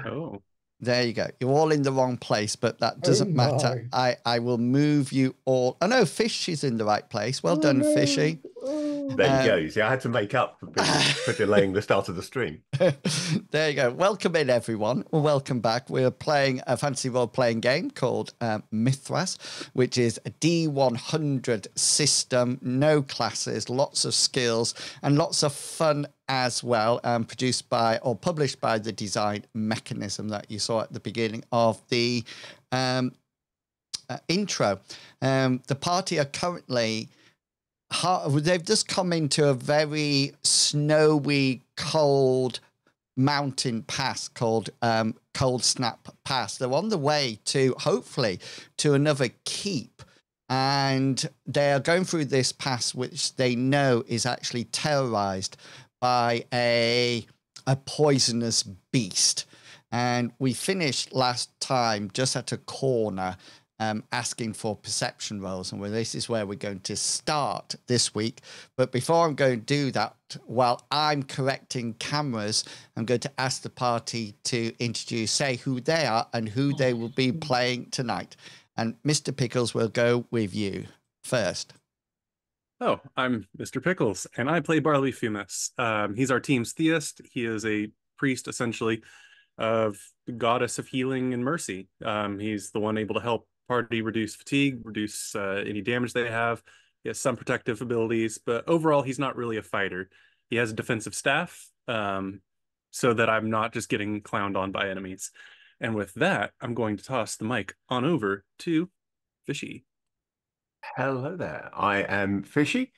Oh, There you go. You're all in the wrong place, but that Oh doesn't matter. my. I will move you all. Oh no, Fish is in the right place. Well Oh done, no. Fishy. Oh. There you go. Um, You see, I had to make up for delaying the start of the stream. there you go. Welcome in, everyone. Well, welcome back. We're playing a fantasy role-playing game called Mythras, which is a D100 system, no classes, lots of skills, and lots of fun as well, produced by or published by the Design Mechanism that you saw at the beginning of the intro. The party are currently... They've just come into a very snowy, cold mountain pass called Cold Snap Pass. They're on the way to, hopefully, to another keep. And they are going through this pass, which they know is actually terrorized by a poisonous beast. And we finished last time just at a corner, asking for perception rolls, and this is where we're going to start this week. But before I'm going to do that, while I'm correcting cameras, I'm going to ask the party to say who they are and who they will be playing tonight. And Mr. Pickles will go with you first. oh, I'm Mr. Pickles, and I play Barley Fumus. He's our team's theist. He is a priest, essentially, of the goddess of healing and mercy. He's the one able to help party reduce fatigue, reduce any damage they have. He has some protective abilities, but overall, he's not really a fighter. He has a defensive staff, so that I'm not just getting clowned on by enemies. And with that, I'm going to toss the mic on over to Fishy. Hello there. I am Fishy.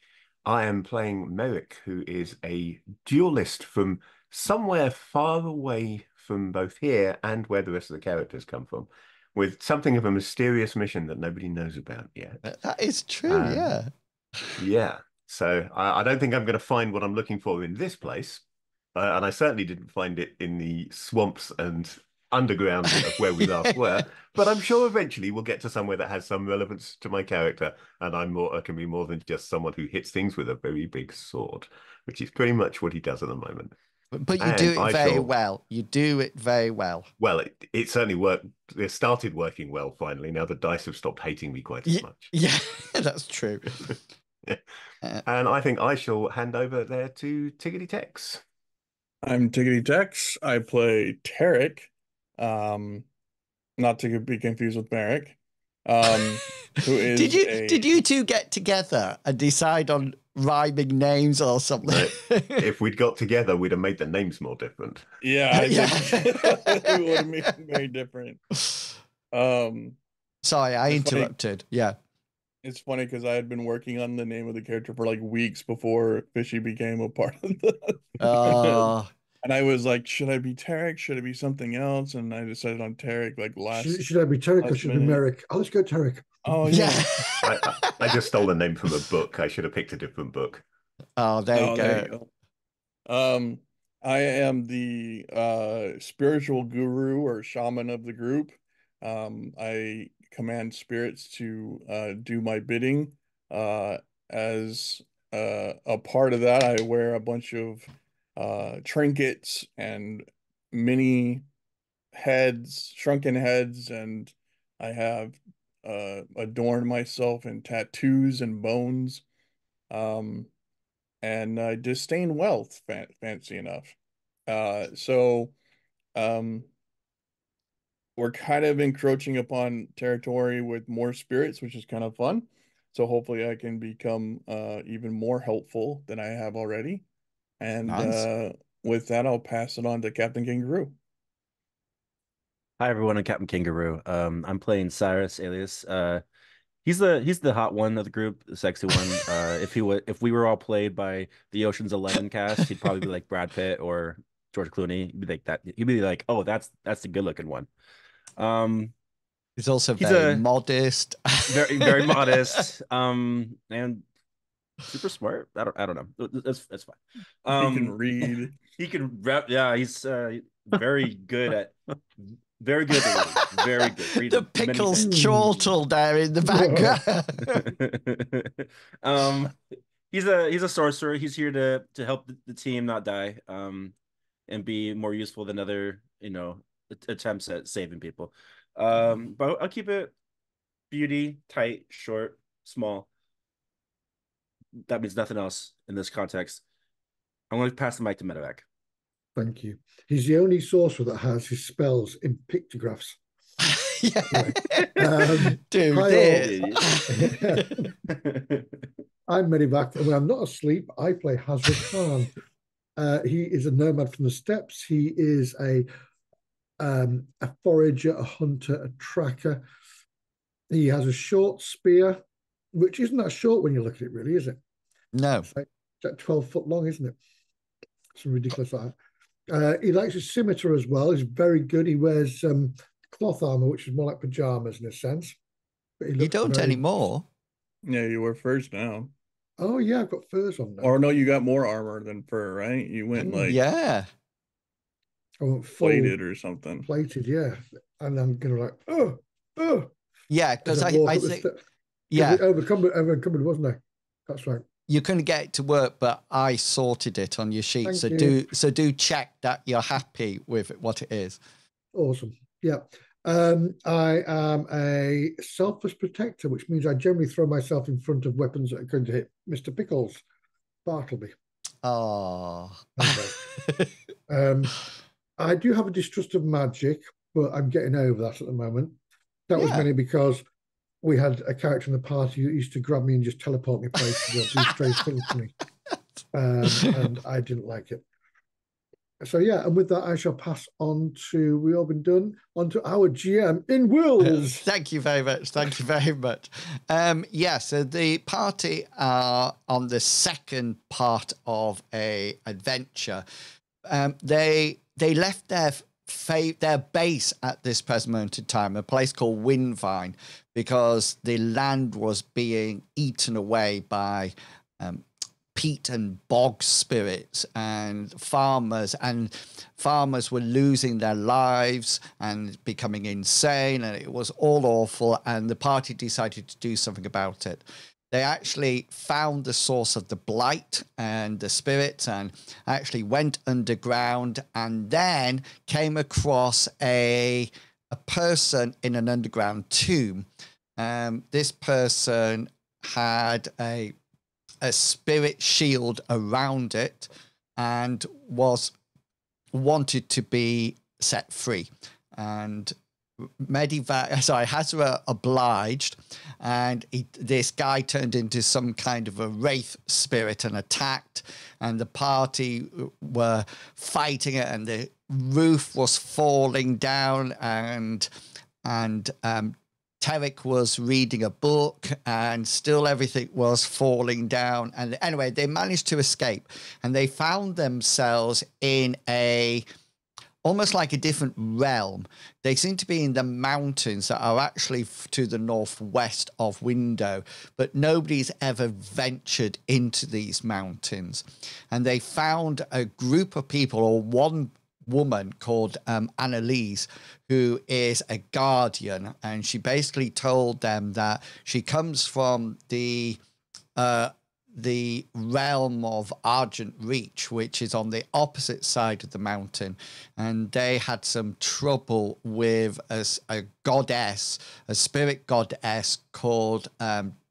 I am playing Merrick, who is a duelist from somewhere far away from both here and where the rest of the characters come from, with something of a mysterious mission that nobody knows about yet. That is true, yeah. Yeah. So I don't think I'm going to find what I'm looking for in this place. And I certainly didn't find it in the swamps and underground of where we last were. But I'm sure eventually we'll get to somewhere that has some relevance to my character, and I can be more than just someone who hits things with a very big sword, which is pretty much what he does at the moment. But you And do it I very shall, well. You do it very well. well, it certainly worked. It started working well finally. Now the dice have stopped hating me quite as much. Yeah, that's true. And I think I shall hand over there to Tiggity Tex. I'm Tiggity Tex. I play Tarek. Not to be confused with Merrick. Who is did you two get together and decide on rhyming names or something? If we'd got together, we'd have made the names more different. Yeah, I think it would have made it very different. Sorry, I interrupted. Yeah. It's funny because I had been working on the name of the character for like weeks before Fishy became a part of the. And I was like, should I be Tarek? Should it be something else? And I decided on Tarek like last. Should I be Tarek or should I be Merrick? I'll just go Tarek. Oh yeah. I just stole the name from a book. I should have picked a different book. Oh, there you go. There you go. I am the spiritual guru or shaman of the group. I command spirits to do my bidding. As a part of that, I wear a bunch of trinkets and mini heads, shrunken heads, and I have adorned myself in tattoos and bones. And I disdain wealth, fancy enough. So we're kind of encroaching upon territory with more spirits, which is kind of fun. So hopefully I can become even more helpful than I have already. And nice. With that, I'll pass it on to Captain Kangaroo. Hi everyone, I'm Captain Kangaroo. I'm playing Cyrus, alias. He's the hot one of the group, the sexy one. If we were all played by the Ocean's 11 cast, he'd probably be like Brad Pitt or George Clooney. He'd be like that. He'd be like, oh, that's the good looking one. He's also very modest, very modest. And super smart. I don't know. That's fine. He can read. He can rap. Yeah, he's very good at. Very good. Very good. Read the Pickles chortle there in the background. He's a sorcerer. He's here to help the team not die. And be more useful than other attempts at saving people. But I'll keep it beauty, tight, short, small. That means nothing else in this context. I'm going to pass the mic to Medevac. Thank you. He's the only sorcerer that has his spells in pictographs. Yeah. Do hi this. I'm Medivac, and when I'm not asleep, I play Hazra Khan. He is a nomad from the steppes. He is a forager, a hunter, a tracker. He has a short spear, which isn't that short when you look at it, really, is it? No. It's like 12 foot long, isn't it? It's ridiculous like that. He likes a scimitar as well. He's very good. He wears cloth armor, which is more like pajamas in a sense. But he You don't anymore. Yeah, you wear furs now. Oh yeah, I've got furs on now. Or no, you got more armor than fur, right? You went like yeah. I went full plated or something. Plated, yeah. And I'm gonna like, yeah, because I think yeah, overcoming, wasn't I? That's right. You couldn't get it to work, but I sorted it on your sheet. Do check that you're happy with what it is. Awesome. Yeah. I am a selfless protector, which means I generally throw myself in front of weapons that are going to hit Mr. Pickles, Bartleby. Oh. I do have a distrust of magic, but I'm getting over that at the moment. That was mainly because we had a character in the party who used to grab me and just teleport me places or do strange things to me. And I didn't like it. So yeah, and with that, I shall pass on to, we all been done, on to our GM in Wills. Thank you very much. Thank you very much. So the party are on the second part of a adventure. They left their base at this present moment in time, a place called Windvine, because the land was being eaten away by peat and bog spirits, and farmers were losing their lives and becoming insane, and it was all awful, and the party decided to do something about it. They actually found the source of the blight and the spirits, and actually went underground, and then came across a person in an underground tomb. This person had a spirit shield around it and wanted to be set free. And Hazra obliged, and this guy turned into some kind of a wraith spirit and attacked, and the party were fighting it, and the roof was falling down, and Tarek was reading a book, and still everything was falling down. And anyway, they managed to escape, and they found themselves in almost like a different realm. They seem to be in the mountains that are actually to the northwest of Window, but nobody's ever ventured into these mountains. And they found a group of people, or one woman called Annalise, who is a guardian, and she basically told them that she comes from the realm of Argent Reach, which is on the opposite side of the mountain, and they had some trouble with a goddess, a spirit goddess called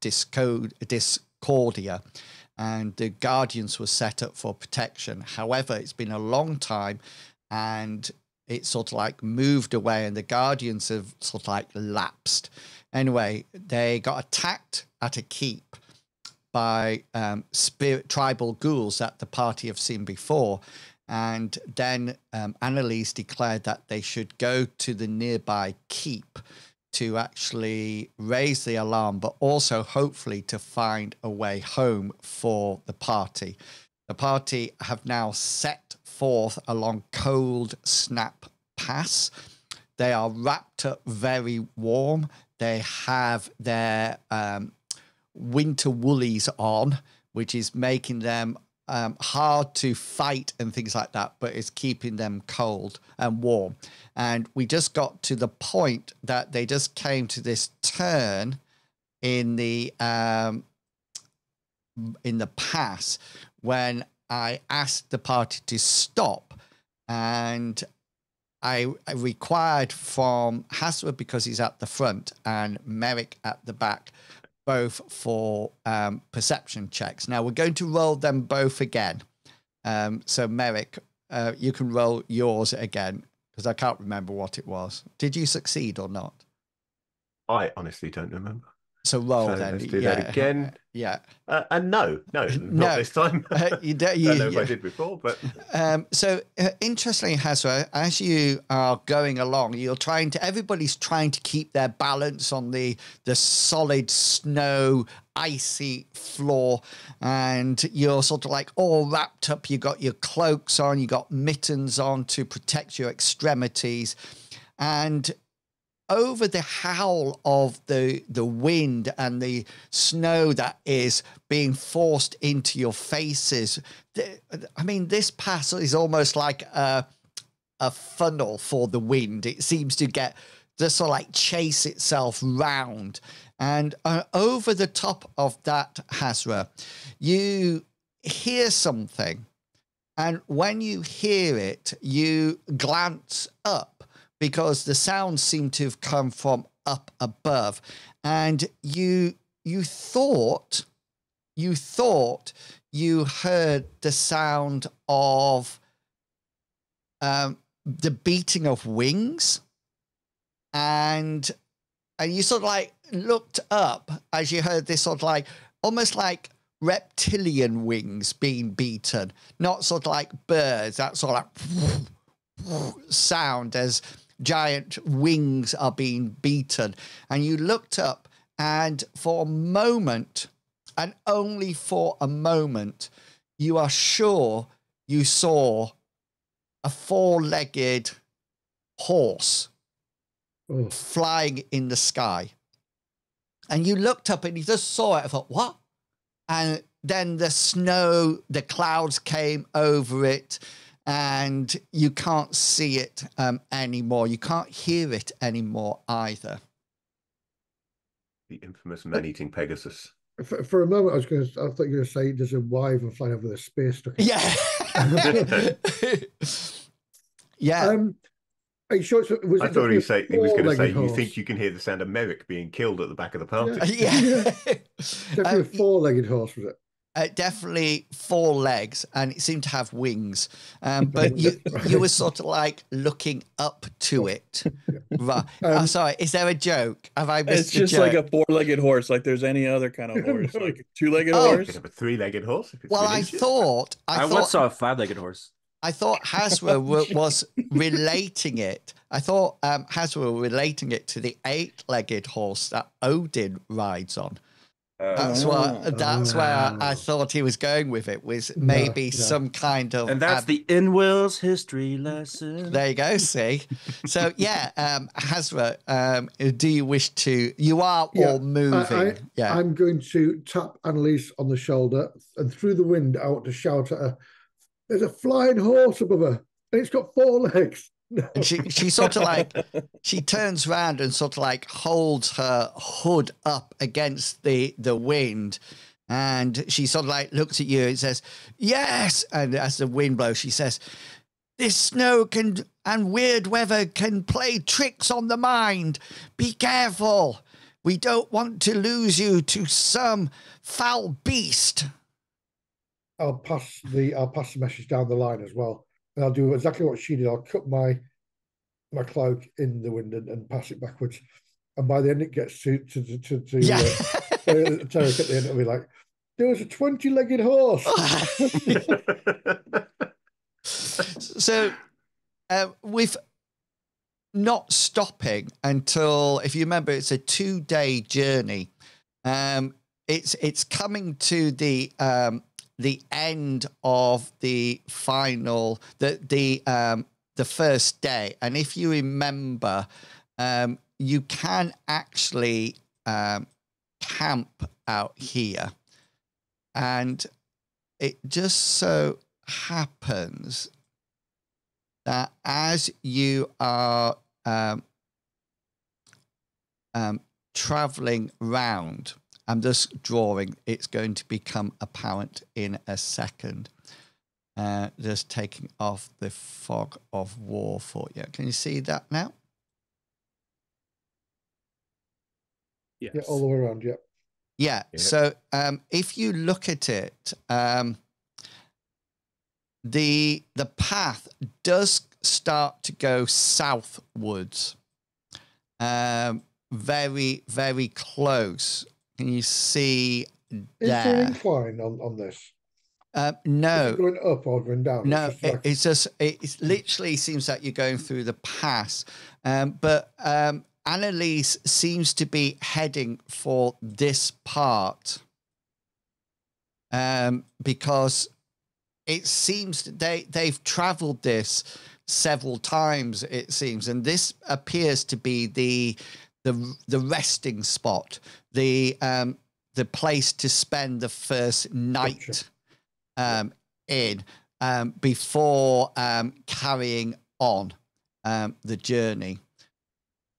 Discordia, and the guardians were set up for protection. However, it's been a long time, and it sort of like moved away, and the guardians have sort of like lapsed. Anyway, they got attacked at a keep by tribal ghouls that the party have seen before. And then Annalise declared that they should go to the nearby keep to actually raise the alarm, but also hopefully to find a way home for the party. The party have now set forth along Cold Snap Pass. They are wrapped up very warm. They have their winter woolies on, which is making them hard to fight and things like that, but it's keeping them cold and warm. And we just got to the point that they just came to this turn in the pass when I asked the party to stop, and I required from Hasra, because he's at the front, and Merrick at the back, both for perception checks. Now we're going to roll them both again. So Merrick, you can roll yours again, because I can't remember what it was. Did you succeed or not? I honestly don't remember. So roll So then. let's do that again. Yeah. And no, not No. this time. You don't know if I did before, but so interestingly, Hasra, as you are going along, everybody's trying to keep their balance on the solid snow, icy floor, and you're sort of like all wrapped up. You got your cloaks on, you got mittens on to protect your extremities, and over the howl of the wind and the snow that is being forced into your faces, I mean, this pass is almost like a funnel for the wind. It seems to get just sort of like chase itself round. And over the top of that, Hasra, you hear something. And when you hear it, you glance up, because the sounds seem to have come from up above, and you thought you heard the sound of the beating of wings, and you sort of like looked up as you heard this sort of like almost like reptilian wings being beaten, not sort of like birds, that sort of like sound as giant wings are being beaten. And you looked up, and for a moment, and only for a moment, you are sure you saw a four-legged horse flying in the sky. And you looked up and you just saw it. I thought, what? And then the snow, the clouds came over it, and you can't see it anymore. You can't hear it anymore either. the infamous man-eating Pegasus. For a moment, I thought you were going to say there's a wyvern flying over the spear stuck in. Yeah. Yeah. Are you sure I thought he was going to say, you horse? think you can hear the sound of Merrick being killed at the back of the party? Yeah. Definitely a four-legged horse, was it? Definitely four legs, and it seemed to have wings. But you were sort of like looking up to it. Right. Sorry, is there a joke? Have I missed It's just like a four-legged horse, like there's any other kind of horse, like a two-legged You horse. could have a three-legged horse. If it's Well, I thought once saw a five-legged horse. I thought Hasra was relating it. I thought Hasra were relating it to the eight-legged horse that Odin rides on. That's where I thought he was going with it, was maybe some kind of... And that's the In-Will's history lesson. There you go, see? So, yeah, Hasra, do you wish to... You are all moving. I'm going to tap Annalise on the shoulder, and through the wind, I want to shout at her, there's a flying horse above her, and it's got four legs. No. And she sort of like, she turns around and sort of like holds her hood up against the wind, and she sort of like looks at you and says, yes. And as the wind blows, she says, this snow and weird weather can play tricks on the mind. Be careful. We don't want to lose you to some foul beast. I'll pass the message down the line as well. And I'll do exactly what she did. I'll cut my cloak in the wind and pass it backwards. And by the end, it gets to Tarek at the end. It'll be like, there was a 20-legged horse. So, with not stopping until, if you remember, it's a 2-day journey. It's coming to the end of the final, the first day. And if you remember, you can actually camp out here. And it just so happens that as you are traveling round, I'm just drawing, it's going to become apparent in a second. Just taking off the fog of war for you. Can you see that now? Yes. Yeah, all the way around. Yeah. Yeah. So if you look at it, the path does start to go southwards, very, very close. Can you see Is there an there? incline on this? Is No, it going up or going down? no. It's just like It literally seems like you're going through the pass, but Annalise seems to be heading for this part, because it seems they've traveled this several times, it seems, and this appears to be the resting spot, the place to spend the first night in, before carrying on the journey.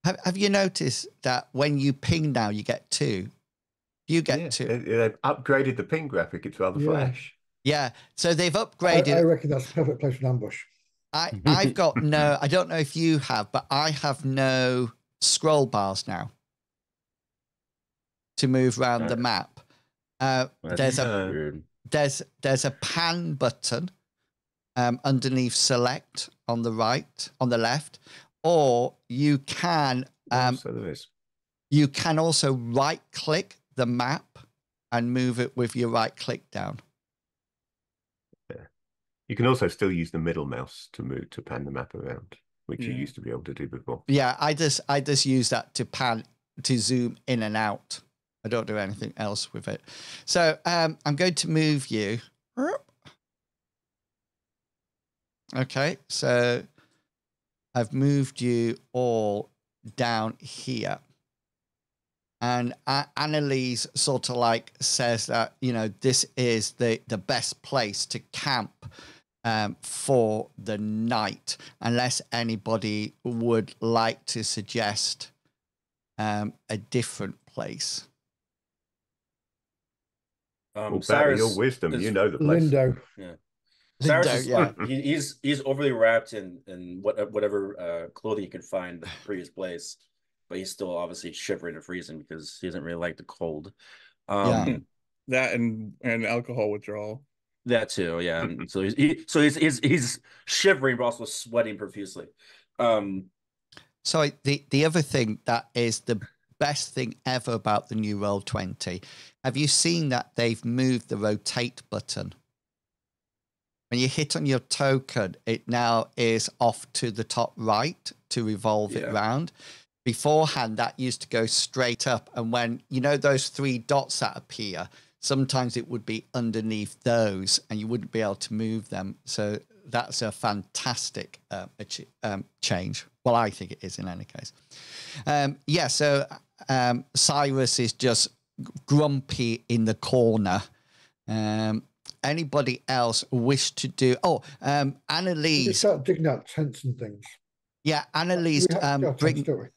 Have you noticed that when you ping now, you get 2? You get 2. They've upgraded the ping graphic. It's rather flash. Yeah, so they've upgraded. I reckon that's a perfect place for an ambush. I've got no. I don't know if you have, but I have no scroll bars now to move around the map. There's a pan button underneath select on the right, on the left, or you can So there is. you can also right click the map and move it with your right click down. You can also still use the middle mouse to pan the map around, which you used to be able to do before. Yeah, I just use that to zoom in and out. I don't do anything else with it. So I'm going to move you. Okay, so I've moved you all down here. And Annalise sort of like says that, this is the best place to camp for the night, unless anybody would like to suggest a different place. Well, Barry, your wisdom, you know the place. Lindo. Yeah. Lindo, Cyrus is yeah. he's overly wrapped in whatever clothing he could find at the previous place, but he's still obviously shivering and freezing because he doesn't really like the cold. That and alcohol withdrawal. That too, yeah. And so he's shivering but also sweating profusely. So the other thing that is the best thing ever about the new Roll20, have you seen that they've moved the rotate button? When you hit on your token, it now is off to the top right to revolve it round. Beforehand, that used to go straight up. And when, those 3 dots that appear, sometimes it would be underneath those and you wouldn't be able to move them. So that's a fantastic change. Well, I think it is in any case. So Cyrus is just grumpy in the corner. Anybody else wish to do? Annalise. You start digging out tents and things. Yeah, Annalise. Tents, don't we?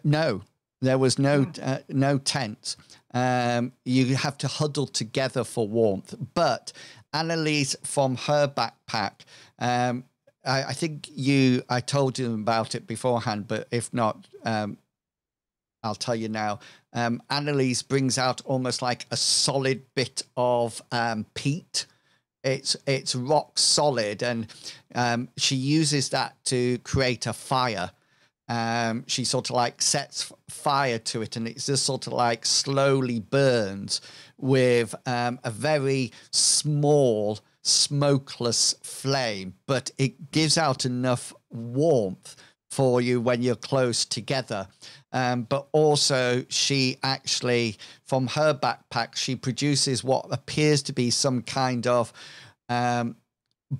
No, there was no tent. You have to huddle together for warmth. But Annalise, from her backpack, I think I told you about it beforehand, but if not, I'll tell you now. Annalise brings out almost like a solid bit of peat. It's rock solid, and she uses that to create a fire. She sort of like sets fire to it, and it just sort of like slowly burns with a very small, smokeless flame, but it gives out enough warmth for you when you're close together. But also she actually, from her backpack, she produces what appears to be some kind of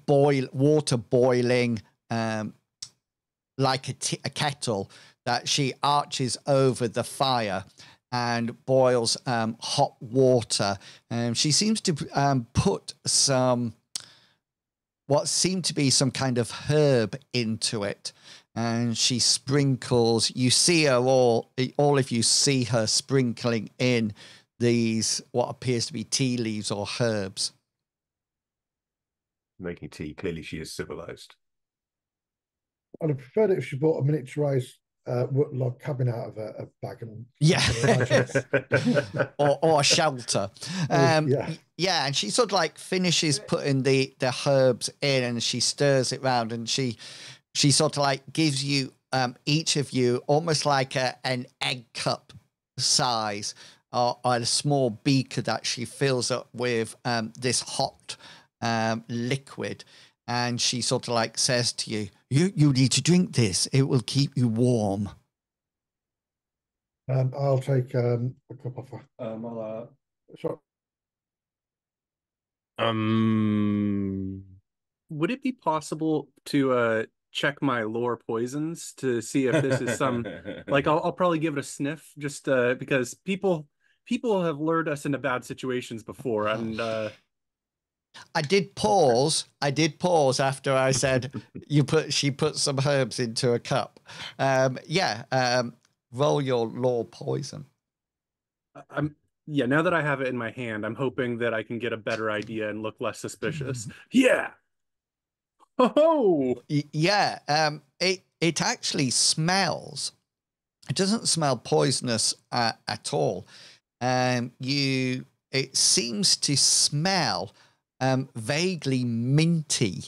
water boiling, like a kettle that she arches over the fire and boils hot water. She seems to put what seemed to be some kind of herb into it. And she sprinkles, you see her all of you see her sprinkling in these, what appears to be tea leaves or herbs. making tea. Clearly, she is civilized. I'd have preferred it if she bought a miniaturized wood log cabin out of a bag and Yeah. or a shelter. Yeah. Yeah, and she sort of like finishes putting the herbs in, and she stirs it round, and she sort of like gives you each of you almost like an egg cup size or a small beaker that she fills up with this hot liquid. And she sort of like says to you, you need to drink this. It will keep you warm. I'll take a cup of her. Sorry. Would it be possible to check my lore poisons to see if this is some like I'll probably give it a sniff just because people have lured us into bad situations before, and I did pause after I said she put some herbs into a cup. Roll your lore poison. now that I have it in my hand, I'm hoping that I can get a better idea and look less suspicious. Yeah. Oh. Yeah. It actually smells. It doesn't smell poisonous at all. It seems to smell vaguely minty.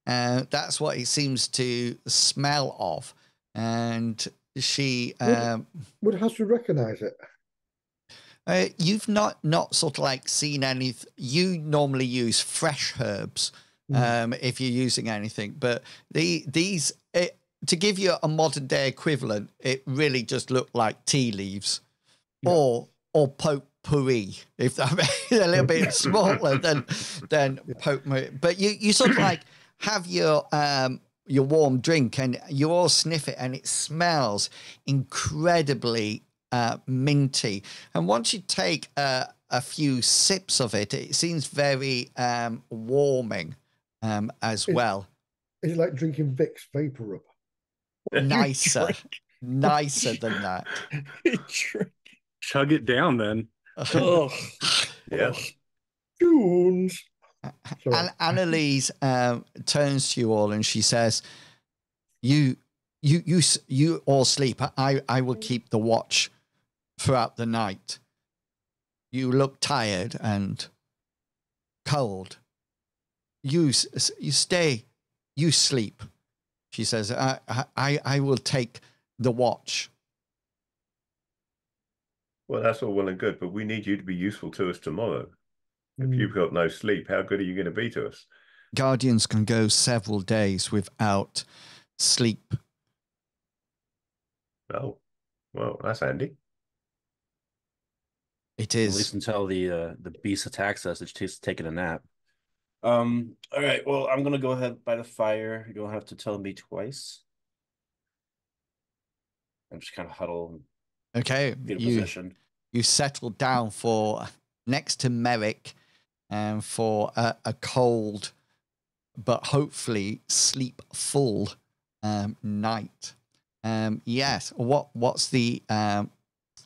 That's what it seems to smell of. And she would Hasri recognize it? You've not sort of like seen any. You normally use fresh herbs if you're using anything, but these to give you a modern day equivalent, it really just looked like tea leaves, or potpourri, if that makes a little bit smaller than potpourri. But you sort of like have your warm drink and you all sniff it, and it smells incredibly minty. And once you take a few sips of it, it seems very warming as well. Is it like drinking Vicks vapor rub? Nicer than that. Chug it down then. Oh, Yeah. Tunes. And Annalise turns to you all and she says, "You all sleep. I will keep the watch throughout the night. You look tired and cold. You stay. You sleep." She says, I will take the watch." Well, that's all well and good, but we need you to be useful to us tomorrow. If you've got no sleep, how good are you going to be to us? Guardians can go several days without sleep. Oh, well, that's handy. It is. At least until the beast attacks us, it's taking a nap. All right, well, I'm gonna go ahead by the fire. You don't have to tell me twice. I'm just kind of huddle. Okay, get a position. You settle down for next to Merrick and for a cold but hopefully sleep-full night. Yes, what's the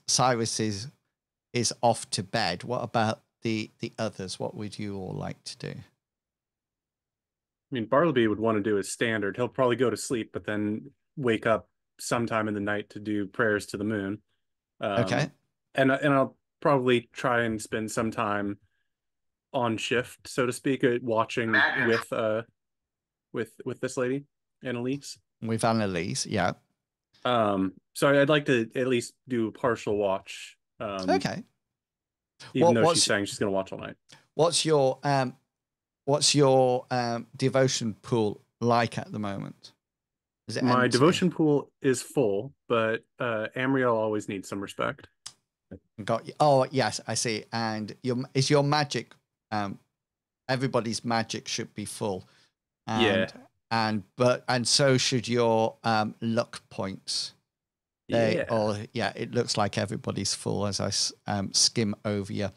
Cyrus is off to bed. What about the others? What would you all like to do? I mean, Bartleby would want to do his standard. He'll probably go to sleep, but then wake up sometime in the night to do prayers to the moon. Okay. And I'll probably try and spend some time on shift, so to speak, watching with this lady, Annalise. With Annalise, yeah. So I'd like to at least do a partial watch. Okay. Even though she's saying she's going to watch all night. What's your devotion pool like at the moment? Is it My empty? devotion pool is full, but Amriel always needs some respect. Got you. Oh yes, I see. And your magic? Everybody's magic should be full. Yeah. And so should your luck points. It looks like everybody's full as I skim over you.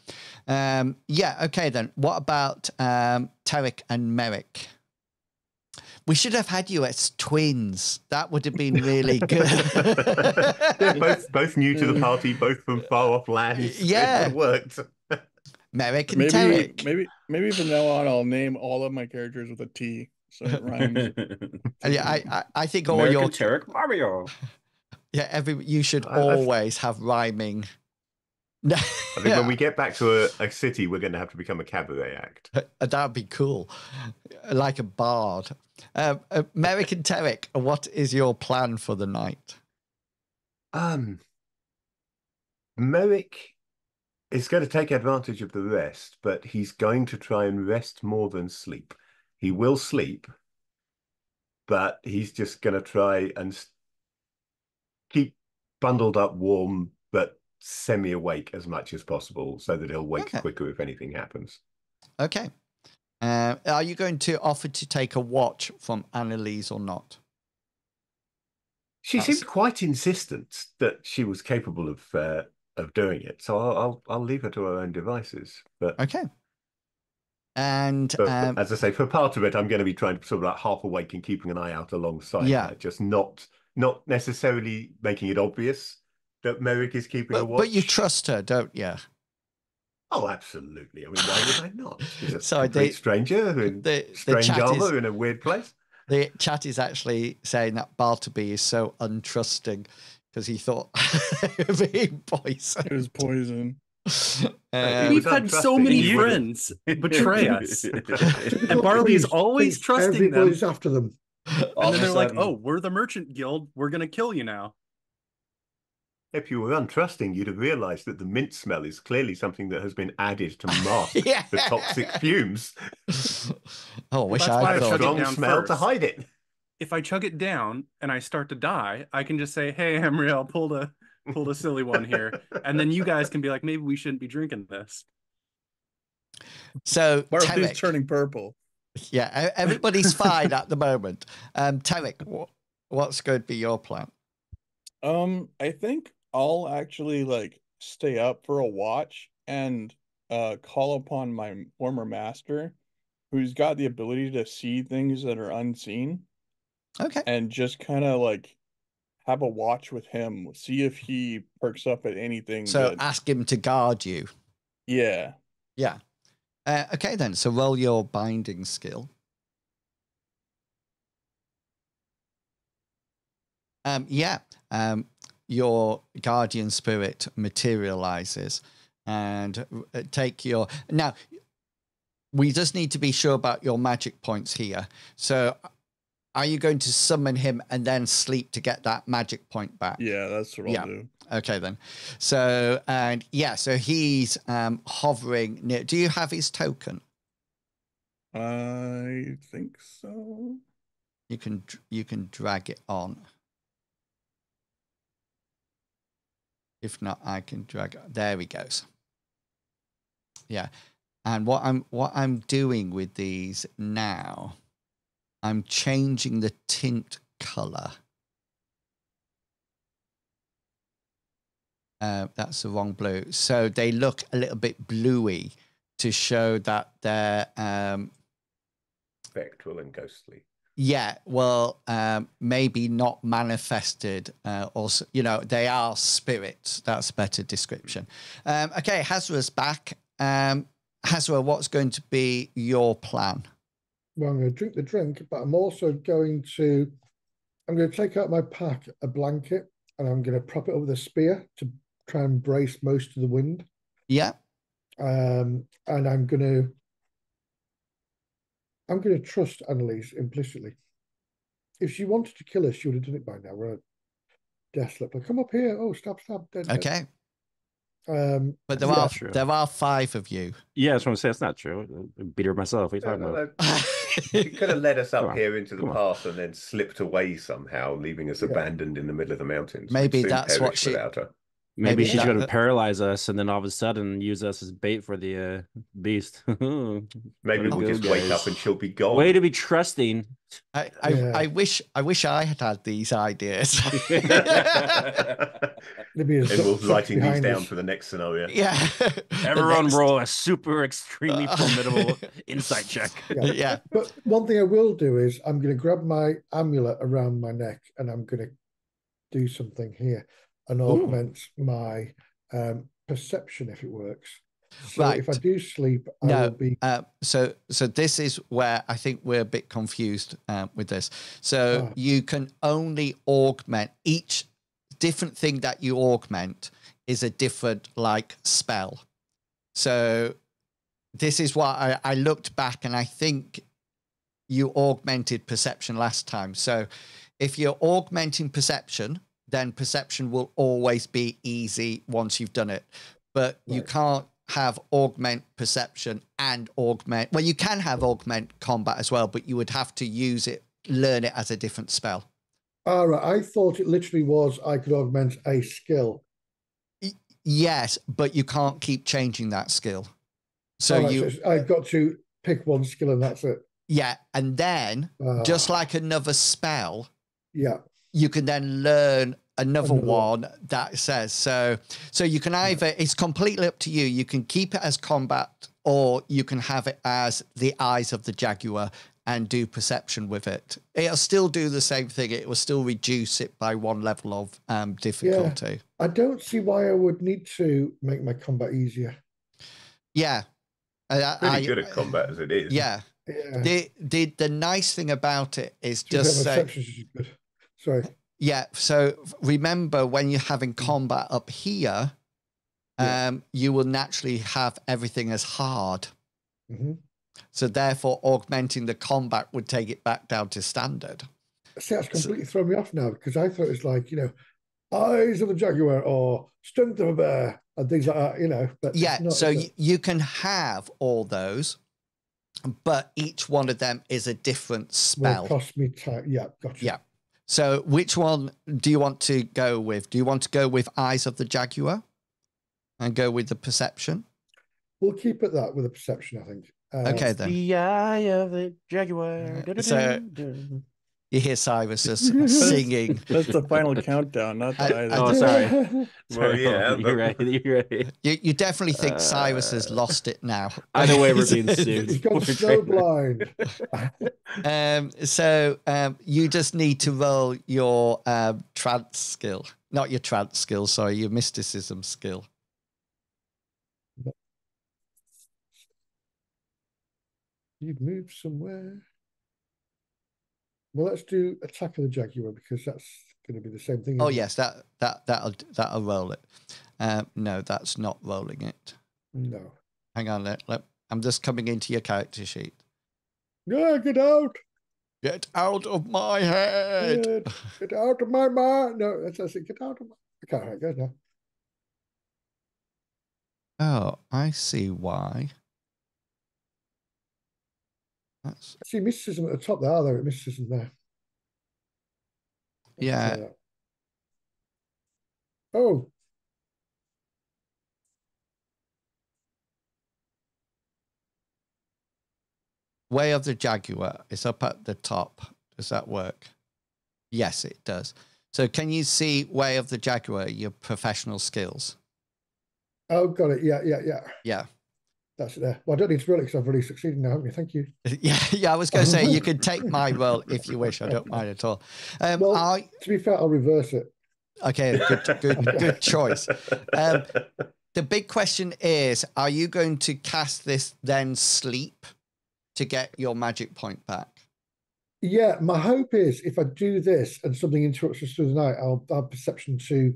Okay then. What about Tarek and Merrick? We should have had you as twins. That would have been really good. They're both new to the party, both from far off lands. Yeah. It would have worked. Merrick and Tarek. Maybe from now on I'll name all of my characters with a T, so it rhymes. Yeah, I think all American your Tarek Mario. Yeah, you should I always have rhyming. think when we get back to a city, we're going to have to become a cabaret act. That'd be cool, like a bard. Merrick and Tarek, what is your plan for the night? Merrick is going to take advantage of the rest, but he's going to try and rest more than sleep. He will sleep, but he's just going to try and keep bundled up warm, but semi-awake as much as possible so that he'll wake quicker if anything happens. Okay. Are you going to offer to take a watch from Annalise or not? She seemed quite insistent that she was capable of doing it, so I'll leave her to her own devices. But okay. And as I say, for part of it, I'm going to be trying to sort of like half awake and keeping an eye out alongside her, just not necessarily making it obvious that Merrick is keeping a watch. But you trust her, don't you? Oh, absolutely. I mean, why would I not? She's a complete stranger in strange armor in a weird place. The chat is actually saying that Bartleby is so untrusting because he thought being poisoned. It was poison. We've had so many friends betray us. And Barley's always trusting them. Everybody's after them. And then they're like, oh, we're the merchant guild. We're going to kill you now. If you were untrusting, you'd have realized that the mint smell is clearly something that has been added to mask the toxic fumes. Oh, wish I had a strong smell to hide it. If I chug it down and I start to die, I can just say, hey, Emriel, pulled a silly one here. And then you guys can be like, maybe we shouldn't be drinking this. So Bartley's turning purple. Yeah, everybody's fine at the moment. Tarek, what's going to be your plan? I think I'll actually like stay up for a watch and call upon my former master, who's got the ability to see things that are unseen. Okay. And just kind of like have a watch with him, see if he perks up at anything. So ask him to guard you. Yeah. Yeah. Okay then. So roll your binding skill. Your guardian spirit materializes and take your... Now, we just need to be sure about your magic points here. So are you going to summon him and then sleep to get that magic point back? Yeah, that's what I'll do. Okay, then. So, so he's hovering near... Do you have his token? I think so. You can drag it on. If not, I can drag it. There he goes. Yeah. And what I'm doing with these now, I'm changing the tint color. That's the wrong blue. So they look a little bit bluey to show that they're spectral and ghostly. Yeah, well, maybe not manifested. Also, they are spirits. That's a better description. Okay, Hazra's back. Hazra, what's going to be your plan? Well, I'm going to drink the drink, but I'm also going to take out my pack, a blanket, and I'm going to prop it up with a spear to try and brace most of the wind. Yeah. And I'm going to trust Annalise implicitly. If she wanted to kill us, she would have done it by now. We're a death slipper. Come up here. Oh, stab, dead. Okay. Dead. But there are 5 of you. Yeah, that's what I'm saying. It's not true. I beat her myself. What are you talking about? She could have led us up here into the path and then slipped away somehow, leaving us abandoned in the middle of the mountains. Maybe that's what she... Without her. Maybe she's going to paralyze us and then all of a sudden use us as bait for the beast. Maybe we'll just wake up and she'll be gone. Way to be trusting. I wish I had these ideas. And we're writing these down for the next scenario. Yeah. Everyone roll a super extremely formidable insight check. Yeah. But one thing I will do is I'm going to grab my amulet around my neck and I'm going to do something here and augment my perception if it works. So Right. if I do sleep, I No. will be. So this is where I think we're a bit confused with this. So you can only augment each different thing that you augment is a different like spell. So this is why I looked back and I think you augmented perception last time. So if you're augmenting perception, then perception will always be easy once you've done it. But you can't have augment perception and augment. Well, you can have augment combat as well, but you would have to use it, learn it as a different spell. All right. I thought it literally was I could augment a skill. Yes, but you can't keep changing that skill. So so I've got to pick one skill and that's it. Yeah, and then just like another spell, you can then learn another one that says so you can either it's completely up to you. You can keep it as combat or you can have it as the eyes of the jaguar and do perception with it. It'll still do the same thing. It will still reduce it by one level of difficulty. Yeah. I don't see why I would need to make my combat easier. Yeah. Pretty good at combat as it is. Yeah. The nice thing about it is just say, sorry. Yeah, so remember when you're having combat up here, you will naturally have everything as hard. So therefore, augmenting the combat would take it back down to standard. See, that's completely thrown me off now because I thought it was like, eyes of the jaguar or strength of a bear and things like that, But yeah, so you can have all those, but each one of them is a different spell. Will cost me time. Yeah, gotcha. Yeah. So which one do you want to go with? Do you want to go with Eyes of the Jaguar and go with the perception? We'll keep it that with the perception, I think. Okay, then. The eye of the jaguar. So you hear Cyrus just singing. That's the final countdown, not the Oh, sorry. Well, yeah, you're right. You're right. You definitely think Cyrus has lost it now. Either way, we're being sued. He's gone snowblind. So you just need to roll your trance skill. Not your trance skill, sorry, your mysticism skill. You've moved somewhere. Well, let's do attack of the jaguar because that's going to be the same thing. Oh yes, that'll roll it. No, that's not rolling it. No. Hang on, I'm just coming into your character sheet. Yeah, get out! Get out of my head! Get out of my mind! No, that's it. Get out of my. Okay, all right, go now. Oh, I see why. I see mysticism at the top there. There, mysticism there. Yeah. Oh. Way of the Jaguar is up at the top. Does that work? Yes, it does. So can you see Way of the Jaguar, your professional skills? Oh, got it. Yeah. Yeah. That's it there. Well, I don't need to roll it because I've already succeeded now, haven't you? Thank you. Yeah, I was going to say, you can take my roll if you wish. I don't mind at all. To be fair, I'll reverse it. Okay, good choice. The big question is, are you going to cast this, then sleep to get your magic point back? Yeah, my hope is if I do this and something interrupts us through the night, I'll have perception to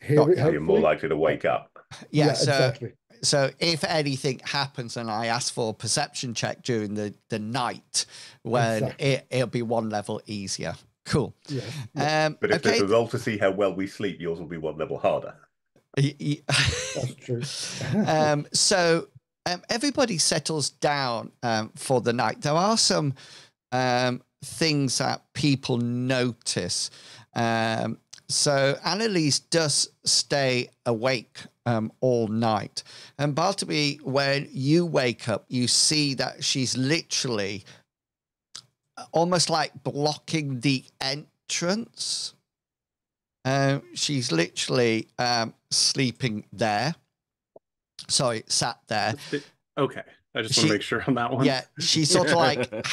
hear it. You're more likely to wake up. Yeah, exactly. So if anything happens and I ask for a perception check during the night, when it'll be one level easier. Cool. Yeah. But if there's a roll to see how well we sleep, yours will be one level harder. That's true. So everybody settles down for the night. There are some things that people notice. So Annalise does stay awake all night. And Bartleby, when you wake up, you see that she's literally almost like blocking the entrance. She's literally sleeping there. Sorry, sat there. Okay. I just want to make sure on that one. Yeah, she sort of like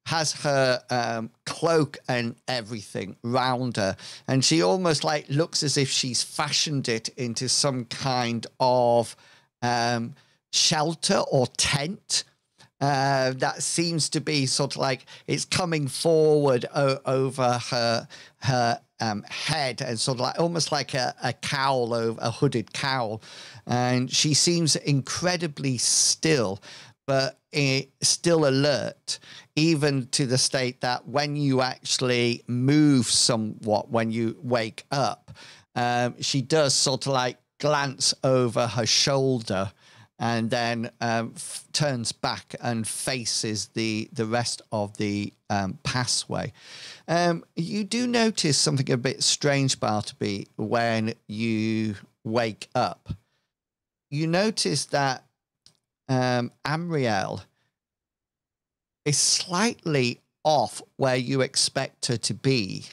has her cloak and everything round her, and she almost like looks as if she's fashioned it into some kind of shelter or tent that seems to be sort of like it's coming forward over her head, and sort of like almost like a cowl, over a hooded cowl, and she seems incredibly still, but still alert, even to the state that when you actually move somewhat, when you wake up, she does sort of like glance over her shoulder, and then turns back and faces the rest of the passway. You do notice something a bit strange, Bartleby, when you wake up. You notice that Amriel is slightly off where you expect her to be.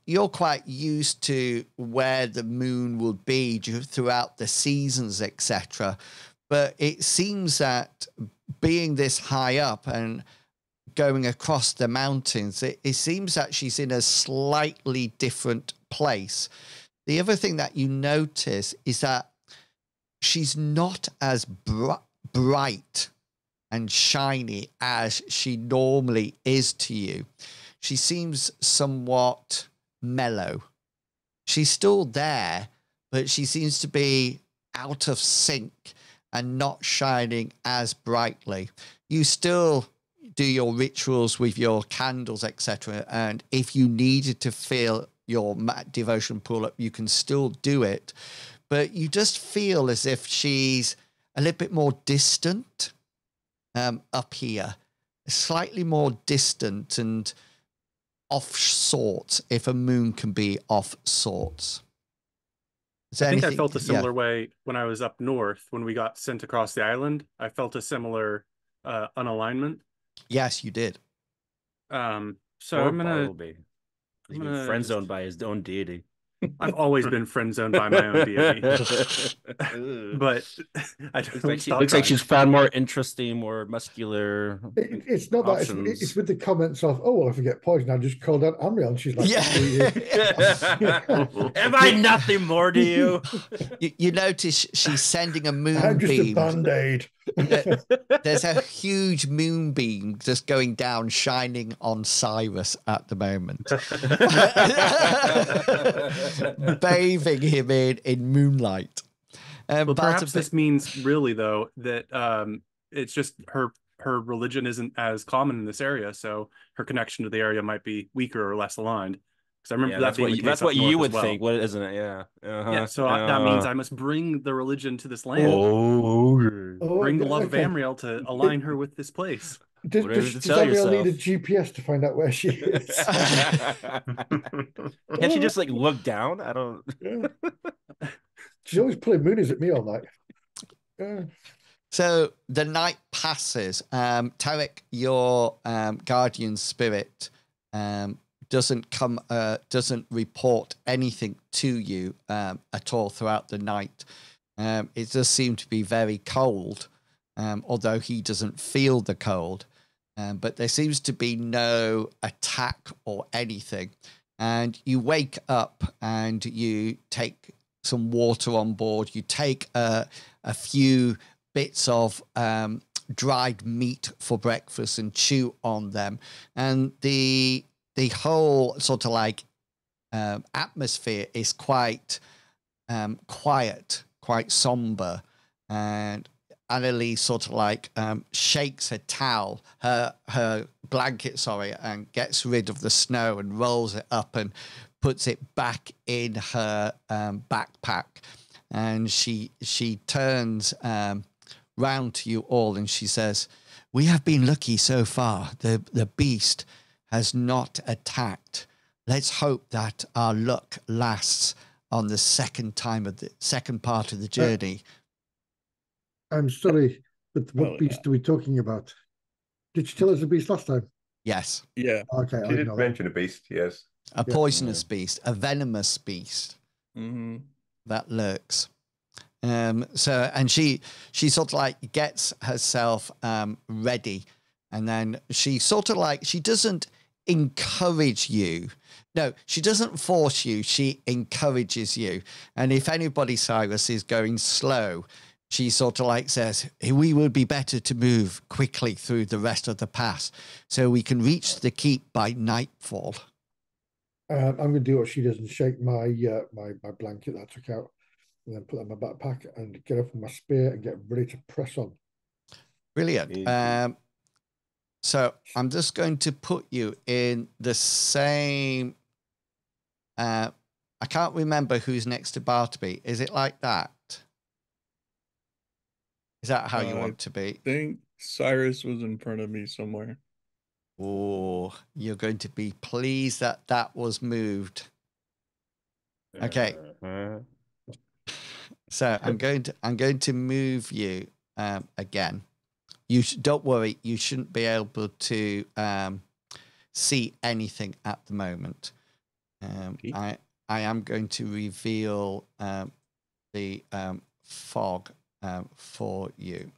You're quite used to where the moon would be throughout the seasons, etc. But it seems that being this high up and going across the mountains, it seems that she's in a slightly different place. The other thing that you notice is that she's not as bright and shiny as she normally is to you. She seems somewhat mellow. She's still there, but she seems to be out of sync and not shining as brightly. You still do your rituals with your candles, etc. And if you needed to fill your devotion pool up, you can still do it. But you just feel as if she's a little bit more distant up here, slightly more distant and off sorts, if a moon can be off sorts. I think I felt a similar way when I was up north, when we got sent across the island. I felt a similar unalignment. Yes, you did. So Poor I'm gonna Bartleby. He's been friend zoned by his own deity. I've always been friend zoned by my own deity. But I don't looks like she's found more interesting, more muscular. It's not options. that. It's with the comments of, "Oh, well, if I get poisoned, I just called out Amriel," and she's like, "Am I nothing more to you?" You notice she's sending a moonbeam. I'm just a band-aid. There's a huge moonbeam just going down, shining on Cyrus at the moment, bathing him in moonlight. Well, perhaps this means really, though, that it's just her religion isn't as common in this area, so her connection to the area might be weaker or less aligned. Because I remember that's what you would think, what isn't it? Yeah. Yeah. So that means I must bring the religion to this land. Bring the love of Amriel to align her with this place. Does Amriel need a GPS to find out where she is? Can't she just like look down? I don't. She's always pulling moonies at me all night. So the night passes. Tarek, your guardian spirit, doesn't report anything to you at all throughout the night. It does seem to be very cold, although he doesn't feel the cold. But there seems to be no attack or anything. And you wake up and you take some water on board. You take a few bits of dried meat for breakfast and chew on them. And the whole sort of like atmosphere is quite quiet, quite somber. And Annalise sort of like shakes her towel, her blanket, sorry, and gets rid of the snow and rolls it up and puts it back in her backpack. And she turns round to you all and she says, "We have been lucky so far. The beast has not attacked. Let's hope that our luck lasts on the second part of the journey." I'm sorry, but what beast are we talking about? Did she tell us the beast last time? Yes. Yeah. Okay. She did mention a beast, yes. A poisonous beast, a venomous beast that lurks. So, and she sort of like gets herself ready, and then she sort of like, she doesn't encourage you. No, she doesn't force you. She encourages you. And if anybody, Cyrus, is going slow, she sort of like says, we would be better to move quickly through the rest of the pass so we can reach the keep by nightfall. I'm going to do what she does and shake my my blanket that I took out and then put that in my backpack and get up on my spear and get ready to press on. Brilliant. So I'm just going to put you in the same... I can't remember who's next to Bartleby. Is it like that? Is that how you want to be? I think Cyrus was in front of me somewhere. Oh, you're going to be pleased that that was moved. Okay. So I'm going to move you again. Don't worry. You shouldn't be able to see anything at the moment. I am going to reveal the fog for you.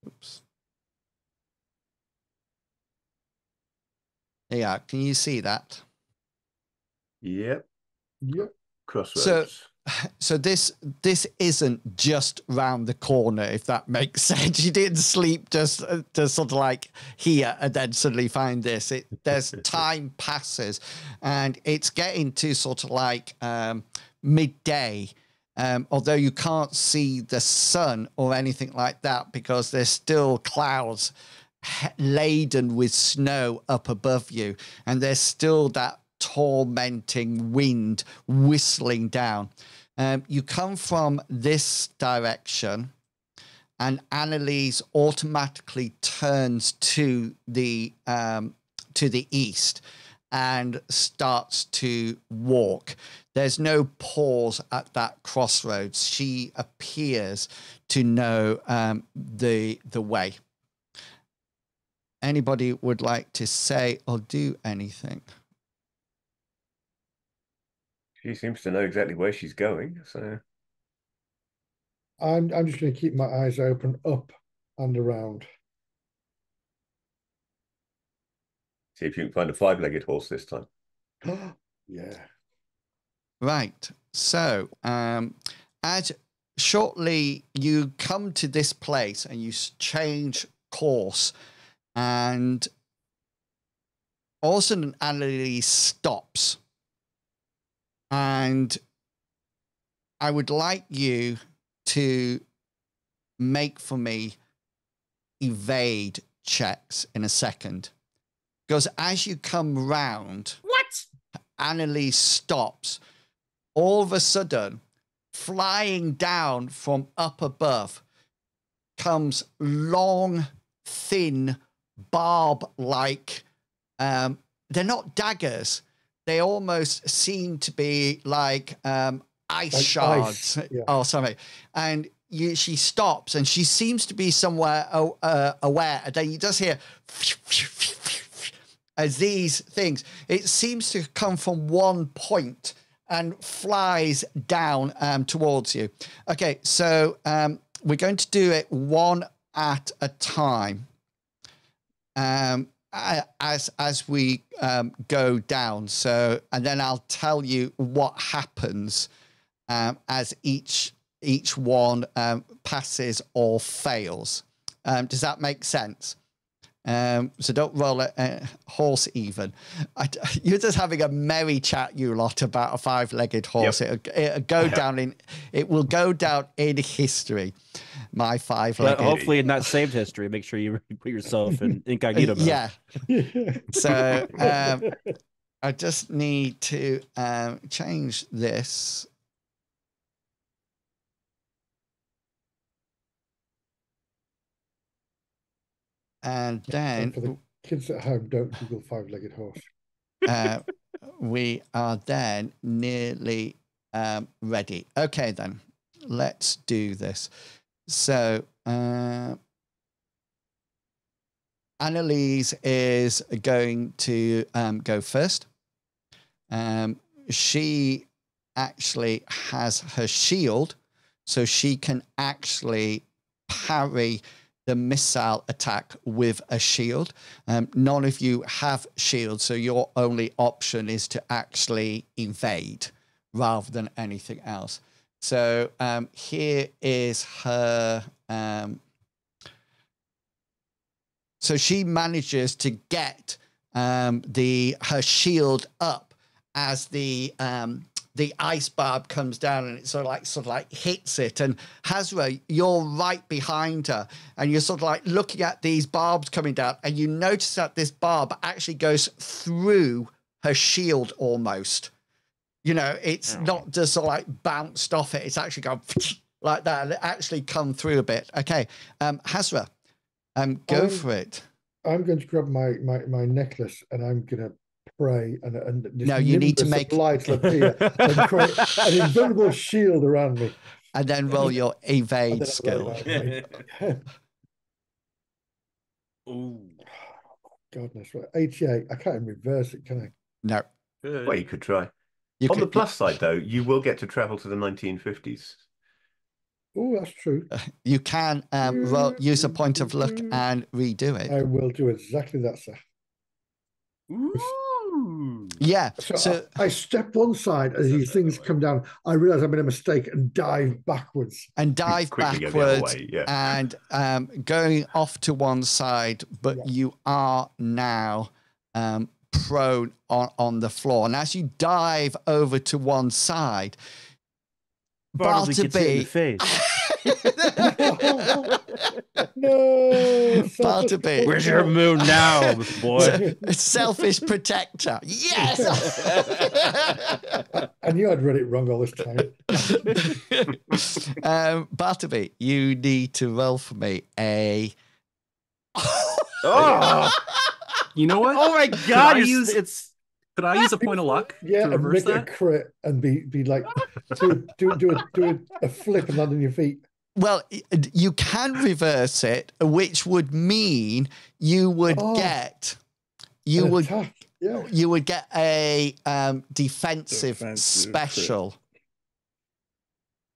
Oops. Yeah, can you see that? Yep. Yep. Crossroads. So this isn't just round the corner, if that makes sense. You didn't sleep just sort of like here and then suddenly find this. There's time passes, and it's getting to sort of like midday. Although you can't see the sun or anything like that because there's still clouds laden with snow up above you, and there's still that tormenting wind whistling down. You come from this direction, and Annalise automatically turns to the east and starts to walk. There's no pause at that crossroads. She appears to know the way. Anybody would like to say or do anything? She seems to know exactly where she's going, so I'm just going to keep my eyes open up and around. see if you can find a 5-legged horse this time. Yeah. Right. So, as shortly you come to this place and you change course, and all of a sudden Annalise stops. And I would like you to make for me evade checks in a second. Because as you come round, Annalise stops. All of a sudden, flying down from up above comes long, thin, barb-like. They're not daggers. They almost seem to be like ice shards or something. And she stops, and she seems to be somewhere aware. And then you just hear as these things. It seems to come from one point and flies down towards you. Okay, so we're going to do it one at a time. As we go down. So, and then I'll tell you what happens as each one passes or fails. Does that make sense? So don't roll a horse even. You're just having a merry chat, you lot, about a 5-legged horse. Yep. It'll go down in. It will go down in history. My 5-legged. Hopefully, in that saved history, make sure you put yourself in incognito mode. Yeah. So I just need to change this. And then for the kids at home, don't Google 5-legged horse. We are then nearly ready. Okay, then let's do this. So Annalise is going to go first. She actually has her shield, so she can actually parry the missile attack with a shield. None of you have shields, so your only option is to actually evade rather than anything else. So here is her. So she manages to get her shield up as the ice barb comes down, and it sort of like hits it. And Hazra, you're right behind her, and you're sort of like looking at these barbs coming down, and you notice that this barb actually goes through her shield almost. You know, it's not just sort of like bounced off it. It's actually gone like that, and it actually come through a bit. Okay, Hazra, go for it. I'm going to grab my necklace, and I'm going to pray, and this No, you need to make light will appear and create an invisible shield around me. And then roll your evade skill. Ooh. Goodness, 88. I can't even reverse it, can I? No. Well, you could try. You On could, the plus side, though, you will get to travel to the 1950s. Oh, that's true. you can use a point of luck and redo it. I will do exactly that, sir. Ooh. Yeah. So I step one side as these things come down. I realize I made a mistake and dive backwards. And dive backwards and going off to one side, but you are now prone on the floor. And as you dive over to one side, Bartleby, no, Bartleby, where's your moon now, boy? Selfish protector. Yes. I knew I'd read it wrong all this time. Bartleby, you need to roll for me a. Oh, you know what? Oh my God! Could I use a point of luck to reverse make that? A crit and be like do a flip and land on your feet. Well, you can reverse it, which would mean you would get you would get a defensive special.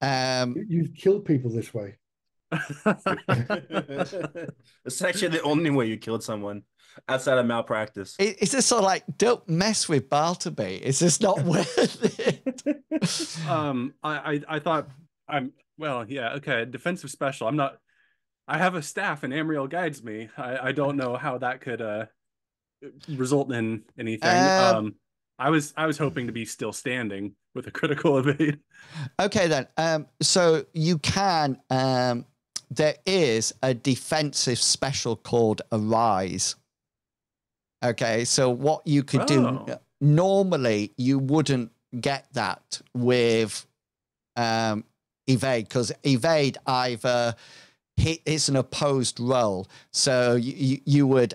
You've killed people this way. It's actually the only way you killed someone outside of malpractice. It's just sort of like, don't mess with Bartleby. It's just not worth it. I thought okay, defensive special. I have a staff and Amriel guides me. I don't know how that could result in anything. I was hoping to be still standing with a critical evade. Okay then. So you can there is a defensive special called Arise. Okay, so what you could do normally, you wouldn't get that with evade, because evade either it's an opposed roll, so you would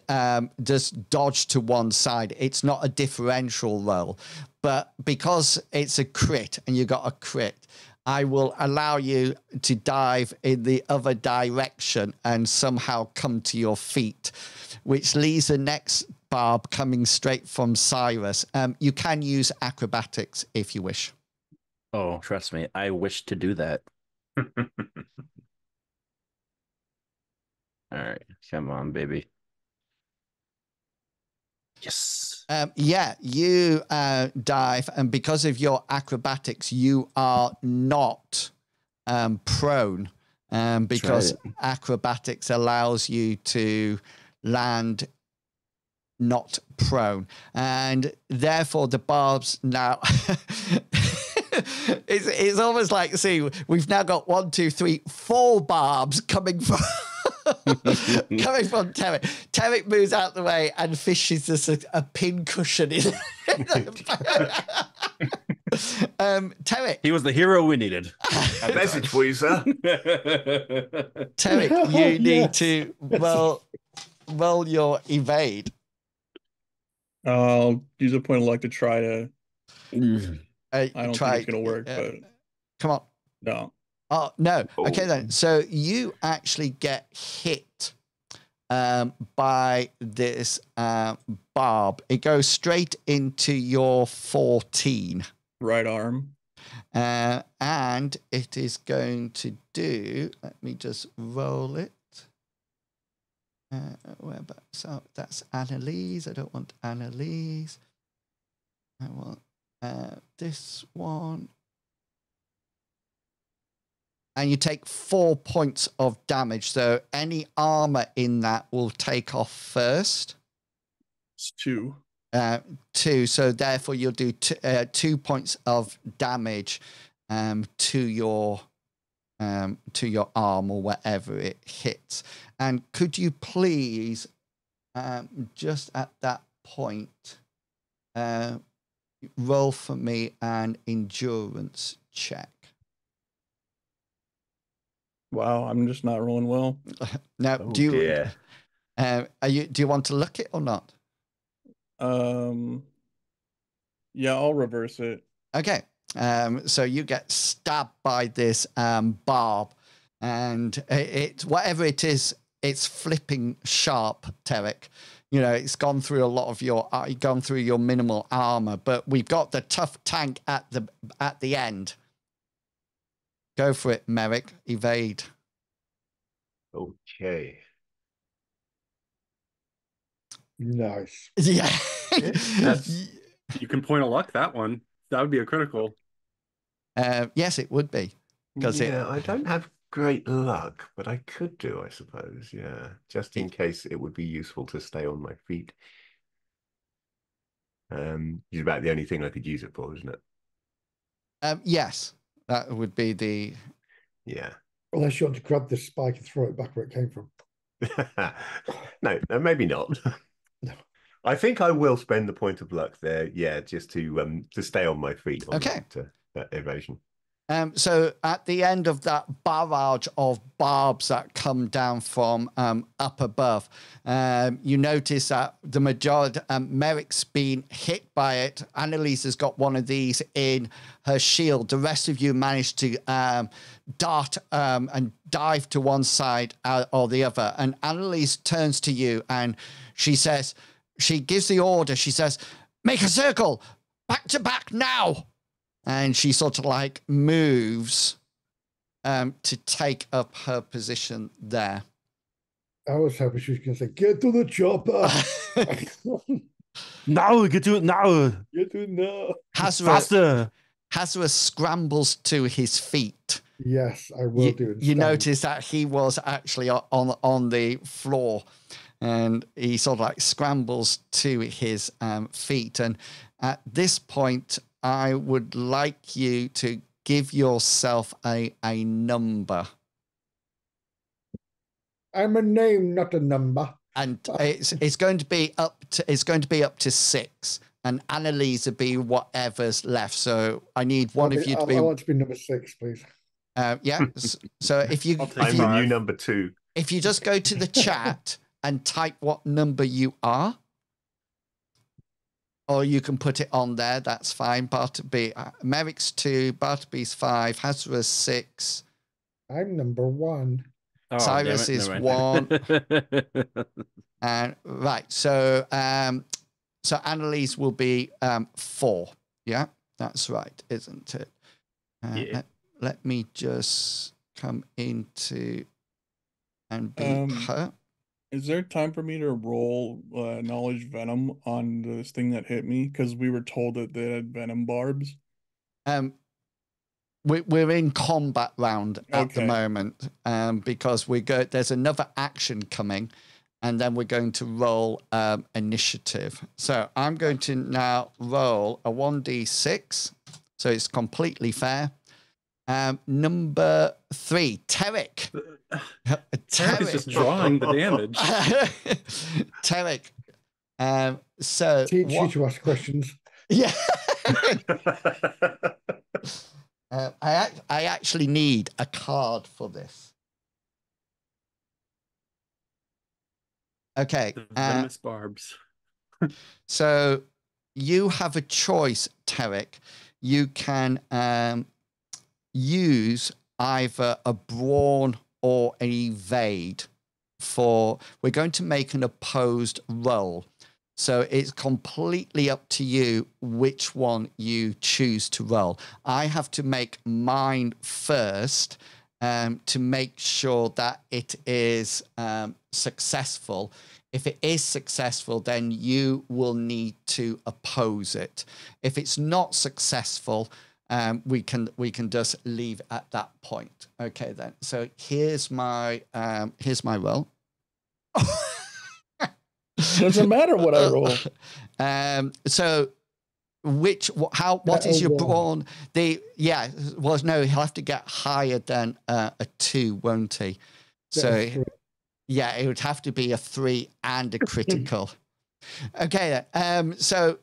just dodge to one side. It's not a differential roll, but because it's a crit and you got a crit, I will allow you to dive in the other direction and somehow come to your feet, which leaves the next barb coming straight from Cyrus. You can use acrobatics if you wish. Oh, trust me, I wish to do that. All right, come on, baby. Yes. Yeah, you dive, and because of your acrobatics, you are not prone, because acrobatics allows you to land not prone, and therefore the barbs now it's almost like, see, we've now got 1, 2, 3, 4 barbs coming from coming from Tarek. Tarek moves out the way and fishes just a pin cushion in. Tarek, he was the hero we needed. A message for you, sir. Tarek, you need to roll your evade. I'll use a point of luck to try to. I don't think it's gonna work, but come on. No. Oh no. Okay then. So you actually get hit by this barb. It goes straight into your 14. Right arm. And it is going to do, let me just roll it. So that's Annalise. I don't want Annalise. I want this one. And you take 4 points of damage. So any armor in that will take off first. It's 2. 2. So therefore, you'll do 2 points of damage to your arm or wherever it hits. And could you please, just at that point, roll for me an endurance check? Wow, I'm just not rolling well. Now, Oh, do you dear. do you want to look it or not? Yeah, I'll reverse it. Okay. So you get stabbed by this barb, and it whatever it is, it's flipping sharp, Tarek. You know, it's gone through a lot of your minimal armor, but we've got the tough tank at the end. Go for it, Merrick. Evade. Okay. Nice. Yeah. That's You can point a luck that one. That would be a critical. Yes, it would be. yeah, I don't have great luck, but I could do, I suppose. Yeah, just in case it would be useful to stay on my feet. It's about the only thing I could use it for, isn't it? Yes, that would be the. Yeah. Unless you want to grab this spike and throw it back where it came from. No, maybe not. No. I think I will spend the point of luck there. Yeah, just to stay on my feet on Okay. that evasion. So at the end of that barrage of barbs that come down from up above, you notice that the majority, Merrick's been hit by it. Annalise has got one of these in her shield. The rest of you managed to dart and dive to one side or the other. And Annalise turns to you and she says, she gives the order. She says, make a circle, back to back now. And she sort of like moves to take up her position there. I was hoping she was going to say, get to the chopper. Now, get to it now. Get to it now. Faster. Hazra scrambles to his feet. Yes, I will do it. You notice that he was actually on the floor, and he sort of like scrambles to his feet. And at this point, I would like you to give yourself a number. I'm a name, not a number. And it's going to be up to 6, and Annalise will be whatever's left. So I need one of you to be. I want to be number 6, please. Yeah. So if you, I'm the new number 2. if you just go to the chat and type what number you are, or you can put it on there. That's fine. Bartleby, Merrick's 2, Bartleby's 5, Hazra's 6. I'm number 1. Oh, Cyrus is 1. And right, so Annalise will be 4. Yeah, that's right, isn't it? Yeah. Let me just come into and be her. Is there time for me to roll knowledge venom on this thing that hit me? Because we were told that they had venom barbs. We're in combat round at the Okay. moment because there's another action coming, and then we're going to roll initiative. So I'm going to now roll a 1d6, so it's completely fair. Number 3, Tarek. Tarek is just drawing the damage. Tarek. So Teach you to ask questions. Yeah. I actually need a card for this. Okay. The venomous barbs. So you have a choice, Tarek. You can use either a brawn or an evade we're going to make an opposed roll. So it's completely up to you which one you choose to roll. I have to make mine first to make sure that it is successful. If it is successful, then you will need to oppose it. If it's not successful, we can just leave at that point. Okay, then. So here's my roll. Doesn't matter what I roll. So what is your brawn? Well, no, he'll have to get higher than a 2, won't he? So yeah, it would have to be a 3 and a critical. Okay, so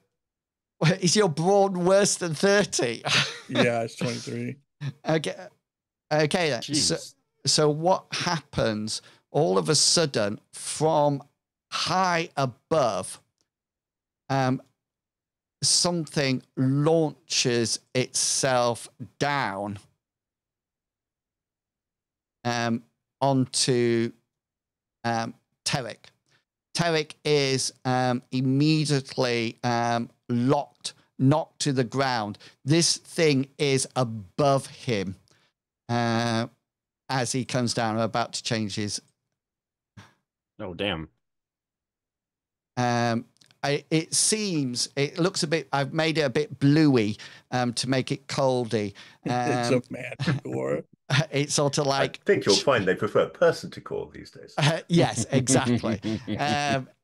is your brawn worse than 30? Yeah, it's 23. Okay then. So what happens all of a sudden from high above, something launches itself down onto Terek. Terek is immediately knocked to the ground. This thing is above him as he comes down, about to change his. Oh, damn. It looks a bit, I've made it a bit bluey to make it coldy. It's a manticore. It's sort of like. I think you'll find they prefer person to call these days. Yes, exactly.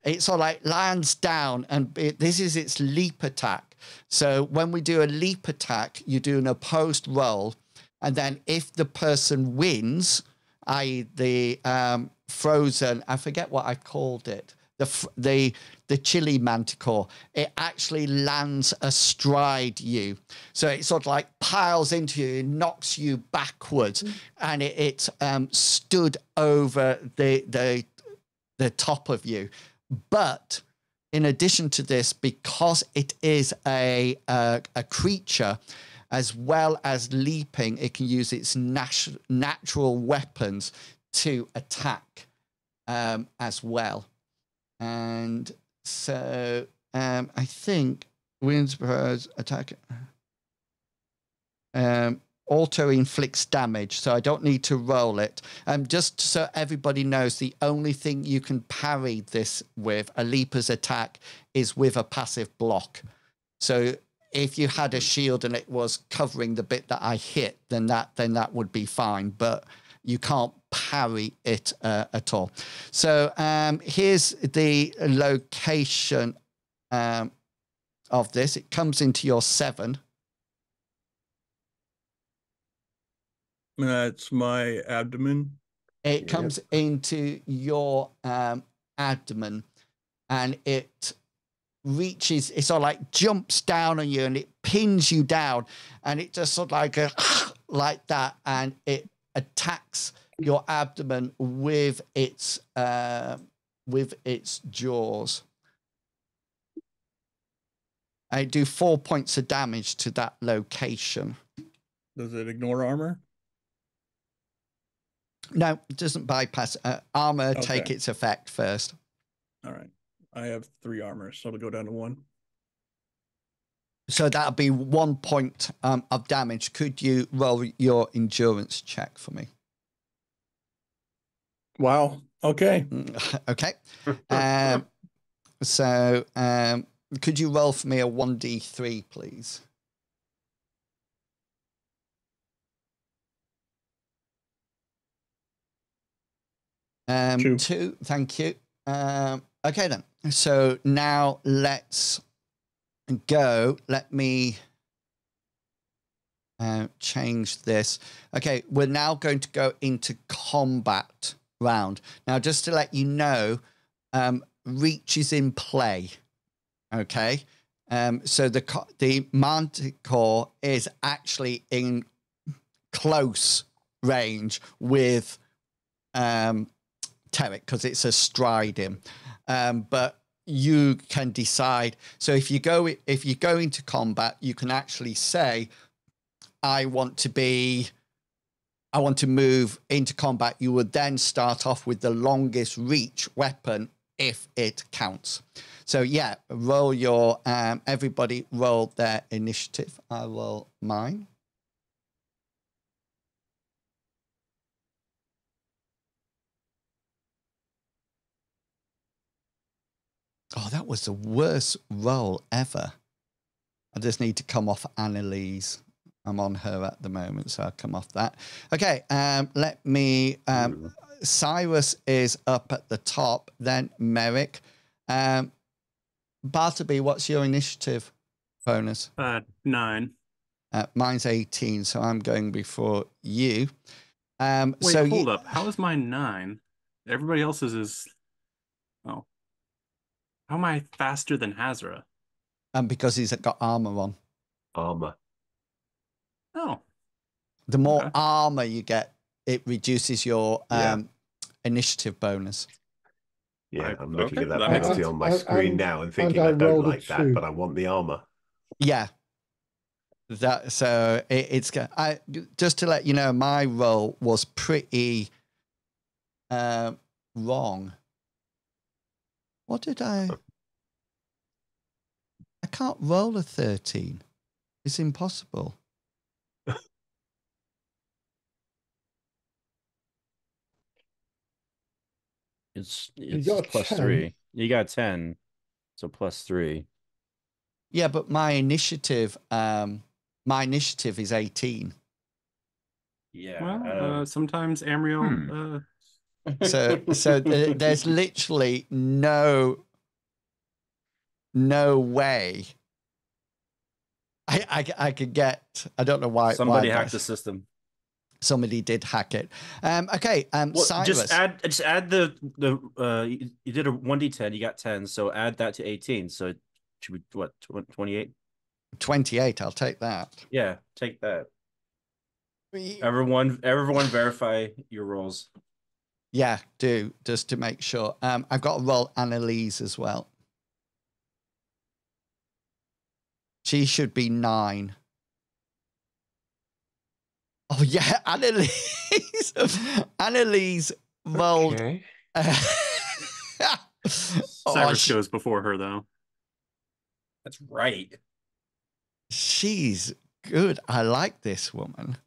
It sort of like lands down, and this is its leap attack. So when we do a leap attack, you do an opposed roll, and then if the person wins, i.e. the frozen, I forget what I called it, the chili manticore, it actually lands astride you. So it sort of like piles into you, knocks you backwards, and it stood over the top of you. But in addition to this, because it is a creature, as well as leaping, it can use its natural weapons to attack as well. And so I think Windsborough's attack auto inflicts damage, so I don't need to roll it. Just so everybody knows, the only thing you can parry this with, a leaper's attack, is with a passive block. So if you had a shield and it was covering the bit that I hit, then that would be fine. But you can't parry it at all. So here's the location of this. It comes into your 7. That's my abdomen. It comes into your abdomen, and it reaches, it sort of like jumps down on you, and it pins you down, and it just sort of like like that, and it attacks your abdomen with its jaws. I do 4 points of damage to that location. Does it ignore armor? No, it doesn't bypass armor. Okay. Take its effect first. All right. I have 3 armor, so it'll go down to 1. So that'll be 1 point of damage. Could you roll your endurance check for me? Wow. Okay. Okay. So could you roll for me a 1d3, please? Two. Thank you. Okay then. So now let's go. Let me change this. Okay, we're now going to go into combat round. Now, just to let you know, reach is in play. Okay. So the manticore is actually in close range with Terek because it's astride him. But you can decide. So if you go into combat, you can actually say, I want to move into combat. You would then start off with the longest reach weapon if it counts. So yeah, roll your everybody roll their initiative. I roll mine. Oh, that was the worst roll ever. I just need to come off Annalise. I'm on her at the moment, so I'll come off that. Okay, let me... Cyrus is up at the top, then Merrick. Bartleby, what's your initiative bonus? 9. Mine's 18, so I'm going before you. Wait, so hold up. How is mine 9? Everybody else's is... Oh. How am I faster than Hazra? Because he's got armor on. Armor. Oh. The more Okay. armor you get, it reduces your initiative bonus. Yeah, I'm looking at that that makes penalty sense. on my screen now and thinking I I don't rolled a like that, 2. but I want the armor. Yeah. That so it's just to let you know, my roll was pretty wrong. What did I can't roll a 13. It's impossible. It's You got plus 10. 3. You got 10, so plus 3. Yeah, but my initiative is 18. Yeah. Well, sometimes Amriel... So there's literally no way I could get. I don't know why. Somebody why hacked the system. Somebody did hack it. Okay. Well, Cyrus. just add the you did a 1d10, you got 10, so add that to 18. So it should be what, 28? 28. I'll take that. Yeah, take that. Everyone verify your rolls. Yeah, do just to make sure. I've got to roll Annalise as well. She should be 9. Oh yeah, Annalise. Annalise rolled. Okay. Cyrus goes before her, though. That's right. She's good. I like this woman.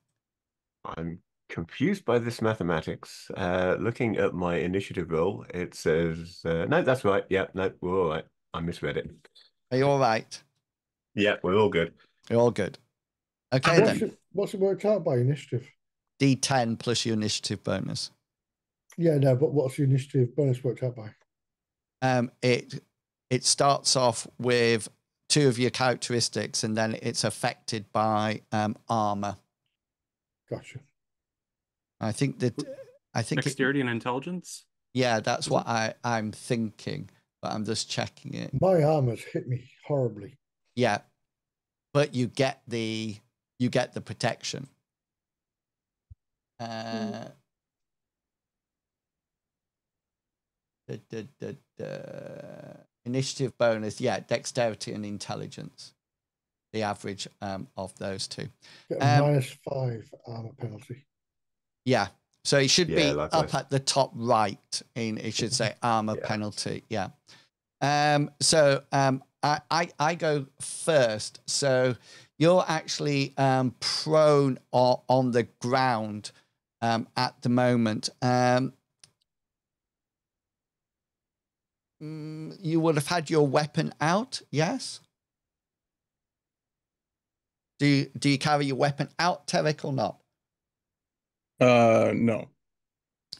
I'm confused by this mathematics. Looking at my initiative roll, it says, no, that's right. Yeah, no, we're all right. I misread it. Are you all right? Yeah, we're all good. You're all good. Okay, then. What's it worked out by initiative? D10 plus your initiative bonus. Yeah, no, but what's the initiative bonus worked out by? It starts off with 2 of your characteristics, and then it's affected by armor. Gotcha. I think Dexterity and intelligence. Yeah, that's what I'm thinking, but I'm just checking it. My armor's hit me horribly. Yeah, but you get the protection. Initiative bonus, yeah, dexterity and intelligence. The average of those 2. Get a -5 armor penalty. Yeah, so it should be likewise. up at the top right. It should say armor penalty. Yeah. So I go first. So you're actually prone on the ground at the moment. You would have had your weapon out, yes? Do you carry your weapon out, Tarek, or not? No.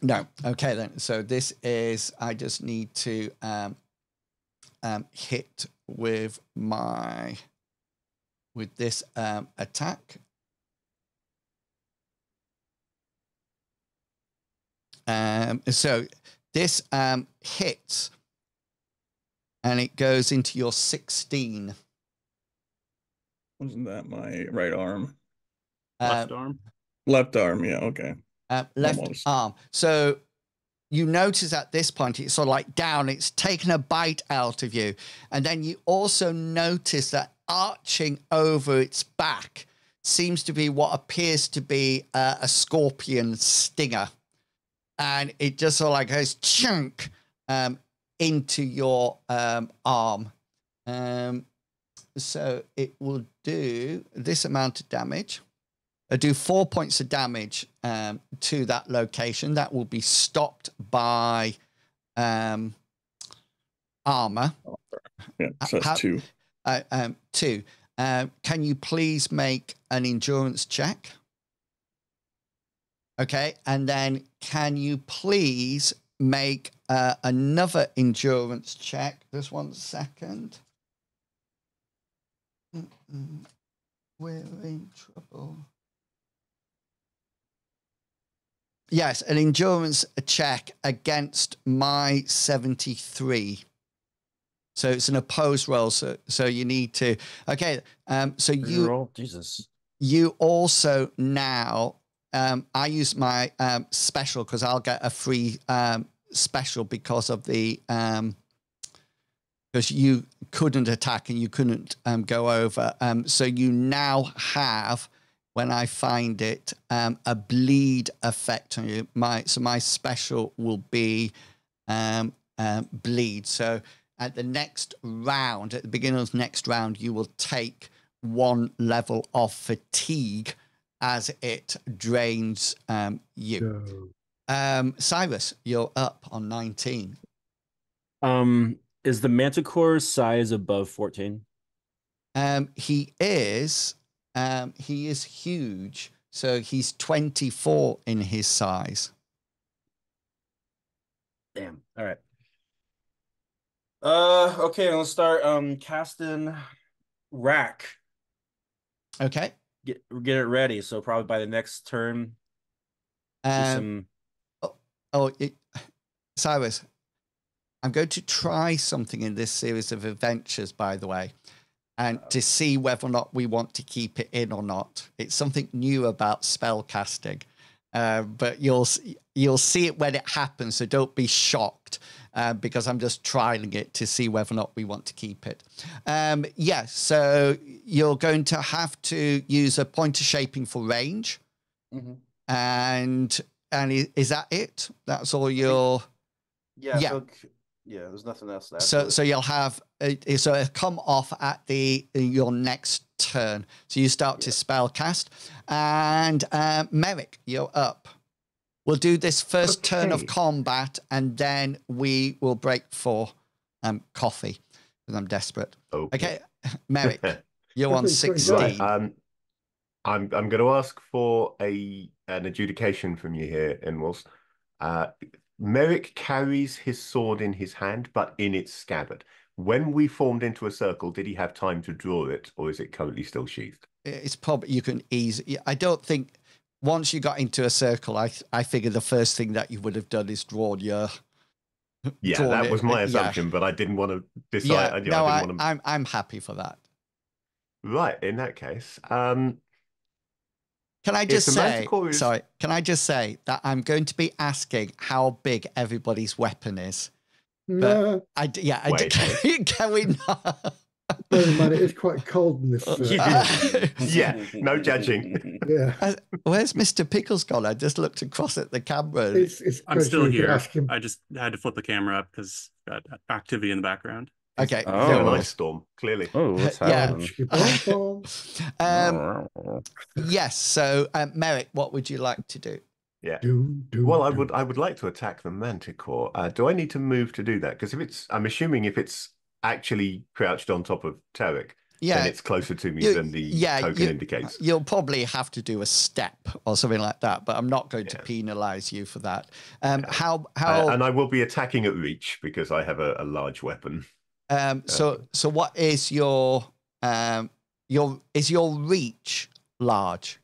No. Okay, then. So this is, I just need to hit with this attack. So this hits, and it goes into your 16. Wasn't that my right arm? Left arm? Left arm, yeah, okay. Left Almost. arm. So you notice at this point, it's sort of like down, it's taken a bite out of you. And then you also notice that arching over its back seems to be what appears to be a scorpion stinger. And it just sort of like goes chunk into your arm. So it will do this amount of damage. Do 4 points of damage to that location. That will be stopped by armor. Yeah, so that's 2. 2. Can you please make an endurance check? Okay, and then can you please make another endurance check? Just 1 second. We're in trouble. Yes, an endurance check against my 73. So it's an opposed roll. So you need to. Okay. So you roll. Jesus. You also now. I use my special because I'll get a free special because of the because you couldn't attack and you couldn't go over. So you now have, when I find it, a bleed effect on you. My special will be bleed. So at the next round, at the beginning of the next round, you will take 1 level of fatigue as it drains you. Cyrus, you're up on 19. Is the Manticore size above 14? He is huge. So he's 24 in his size. Damn. All right. Okay, let's start casting Rack. Okay. Get it ready. So probably by the next turn. Cyrus, I'm going to try something in this series of adventures, by the way, and to see whether or not we want to keep it in or not. It's something new about spell casting, but you'll see it when it happens. So don't be shocked, because I'm just trialing it to see whether or not we want to keep it. So you're going to have to use a point of shaping for range, and is that it? That's all your. Yeah. So, there's nothing else. So you'll have so it'll come off at your next turn. So you start to spell cast, and Merrick, you're up. We'll do this first turn of combat, and then we will break for coffee because I'm desperate. Okay, Merrick, you're on 16. Right. I'm going to ask for an adjudication from you here, Inwals. Merrick carries his sword in his hand, but in its scabbard. When we formed into a circle, did he have time to draw it, or is it currently still sheathed? It's probably, you can easily. I don't think once you got into a circle, I figured the first thing that you would have done is drawn your. Yeah, that was my assumption, but I didn't want to decide. I'm happy for that. Right, in that case, can I just say, can I just say that I'm going to be asking how big everybody's weapon is? But can we not? Bear in mind, it is quite cold in this. Yeah, no judging. Yeah. Where's Mr. Pickles gone? I just looked across at the camera. I'm still here. I just had to flip the camera up because got activity in the background. Okay. Oh, an ice storm, clearly. Oh, what's happening? Yes. So, Merrick, what would you like to do? Yeah. I would like to attack the Manticore. Do I need to move to do that? Because I'm assuming if it's actually crouched on top of Tarek, then it's closer to me than the token indicates. You'll probably have to do a step or something like that, but I'm not going to penalize you for that. How and I will be attacking at reach because I have a large weapon. So what is your reach large?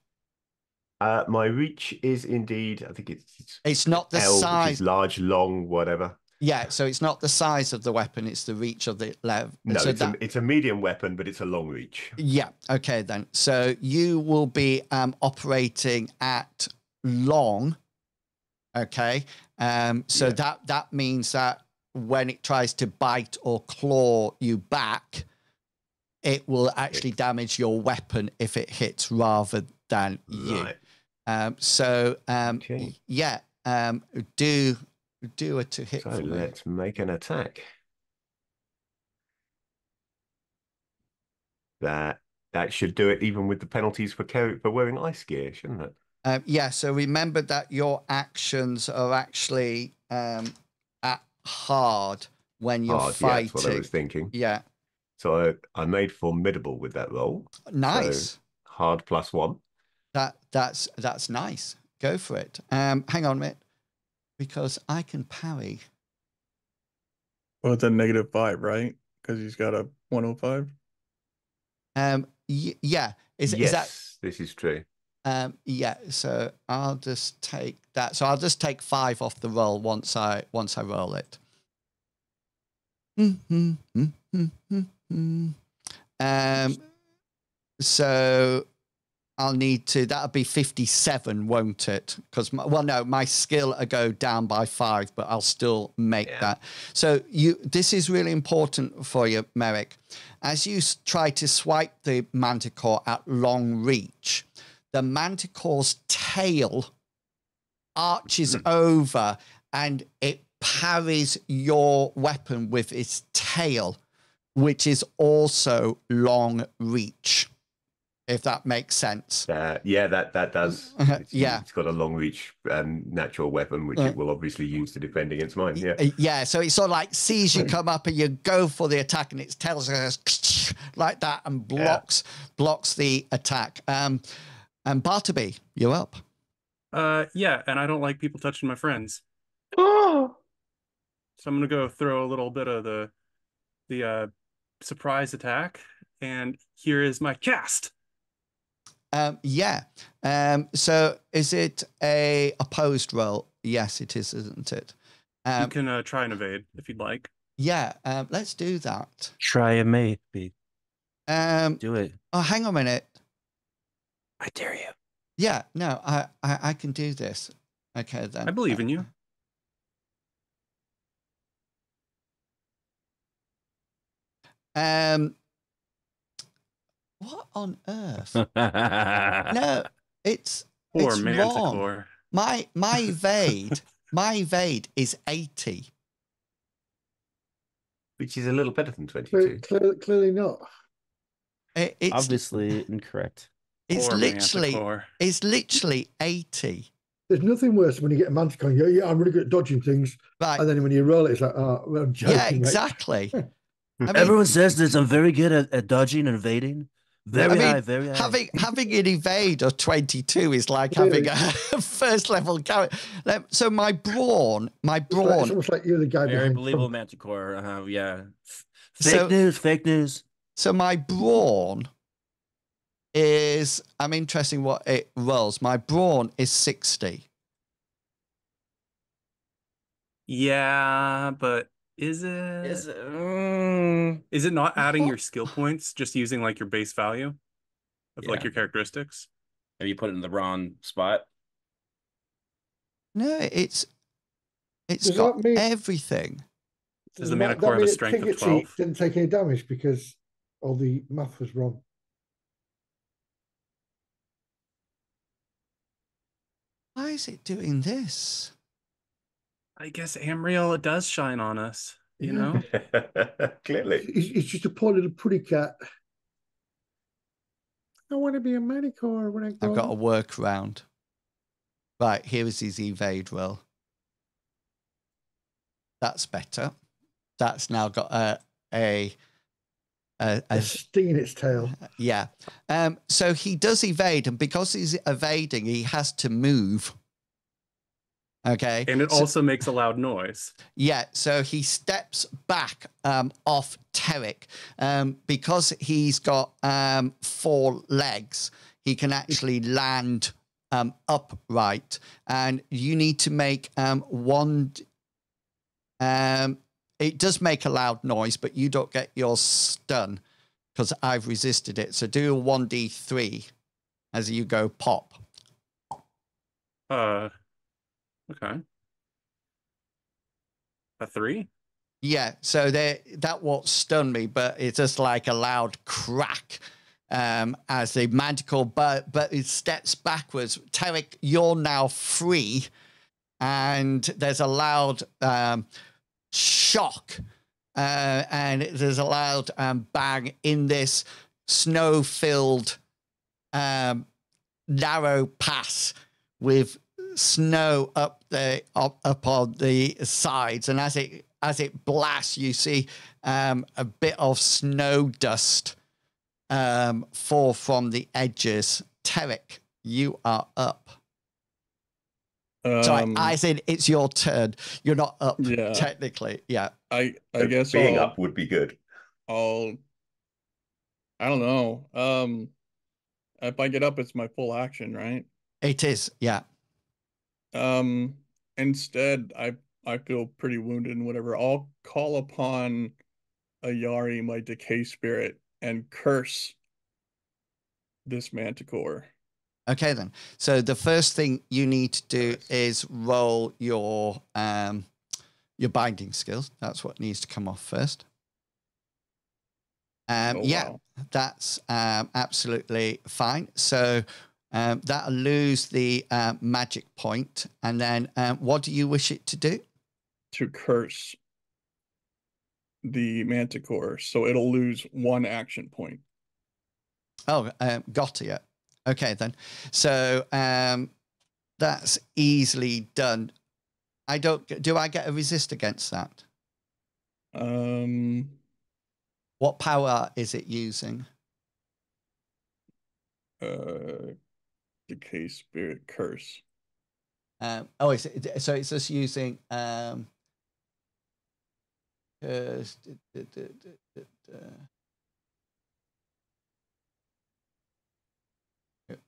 My reach is indeed, I think it's not the L, size, which is large, long, whatever. Yeah, so it's not the size of the weapon; it's the reach of the lever. No, so it's a medium weapon, but it's a long reach. Yeah. Okay, then. So you will be operating at long. Okay. That means that when it tries to bite or claw you back, it will actually damage your weapon if it hits rather than you. Right. Do do a to hit So for me. let's make an attack. That should do it, even with the penalties for wearing ice gear, shouldn't it? Yeah, so remember that your actions are actually at hard when you're Hard, yeah, that's what I fighting. was thinking. Yeah. So I made formidable with that roll. Nice. So hard +1. That's nice. Go for it. Hang on a minute, because I can parry. Well, it's a -5, right? Because he's got a 105. Yeah. Is that? Yes, this is true. Yeah. So I'll just take that. So I'll just take 5 off the roll once I roll it. So I'll need to. That'll be 57, won't it? Because no, my skill will go down by 5, but I'll still make that. So this is really important for you, Merrick. As you try to swipe the manticore at long reach, the manticore's tail arches over and it parries your weapon with its tail, which is also long reach, if that makes sense. Yeah, that does. It's got a long reach natural weapon, which it will obviously use to defend against mine. Yeah. So it sort of like sees you come up and you go for the attack, and its tail goes like that and blocks the attack. And Bartleby, you're up. Yeah, and I don't like people touching my friends. Oh. So I'm gonna go throw a little bit of the surprise attack, and here is my cast. Yeah. So is it a opposed roll? Yes, it is, isn't it? You can try and evade if you'd like. Yeah. Let's do that. Try and maybe. Do it. Oh, hang on a minute. I dare you. Yeah. No, I can do this. Okay, then. I believe in you. What on earth? No, it's Poor it's manticore. wrong. My evade is 80. Which is a little better than 22. Clearly not. It's obviously incorrect. It's Poor literally manticore. it's literally 80. There's nothing worse when you get a manticore. You go, yeah, I'm really good at dodging things. Right. And then when you roll it, it's like, oh, well, I'm joking, Yeah, mate. exactly. I mean, Everyone says that I'm very good at dodging and evading. Very high. Having an evade of 22 is like having a first level character. So my brawn. It's almost like you're the guy Very behind believable Trump. manticore. Yeah. Fake news. So my brawn is, I'm interested in what it rolls. My brawn is 60. Yeah, but is it? Is it not adding your skill points, just using like your base value of like your characteristics? Have you put it in the wrong spot? No, it's Does got that mean- everything. Does the manticore have a strength of 12? Didn't take any damage because all the math was wrong. Why is it doing this? I guess Amriel does shine on us, you know? Clearly. He's just a poor little pretty cat. I want to be a manticore when I grow I've got a up. workaround. Right, here is his evade roll. That's better. That's now got a sting in its tail. Yeah. So he does evade, and because he's evading, he has to move. Okay. And it also makes a loud noise. Yeah. So he steps back off Terrick. Because he's got 4 legs, he can actually land upright. And you need to make one. It does make a loud noise, but you don't get your stun because I've resisted it. So do a 1d3 as you go pop. Okay. A 3? Yeah, so that won't stun me, but it's just like a loud crack as the manticore, but it steps backwards. Terrick, you're now free. and there's a loud shock, and there's a loud bang in this snow-filled narrow pass with snow up on the sides, and as it blasts, you see a bit of snow dust fall from the edges. Tarek, you are up. Sorry, I said it's your turn. You're not up, technically. Yeah. I guess being up would be good. I don't know. If I get up, it's my full action, right? It is, yeah. Instead, I feel pretty wounded and whatever. I'll call upon Ayari, my decay spirit, and curse this manticore. Okay, then. So the first thing you need to do is roll your binding skills. That's what needs to come off first. Yeah, wow. That's absolutely fine. So that'll lose the magic point. And then what do you wish it to do? To curse the manticore, so it'll lose 1 action point. Oh, got it. Okay, then. So that's easily done. Do I get a resist against that? What power is it using? Decay spirit curse. So it's just using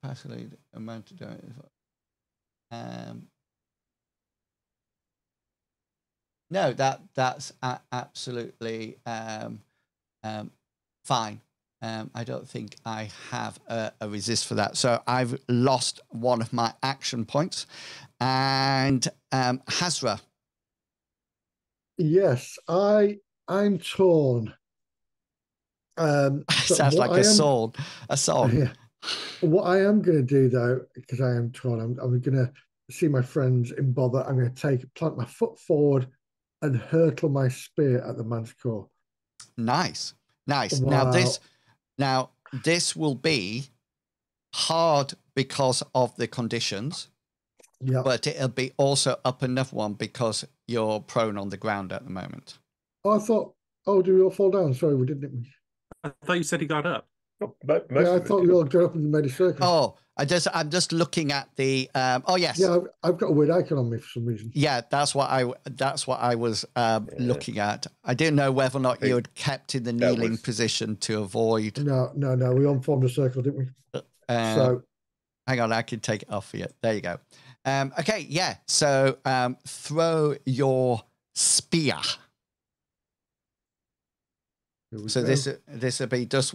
passively amount to no, that's absolutely fine. I don't think I have a resist for that. So I've lost one of my action points. And Hazra. Yes, I'm torn. Sounds like a song. Yeah. What I am going to do, though, because I am torn, I'm going to see my friends in bother. I'm going to plant my foot forward and hurtle my spear at the manticore. Nice. Wow. Now this will be hard because of the conditions. Yeah. But it'll be also up enough one because you're prone on the ground at the moment. Oh, I thought. Oh, did we all fall down? Sorry, we didn't. I thought you said he got up. Yeah, I thought we all got up and made a circle. Oh, I'm just looking at the. Oh yes. Yeah, I've got a weird icon on me for some reason. Yeah, that's what I was looking at. I didn't know whether or not you had kept in the kneeling position to avoid. No. We all formed a circle, didn't we? So, hang on, I can take it off for you. There you go. Okay, yeah. So throw your spear. So this will be just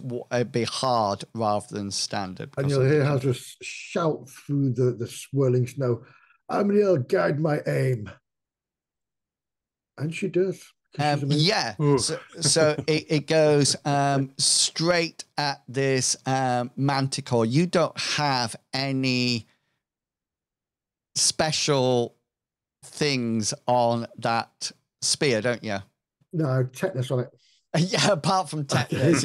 be hard rather than standard. And you'll hear her just shout through the swirling snow, "I'm going to guide my aim," and she does. Yeah. So it goes straight at this manticore. You don't have any special things on that spear, don't you? No, tetanus on it. Yeah, apart from tetanus.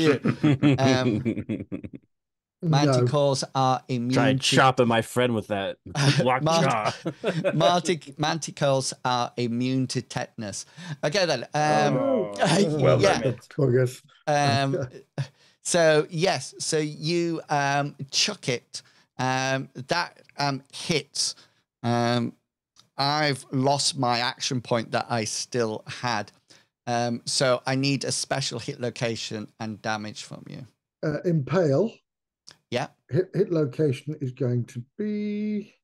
Manticores are immune. Try chopping my friend with that lockjaw. Manticores are immune to tetanus. Okay then. Well, yeah. So yes, so you chuck it. That hits. I've lost my action point that I still had. So I need a special hit location and damage from you. Impale. Yeah. Hit location is going to be.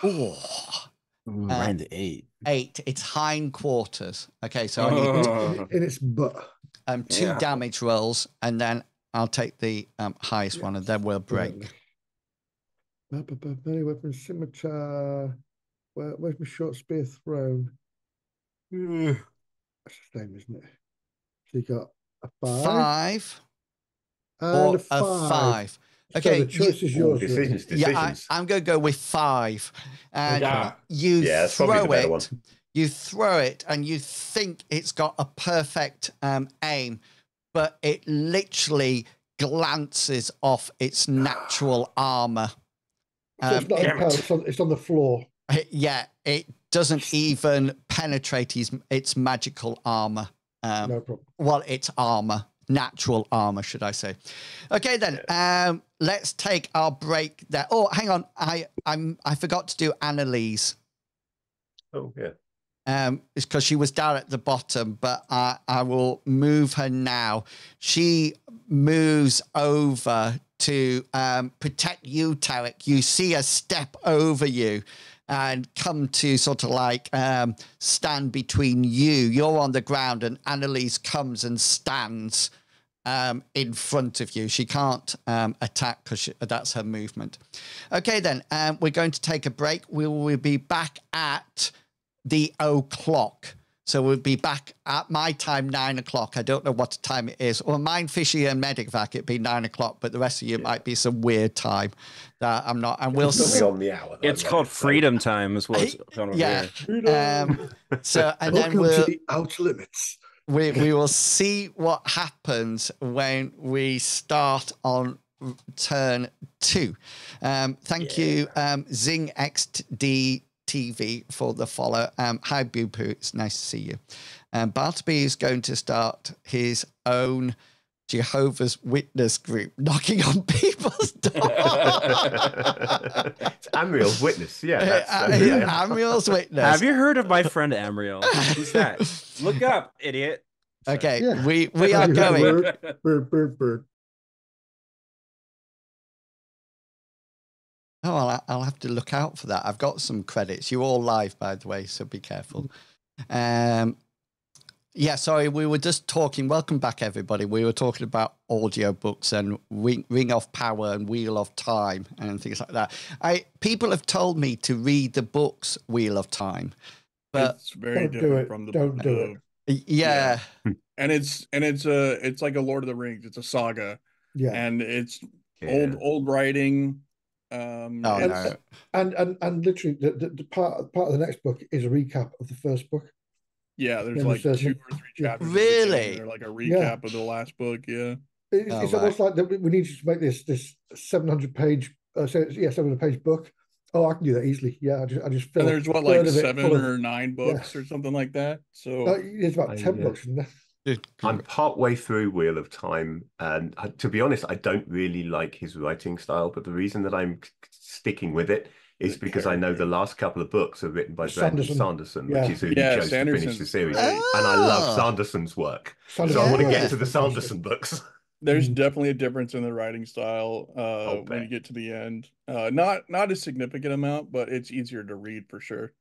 Around the 8. 8. It's hindquarters. Okay, so I need in its butt. 2 damage rolls, and then I'll take the highest one, and then we'll break. Melee weapon, scimitar. Where's my short spear thrown? That's the same, isn't it? So you got a 5. 5. And or a 5. Okay, so the choice is Ooh, yours. decisions, Really. yeah, I'm going to go with 5. And Okay. you Yeah, that's probably the throw better it. one. You throw it, and you think it's got a perfect aim, but it literally glances off its natural armor. So it's not It- impaled, it's on the floor. yeah, it doesn't even penetrate its magical armor. No problem. Well, its armor, natural armor, should I say? Okay, then. Let's take our break there. Oh, hang on, I forgot to do Annalise. Oh, yeah. It's because she was down at the bottom, but I will move her now. She moves over to protect you, Tarek. You see her step over you and come to sort of like stand between you. You're on the ground, and Annalise comes and stands in front of you. She can't attack because that's her movement. Okay, then we're going to take a break. We will be back at the o'clock. So we'll be back at my time, 9 o'clock. I don't know what time it is. Well, mine, Fishy and Medicvac, it'd be 9 o'clock, but the rest of you might be some weird time that I'm not. And we'll It's on the hour. Though, It's called freedom time as well. It's on over yeah. here. So and Welcome then to the outer limits. we will see what happens when we start on turn 2. Thank you, Zing XD TV, for the follow. Hi, Boo Poo. It's nice to see you. Bartleby is going to start his own Jehovah's Witness group, knocking on people's doors. It's Amriel's Witness. Yeah. Amriel's Witness. Have you heard of my friend Amriel? Who's that? Look up, idiot. Okay, Yeah. we are going. Bird. Oh, I'll have to look out for that. I've got some credits. You're all live, by the way, so be careful. Yeah, sorry, we were just talking. Welcome back, everybody. We were talking about audiobooks and Ring of Power and Wheel of Time and things like that. People have told me to read the books Wheel of Time, but it's very Don't do different it. from the Don't do it. yeah. And it's like a Lord of the Rings. It's a saga, Yeah. and it's Yeah. old writing. Oh, It's- no. And literally the part of the next book is a recap of the first book. Yeah, there's Never like says 2 it. or 3 Yeah. chapters. Really? They're like a Yeah. recap of the last book. Yeah. It's Oh, almost like that we need you to make this 700-page 700-page book. Oh, I can do that easily. Yeah, I just fill And there's what, a like third of it 7 full of, or 9 books or something like that. So it's about 10 books, isn't there? I'm partway through Wheel of Time, and to be honest, I don't really like his writing style. But the reason that I'm sticking with it is because I know the last couple of books are written by Brandon Sanderson, Yeah. which is who he Yeah, chose to finish the Sanderson's series. great. And I love Oh. Sanderson's work, so I Sanderson's want to work get is to the fantastic. Sanderson books. there's Mm. definitely a difference in the writing style when you bet. get to the end. Not a significant amount, but it's easier to read for sure.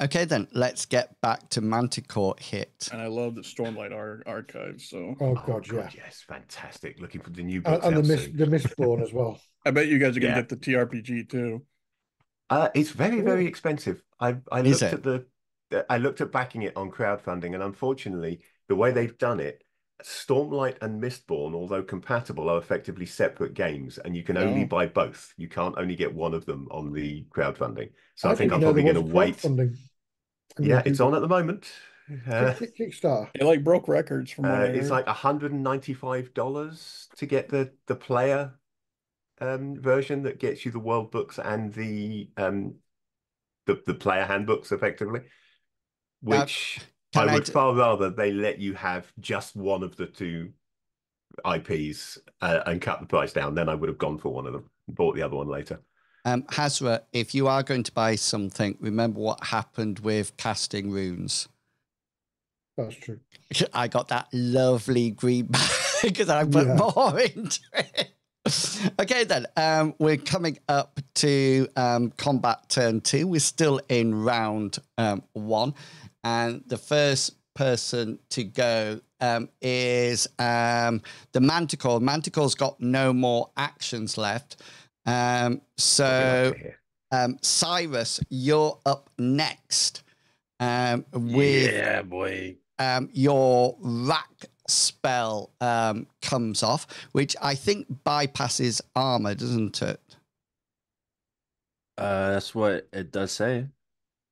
Okay, then let's get back to Manticore Hit. And I love the Stormlight archives. So Oh God, yeah. Yes, fantastic. Looking for the new books And out the soon. Mistborn as well. I bet you guys are gonna Yeah. get the TRPG too. It's very, very Ooh. expensive. I Is looked it? I looked at backing it on crowdfunding, and unfortunately, the way they've done it, Stormlight and Mistborn, although compatible, are effectively separate games, and you can only Oh. buy both. You can't only get one of them on the crowdfunding. So I think didn't I'm know probably there going was to a wait. crowdfunding. I'm Yeah, gonna it's Google on at the moment. Kickstarter. It like broke records from what I It's heard. like $195 to get the player version that gets you the world books and the player handbooks effectively, which Can I I would far rather they let you have just one of the two IPs and cut the price down. Then I would have gone for one of them and bought the other one later. Hazra, if you are going to buy something, remember what happened with casting runes. That's true. I got that lovely green bag because I put more into it. Okay, then we're coming up to combat turn 2. We're still in round 1, and the first person to go is the Manticore. Manticore's got no more actions left. So Cyrus, you're up next with Yeah, boy. your rack spell comes off, which I think bypasses armor, doesn't it? That's what it does say.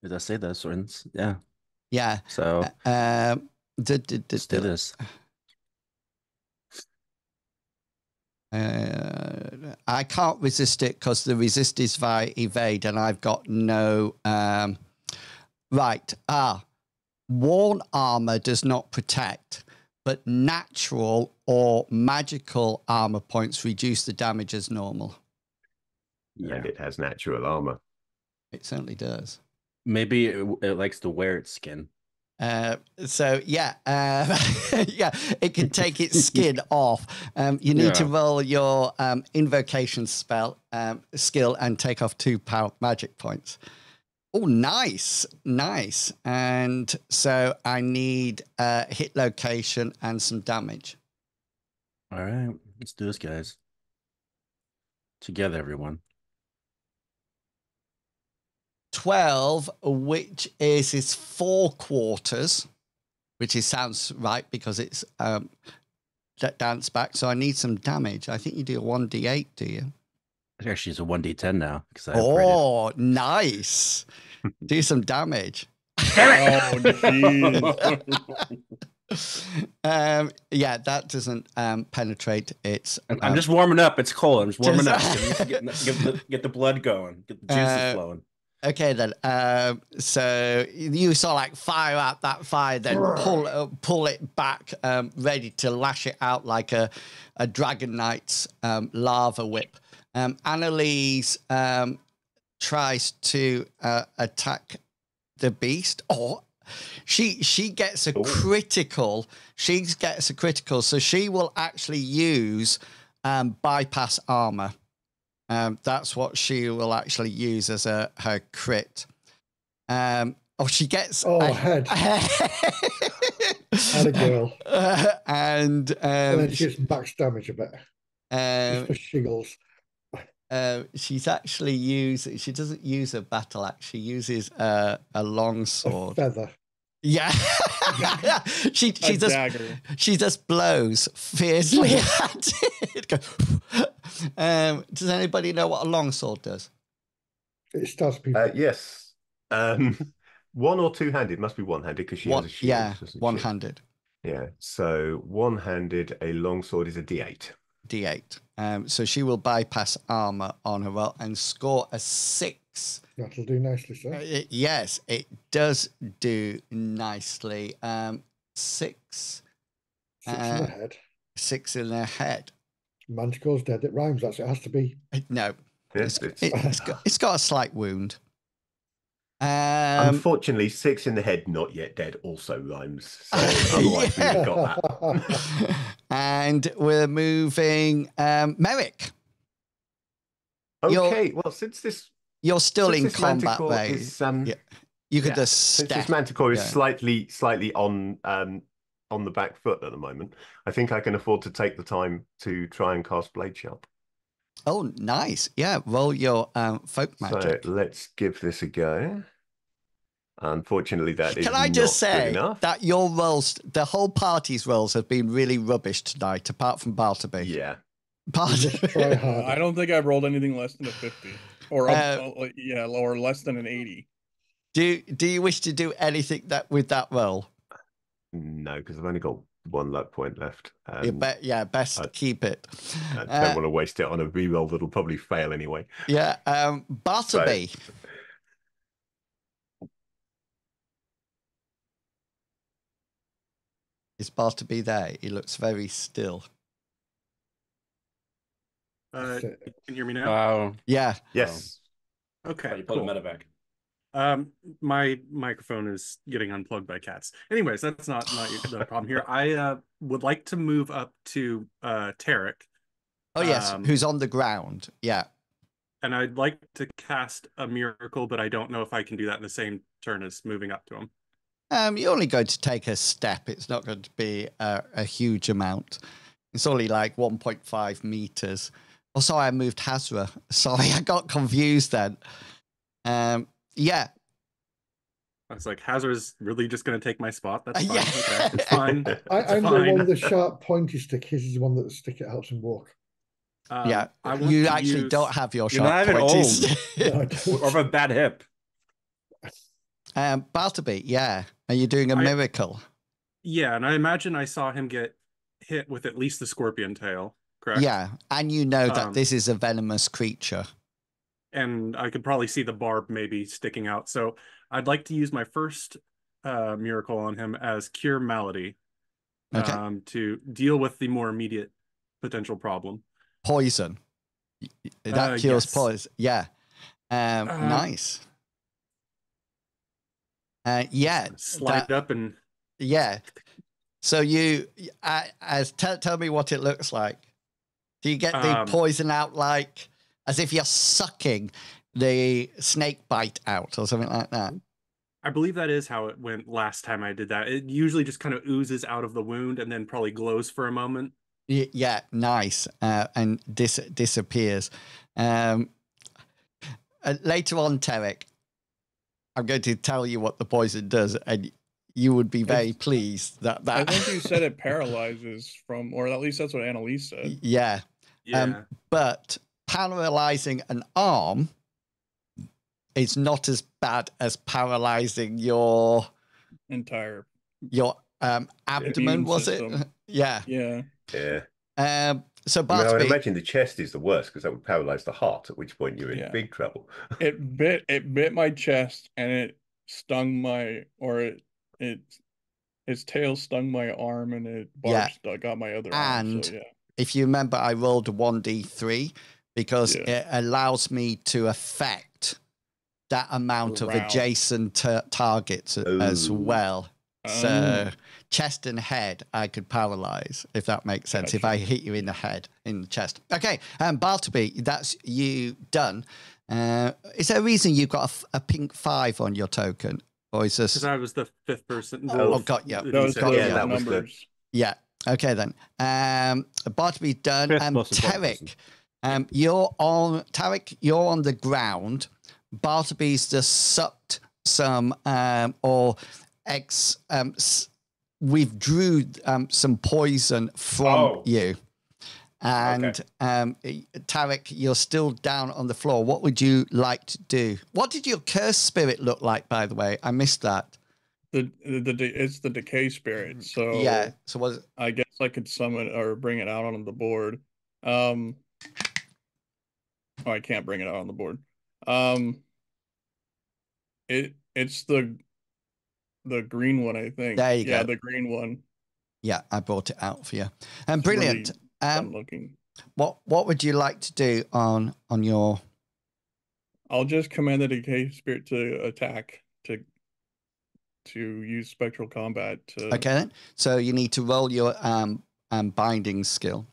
It does say that, Sorens. Yeah. Yeah. So let's do this. I can't resist it because the resist is via evade, and I've got no. Right. Worn armor does not protect, but natural or magical armor points reduce the damage as normal. Yeah. And it has natural armor. It certainly does. Maybe it likes to wear its skin. So yeah, yeah, it can take its skin off. You need to roll your invocation spell skill and take off 2 power magic points. Oh, nice. And so I need hit location and some damage. All right, let's do this, guys. Together, everyone. 12, which is 4 quarters, which sounds right because it's dance back. So I need some damage. I think you do a 1d8, do you? Actually, it's a 1d10 now. Oh, nice. Do some damage. Oh, yeah, that doesn't penetrate. It's. I'm just warming up. It's cold. I'm just warming up. Get the blood going. Get the juices flowing. Okay then. So you sort of like fire out that fire, then pull it back, ready to lash it out like a Dragon Knight's lava whip. Annalise tries to attack the beast. Oh, she gets a critical. She gets a critical, so she will actually use bypass armor. That's what she will actually use as her crit. She gets head. Had a girl. And then she gets max damage a bit. Just for shiggles. She's actually she doesn't use a battle axe, she uses a long sword. A feather. Yeah. she just blows fiercely at it. Does anybody know what a longsword does? It stabs people. Yes. One or two-handed? Must be one-handed because she has a shield. Yeah, one-handed. Yeah. So one-handed, a longsword is a D8. D8. So she will bypass armor on her roll and score a 6. That'll do nicely, sir. Yes, it does do nicely. 6. 6 in the head. 6 in the head. Manticore's dead. It rhymes. It has to be. No. Yes, It's got a slight wound. Unfortunately, 6 in the head, not yet dead, also rhymes. So otherwise we would have got that. And we're moving Merrick. Okay, well, since you're still in combat, right? You could just step. Since this Manticore is slightly on the back foot at the moment, I think I can afford to take the time to try and cast Blade Sharp. Oh, nice. Yeah, roll your folk magic. So let's give this a go. Unfortunately, that is Can I just not good say enough. that your rolls, the whole party's rolls have been really rubbish tonight, apart from Bartleby. Yeah. I don't think I've rolled anything less than a 50. Or or less than an 80. Do you wish to do anything with that roll? No, because I've only got 1 luck point left. Best keep it. I don't want to waste it on a reroll that'll probably fail anyway. Yeah, Bartleby. Is Bartleby there? He looks very still. Can you hear me now? Yeah. Yes. Okay. You put a medevac. My microphone is getting unplugged by cats. Anyways, that's not the problem here. I would like to move up to Tarek. Oh yes, who's on the ground? Yeah. And I'd like to cast a miracle, but I don't know if I can do that in the same turn as moving up to him. You're only going to take a step. It's not going to be a huge amount. It's only like 1.5 meters. Oh, sorry, I moved Hazra. Sorry, I got confused then. Yeah. I was like, Hazard's really just going to take my spot. That's fine. Yeah. Okay, it's fine. It's I'm the one fine. with the sharp pointy stick. His is the one that the stick it helps him walk. Yeah, I want you to actually use. don't have your You're not sharp even pointies. No, I or don't. of a bad hip. Bartleby, yeah. Are you doing a I miracle? Yeah, and I imagine I saw him get hit with at least the scorpion tail. Correct. Yeah, and you know that Um, this is a venomous creature. and I could probably see the barb maybe sticking out. So I'd like to use my first miracle on him as cure malady Okay, to deal with the more immediate potential problem. poison. That cures Yes. poison. Yeah. Um, Nice. Yeah, slide up and yeah. So tell me what it looks like. Do you get the um, poison out like as if you're sucking the snake bite out or something like that? I believe that is how it went last time I did that. It usually just kind of oozes out of the wound and then probably glows for a moment. Yeah, nice. And disappears. Later on, Tarek, I'm going to tell you what the poison does, and you would be very pleased that I think you said it paralyzes from, or at least that's what Annalise said. Yeah. Yeah. But paralyzing an arm is not as bad as paralyzing your Entire abdomen, was system. it? Yeah. Yeah. Yeah. So I mean, I would Bartleby, imagine the chest is the worst because that would paralyze the heart, at which point you're in Yeah. big trouble. It bit my chest and it stung its tail stung my arm and it got my other arm. and So yeah. if you remember, I rolled a 1d3 because Yeah. it allows me to affect that amount of Round. adjacent targets as Ooh. well. So chest and head, I could paralyze, if that makes sense, if Gotcha. I hit you in the head, in the chest. Okay, Bartleby, that's you done. Is there a reason you've got a pink 5 on your token? Or is this... Because I was the fifth person. Oh, got you. Those D6. Yeah, that was the- numbers. Yeah. Okay then. Bartleby done. Fifth most important Tarek, you're on the ground. Bartleby's just sucked some withdrew some poison from you. And Tarek, you're still down on the floor. What would you like to do? What did your cursed spirit look like, by the way? I missed that. It's the decay spirit. So Yeah. So was I guess I could summon or bring it out on the board. Oh, I can't bring it out on the board. It's the green one, I think. There you go. Yeah, the green one. Yeah, I brought it out for you. And brilliant. Really fun looking. What would you like to do on your... I'll just command the decay spirit to attack to use spectral combat to... Okay then. So you need to roll your binding skill.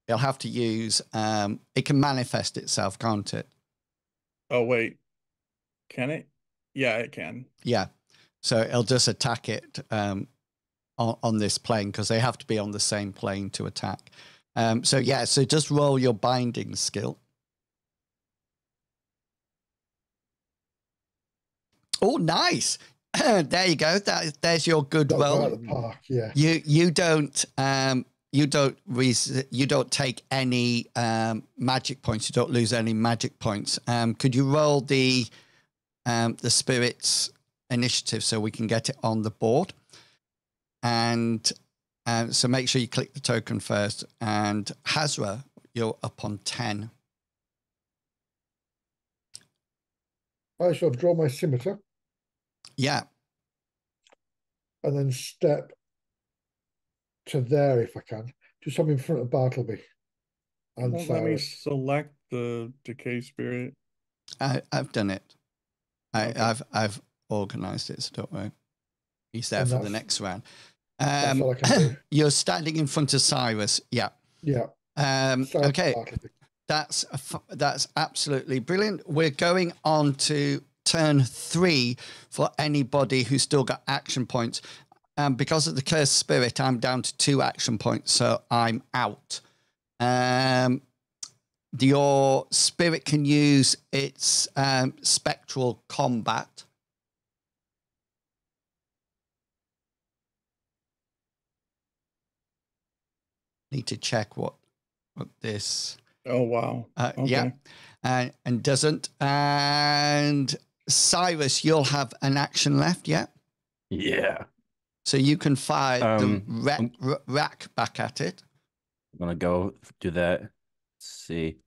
You'll have to use it can manifest itself, can't it? Oh wait. Can it? Yeah, it can. Yeah. So it'll just attack it on this plane because they have to be on the same plane to attack. So just roll your binding skill. Oh, nice. There you go. There's your good roll. At the park, yeah. You don't take any magic points. You don't lose any magic points. Could you roll the spirit's initiative so we can get it on the board? And so make sure you click the token first. And Hazra, you're up on 10. I shall draw my scimitar Yeah. and then step to there if I can. Just I'm in front of Bartleby. And Won't let me select the decay spirit. I've done it. Okay. I've organized it, so don't worry. He's there And for the that's- next round. that's all I can do. You're standing in front of Cyrus. Yeah. Yeah. So Okay. Bartleby. That's absolutely brilliant. We're going on to turn 3 for anybody who's still got action points. Because of the cursed spirit, I'm down to 2 action points, so I'm out. Your spirit can use its spectral combat. need to check what this. Oh wow. Yeah, and doesn't. And Cyrus, you'll have an action left. Yeah. Yeah. So you can fire the I'm rack back at it. gonna go do that. Let's see.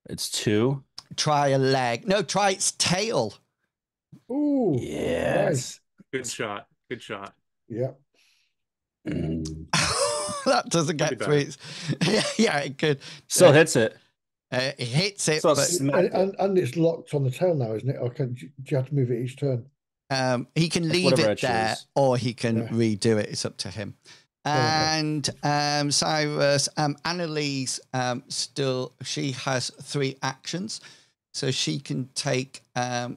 It's 2. Try a leg. No, try its tail. Ooh, Yes. Good shot. Good shot. yeah. Mm. That doesn't That'd get be through. Yeah, it could. Still hits it. It hits it, So but smacked it. And it's locked on the tail now, isn't it? Or do you have to move it each turn? he can leave whatever I it there, choose. or he can Yeah. redo it. It's up to him. And Cyrus, Annalise, still, she has 3 actions, so she can take a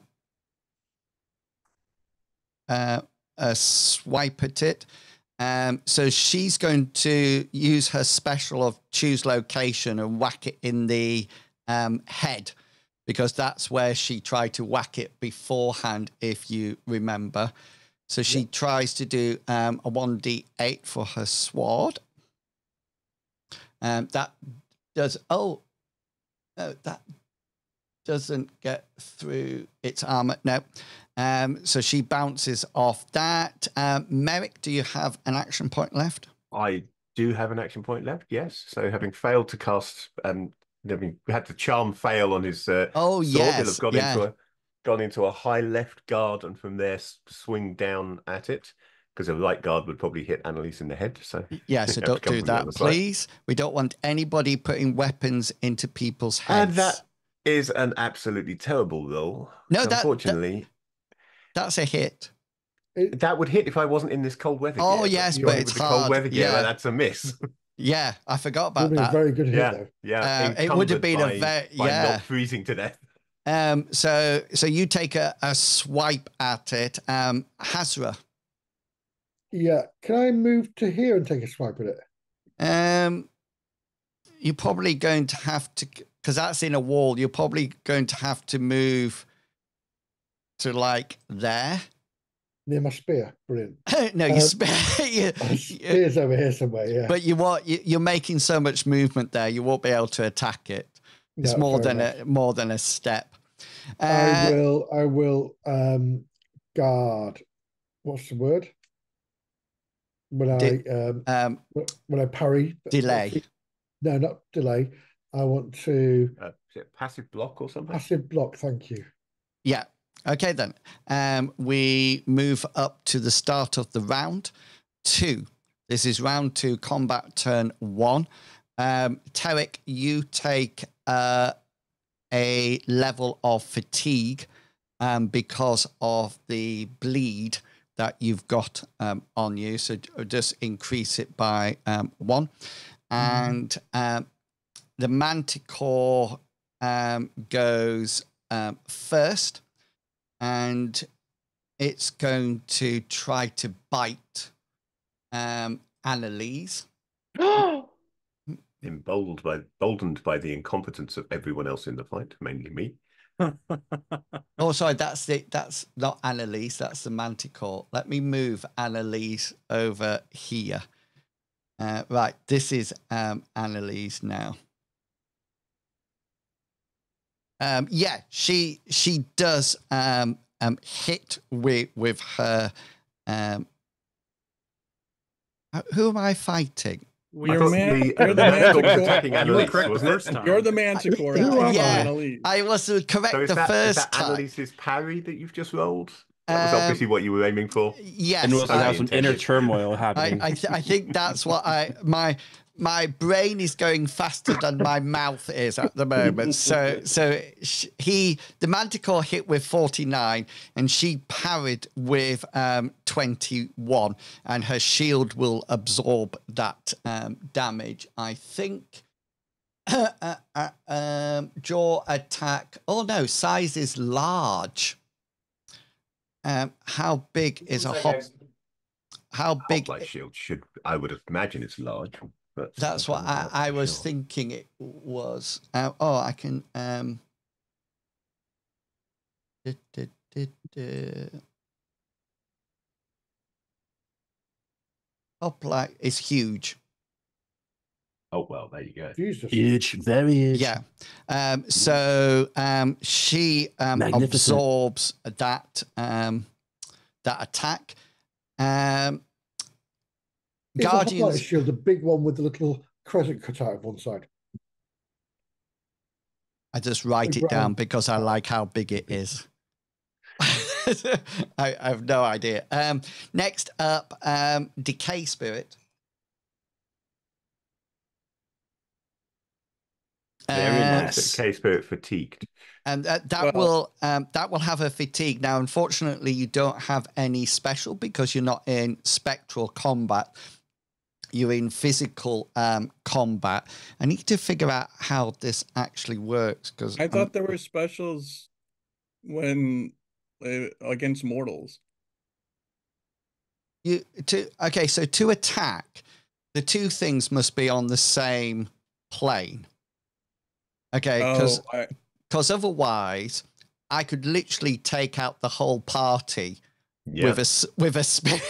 swipe at it. So she's going to use her special of choose location and whack it in the head, because that's where she tried to whack it beforehand, if you remember. So she tries to do a 1d8 for her sword. That does, no, that doesn't get through its armor. No. So she bounces off that. Merrick, do you have an action point left? I do have an action point left, yes. So having failed to cast, having had the charm fail on his sword, he'll have gone into a high left guard, and from there swing down at it, because a right guard would probably hit Annalise in the head. So yeah, so don't do that, please. We don't want anybody putting weapons into people's heads. And that is an absolutely terrible roll. No, unfortunately, that's a hit. That would hit if I wasn't in this cold weather. Oh, yes, but it's hard. Cold weather yeah, that's a miss. Yeah, I forgot about that. That. A very good hit, though. Yeah, it would have been by not freezing to death. So you take a swipe at it, Hazra. Yeah, can I move to here and take a swipe at it? You're probably going to have to, because that's in a wall. You're probably going to have to move to like there. Near my spear, brilliant. No, your spear's over here somewhere. Yeah, but you're making so much movement there. You won't be able to attack it. It's no, more than a step. I will guard. What's the word? When I parry. Delay. No, not delay. I want to passive block or something. Passive block. Thank you. Yeah. Okay, then. We move up to the start of the round 2. This is round 2, combat turn 1. Tarek, you take a level of fatigue because of the bleed that you've got on you. So just increase it by 1. And the Manticore goes first. And it's going to try to bite Annalise. Emboldened by the incompetence of everyone else in the fight, mainly me. Oh, sorry, that's not Annalise, that's the Manticore. Let me move Annalise over here. Right, this is Annalise now. Yeah, she does hit with her. Who am I fighting? You're the Manticore. You were correct the first time. You're the Manticore. Yeah, I was correct so the first is that time. Annalise's parry that you've just rolled? That was obviously what you were aiming for. Yes, and also have some inner turmoil happening. I think that's what my brain is going faster than my mouth is at the moment. So the Manticore hit with 49 and she parried with 21, and her shield will absorb that damage. I think jaw attack. Oh no, size is large. How big is a hop? How big? Hoplite shield I would imagine it's large. But that's what I was thinking it was. I can. Hoplite is huge. Oh, well, there you go. Jesus. Huge, very huge. Yeah. So she Magnificent. absorbs that that attack. Is the hoplite Guardians. shield the big one with the little crescent cut out of one side? I just write Big it down round. because I like how big it is. I have no idea. Next up, Decay Spirit. Very nice. Decay spirit fatigued. And that will have a fatigue. Now, unfortunately, you don't have any special because you're not in spectral combat. You're in physical combat. I need to figure out how this actually works because I thought there were specials when against mortals. So to attack, the two things must be on the same plane. Okay, because otherwise, I could literally take out the whole party with a spirit.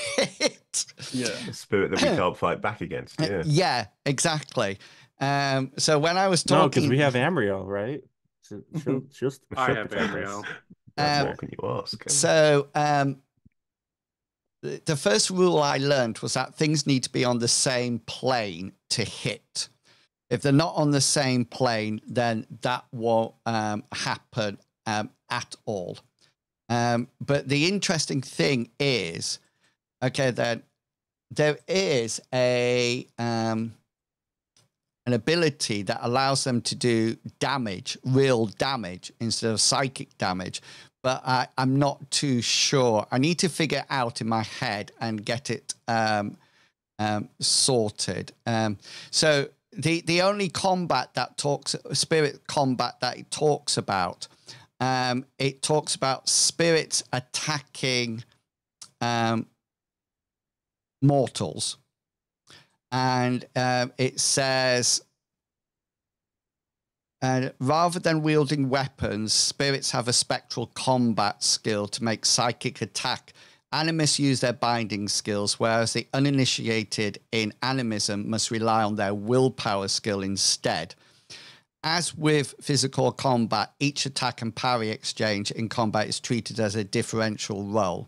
Yeah, a spirit that we can't fight back against. Yeah, yeah, exactly. So when I was talking, no, because we have Amriel, right? I have Amriel. What more can you ask? So the first rule I learned was that things need to be on the same plane to hit. If they're not on the same plane, then that won't happen at all. But the interesting thing is, okay, then there is an ability that allows them to do damage, real damage, instead of psychic damage. But I'm not too sure. I need to figure it out in my head and get it sorted. So the only combat that spirit combat that it talks about spirits attacking mortals, and it says, rather than wielding weapons, spirits have a spectral combat skill to make psychic attack. Animists use their binding skills, whereas the uninitiated in animism must rely on their willpower skill instead. As with physical combat, each attack and parry exchange in combat is treated as a differential roll.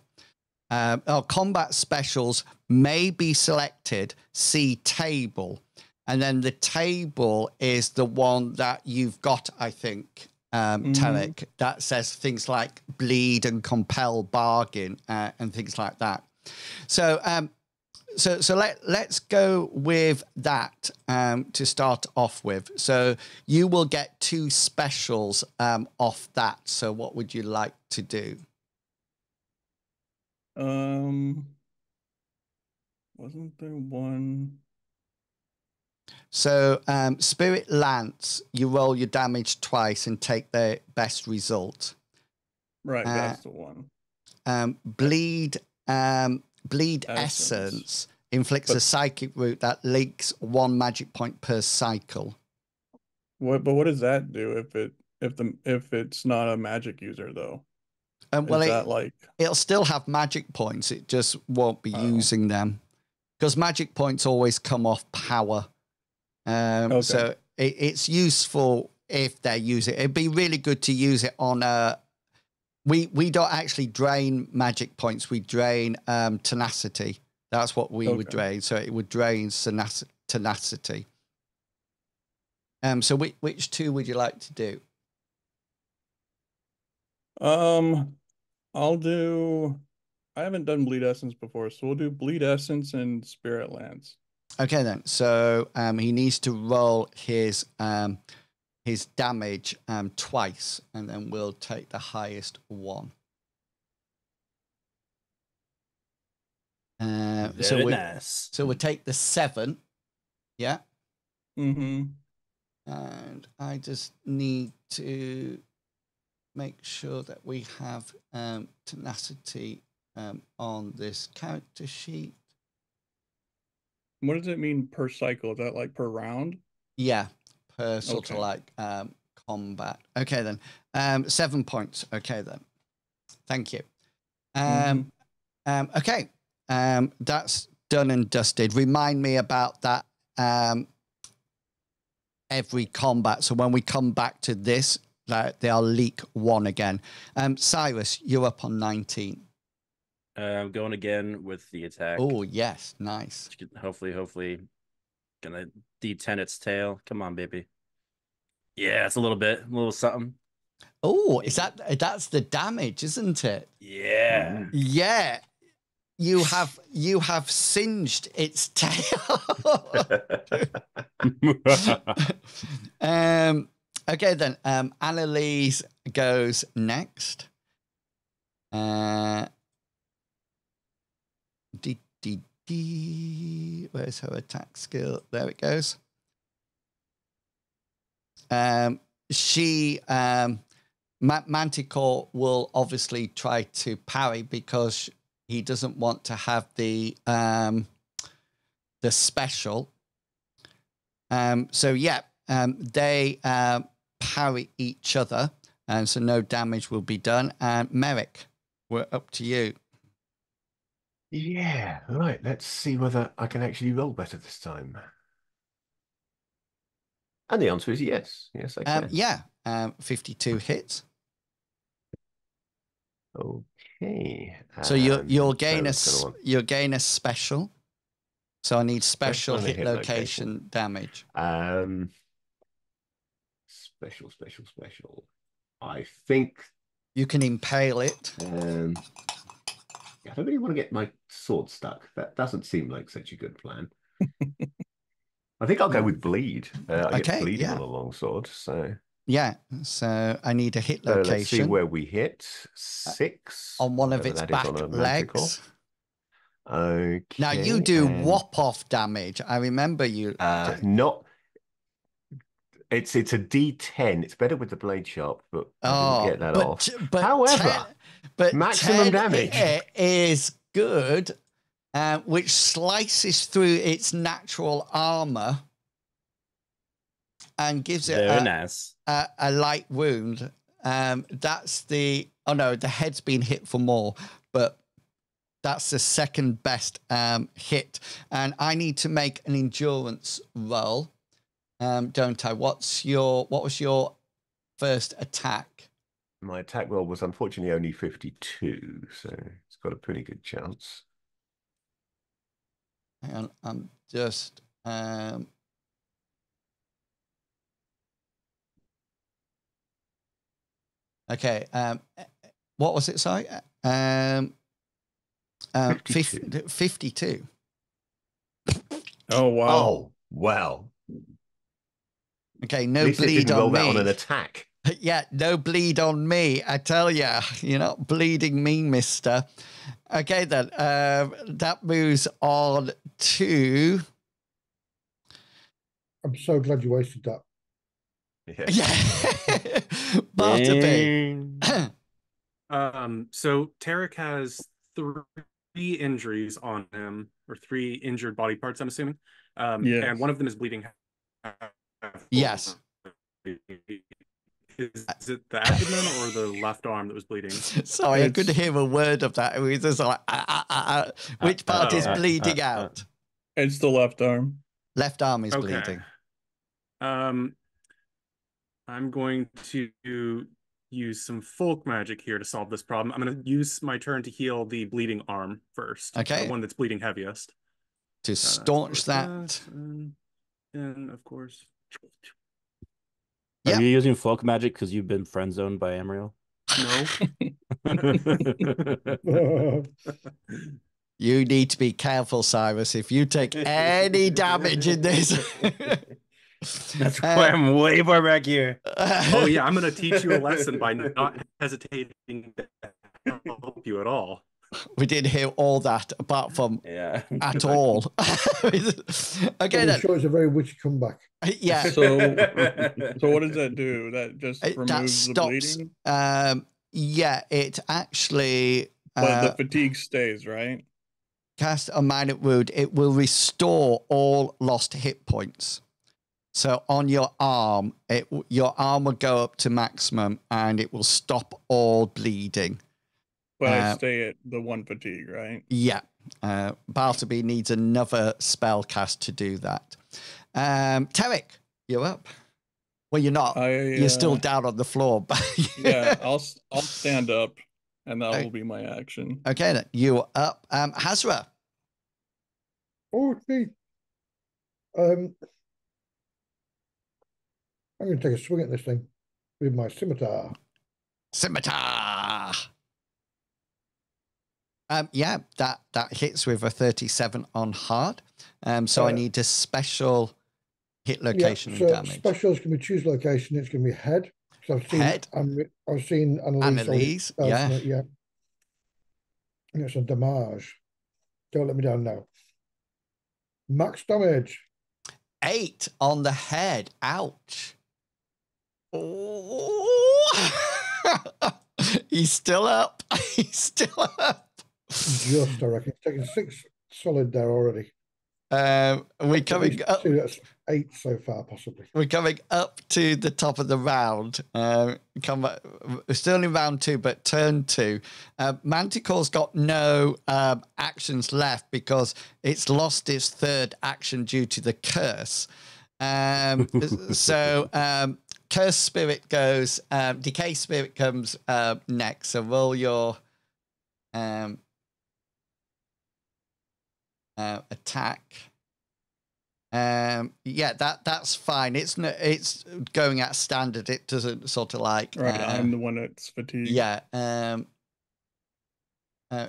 Combat specials may be selected, see table. And then the table is the one that you've got, I think, Tarek, that says things like bleed and compel bargain and things like that. So let's go with that to start off with. So you will get 2 specials off that. So what would you like to do? Wasn't there one? So Spirit Lance, you roll your damage twice and take the best result. Right, that's the one. Bleed Essence inflicts a psychic root that leaks 1 magic point per cycle. But what does that do if it's not a magic user though? It'll still have magic points. It just won't be using them because magic points always come off power. So it's useful if they use it. It'd be really good to use it on we don't actually drain magic points. We drain tenacity. That's what we would drain. So it would drain tenacity. So which 2 would you like to do? I'll do. I haven't done Bleed Essence before, so we'll do Bleed Essence and Spirit Lance. Okay then. So he needs to roll his damage twice, and then we'll take the highest one. Very nice. So we'll take the 7. Yeah. Mm-hmm. And I just need to make sure that we have tenacity on this character sheet. What does it mean per cycle? Is that like per round? Yeah, per sort of like combat. Okay then. 7 points. Okay then. Thank you. Okay. That's done and dusted. Remind me about that every combat. So when we come back to this, they'll leak 1 again. Cyrus, you're up on 19. I'm going again with the attack. Oh, yes. Nice. Hopefully, gonna D10 its tail. Come on, baby. Yeah, it's a little something. Oh, that's the damage, isn't it? Yeah. Yeah. You have singed its tail. Okay then. Annalise goes next. Where's her attack skill? There it goes. Manticore will obviously try to parry because he doesn't want to have the special. So yeah, they parry each other, and so no damage will be done. And Merrick, we're up to you. Yeah, right. Let's see whether I can actually roll better this time. And the answer is yes. Yes, I can. Yeah, 52 hits. Okay. So you'll gain a special. So I need special hit location damage. Special. I think you can impale it. I don't really want to get my sword stuck. That doesn't seem like such a good plan. I think I'll go with bleed. I get bleeding on a long sword, so yeah. So I need a hit location. Let's see where we hit. 6 on one of its back legs. Okay. Now you do whop off damage. I remember you. Not. It's a D10. It's better with the blade sharp, but I didn't get that off. However, maximum damage is good, which slices through its natural armor and gives it a light wound. That's the the head's been hit for more, but that's the second best hit. And I need to make an endurance roll. Don't I? What was your first attack? My attack roll was unfortunately only 52, so it's got a pretty good chance. Hang on, I'm just okay. What was it? Sorry. 52. Oh wow! Oh wow! Okay, no bleed on me. Roll that on an attack. Yeah, no bleed on me. I tell you, you're not bleeding me, mister. Okay, then. That moves on to... I'm so glad you wasted that. Yeah. Bartleby. So Tarek has 3 injuries on him, or 3 injured body parts, I'm assuming. Yes. And one of them is bleeding. Yes. Is it the abdomen or the left arm that was bleeding? Sorry, I couldn't hear a word of that. It was just like, which part is bleeding out? It's the left arm. Left arm is bleeding. I'm going to use some folk magic here to solve this problem. I'm going to use my turn to heal the bleeding arm first. Okay. The one that's bleeding heaviest. To staunch that. And of course. Are you using folk magic because you've been friend zoned by Amriel? No. You need to be careful, Cyrus. If you take any damage in this. That's why I'm way more back here. Oh, yeah. I'm going to teach you a lesson by not hesitating to help you at all. We didn't hear all that apart from at all. Okay, then. I'm sure it's a very witchy comeback. Yeah. So what does that do? That just removes the bleeding? Yeah, it actually... But the fatigue stays, right? Cast a minor wound. It will restore all lost hit points. So on your arm, your arm will go up to maximum and it will stop all bleeding. But I stay at the 1 fatigue, right? Yeah. Bartleby needs another spell cast to do that. Tarek, you're up. Well, you're not. You're still down on the floor. But yeah, I'll stand up, and that will be my action. Okay, then you're up. Hazra. Oh, it's me. I'm going to take a swing at this thing with my scimitar. Scimitar. Yeah, that hits with a 37 on hard. So I need a special hit location and damage. Specials can be choose location. It's going to be head. So I've seen Annalise. Yeah. Yeah. And it's a damage. Don't let me down now. Max damage. 8 on the head. Ouch. Oh. He's still up. He's still up. Just, I reckon. It's taken 6 solid there already. We're coming up. That's 8 so far, possibly. We're coming up to the top of the round. Still in round 2, but turn 2. Manticore's got no actions left because it's lost its 3rd action due to the curse. Curse spirit goes. Decay spirit comes next. So roll your attack. Yeah, that's fine. It's going at standard. It doesn't sort of like. Right, I'm the one that's fatigued. Yeah.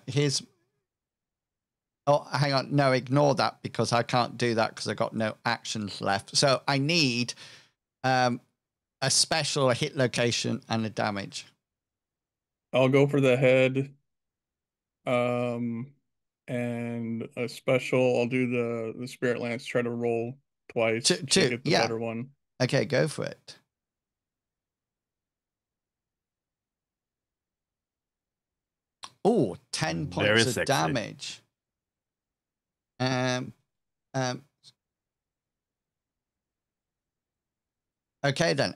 Here's. Oh, hang on. No, ignore that because I can't do that because I got no actions left. So I need a special, a hit location, and a damage. I'll go for the head. And a special, I'll do the Spirit Lance, try to roll twice to get the better one. Okay, go for it. Oh, 10 points of damage. Okay, then.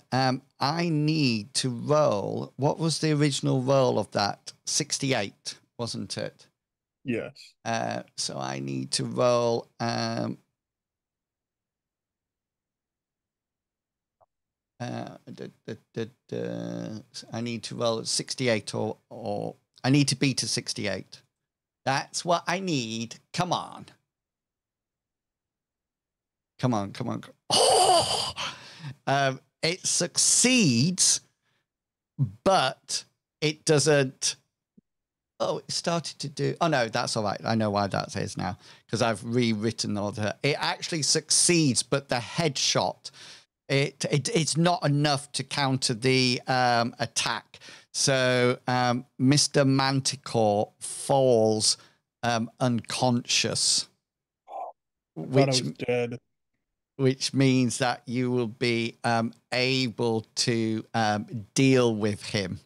I need to roll. What was the original roll of that? 68, wasn't it? Yes. So I need to roll. I need to roll 68 or I need to beat a 68. That's what I need. Come on. Come on. Oh! It succeeds, but it doesn't. Oh, it started to do. Oh, no, that's all right. I know why that is now because I've rewritten all the. It actually succeeds, but the headshot, it's not enough to counter the attack. So Mr. Manticore falls unconscious. I thought I was dead. Which means that you will be able to deal with him.